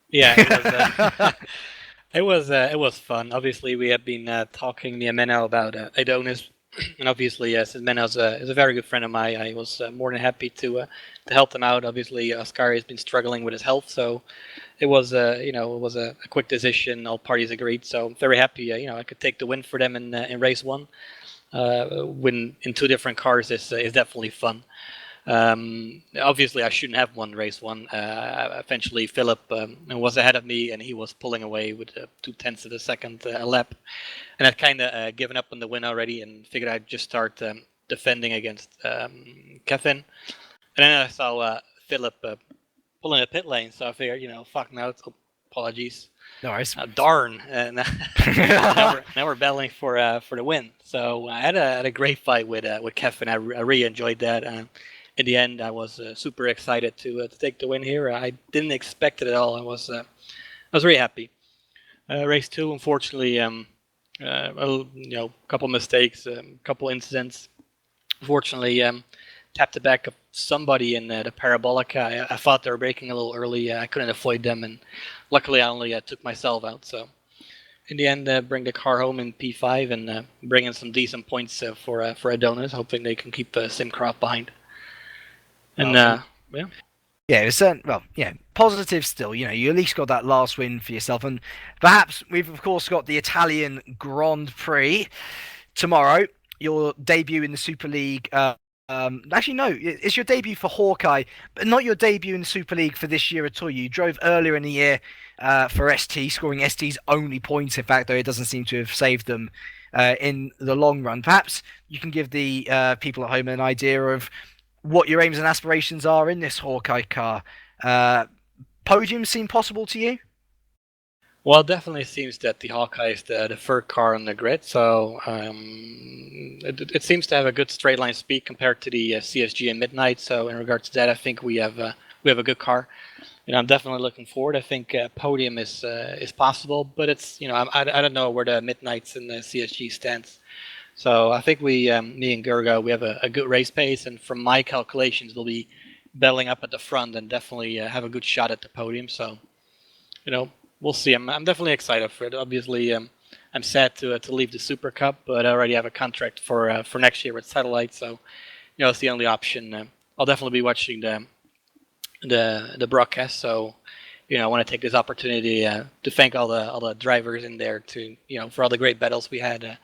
Yeah, it was fun. Obviously, we have been talking me and Menno about Adonis, and obviously, since Menno is a very good friend of mine, I was more than happy to help them out. Obviously, Ascari has been struggling with his health, so it was a quick decision. All parties agreed, so I'm very happy. I could take the win for them in race one. Win in two different cars is definitely fun. Obviously, I shouldn't have won race one. Eventually, Philip was ahead of me, and he was pulling away with 0.2 of a second a lap. And I'd kind of given up on the win already, and figured I'd just start defending against Kevin. And then I saw Philip pulling a pit lane, so I figured, fuck no, apologies. No worries. Darn. And now we're battling for the win. So I had a great fight with Kevin. I really enjoyed that. In the end, I was super excited to take the win here. I didn't expect it at all. I was very happy. Race 2, unfortunately, a couple mistakes, a couple incidents. Unfortunately, tapped the back of somebody in the parabolic. I thought they were braking a little early. I couldn't avoid them, and luckily I only took myself out. So in the end, bring the car home in P5 and bring in some decent points for Adonis, hoping they can keep Simcraft behind. And yeah. Yeah, it was positive still. You at least got that last win for yourself, and perhaps we've of course got the Italian Grand Prix tomorrow. Your debut in the Super League. Actually, no, it's your debut for Hawkeye, but not your debut in the Super League for this year at all. You drove earlier in the year for ST, scoring ST's only points. In fact, though it doesn't seem to have saved them in the long run. Perhaps you can give the people at home an idea of what your aims and aspirations are in this Hawkeye car. Podiums seem possible to you? Well, it definitely seems that the Hawkeye is the third car on the grid, so it seems to have a good straight line speed compared to the CSG and Midnight. So in regards to that, I think we have a good car. I'm definitely looking forward. I think podium is possible, but it's I don't know where the Midnights and the CSG stands. So I think me and Gergo, we have a good race pace, and from my calculations, we'll be battling up at the front and definitely have a good shot at the podium. So, we'll see. I'm definitely excited for it. Obviously, I'm sad to leave the Super Cup, but I already have a contract for next year with Satellite, so it's the only option. I'll definitely be watching the broadcast. So, I want to take this opportunity to thank all the drivers in there for all the great battles we had.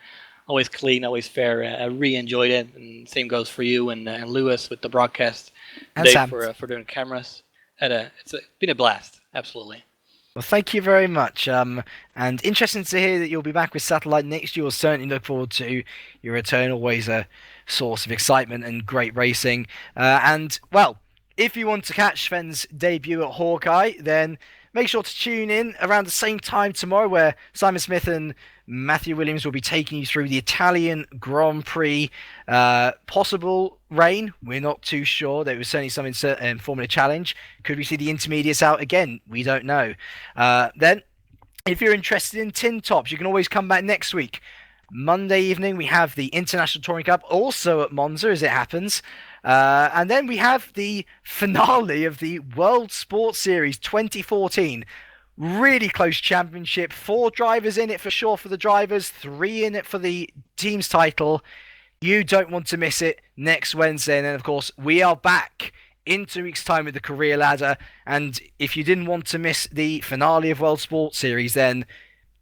Always clean, always fair. I really enjoyed it, and same goes for you and Lewis with the broadcast, And Dave Sam. for doing cameras. It's been a blast, absolutely. Well, thank you very much. And interesting to hear that you'll be back with Satellite next year. We'll certainly look forward to your return. Always a source of excitement and great racing. And, well, if you want to catch Sven's debut at Hawkeye, then make sure to tune in around the same time tomorrow, where Simon Smith and Matthew Williams will be taking you through the Italian Grand Prix. Possible rain, we're not too sure. There was certainly some in Formula Challenge. Could we see the intermediates out again? We don't know. Then, if you're interested in tin tops, you can always come back next week. Monday evening, we have the International Touring Cup, also at Monza, as it happens. And then we have the finale of the World Sports Series 2014. Really close championship. 4 drivers in it for sure for the drivers, 3 in it for the team's title. You don't want to miss it next Wednesday. And then, of course, we are back in 2 weeks' time with the career ladder. And if you didn't want to miss the finale of World Sports Series, then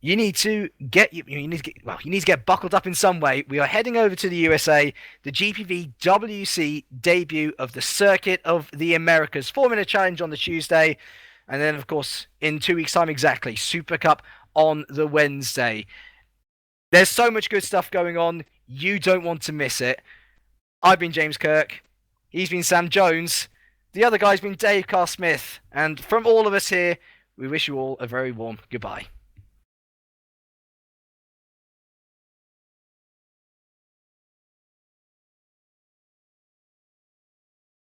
you need to get buckled up in some way. We are heading over to the USA, the GPVWC debut of the Circuit of the Americas. 4-minute challenge on the Tuesday. And then, of course, in 2 weeks' time exactly, Super Cup on the Wednesday. There's so much good stuff going on. You don't want to miss it. I've been James Kirk. He's been Sam Jones. The other guy's been Dave Carr Smith. And from all of us here, we wish you all a very warm goodbye.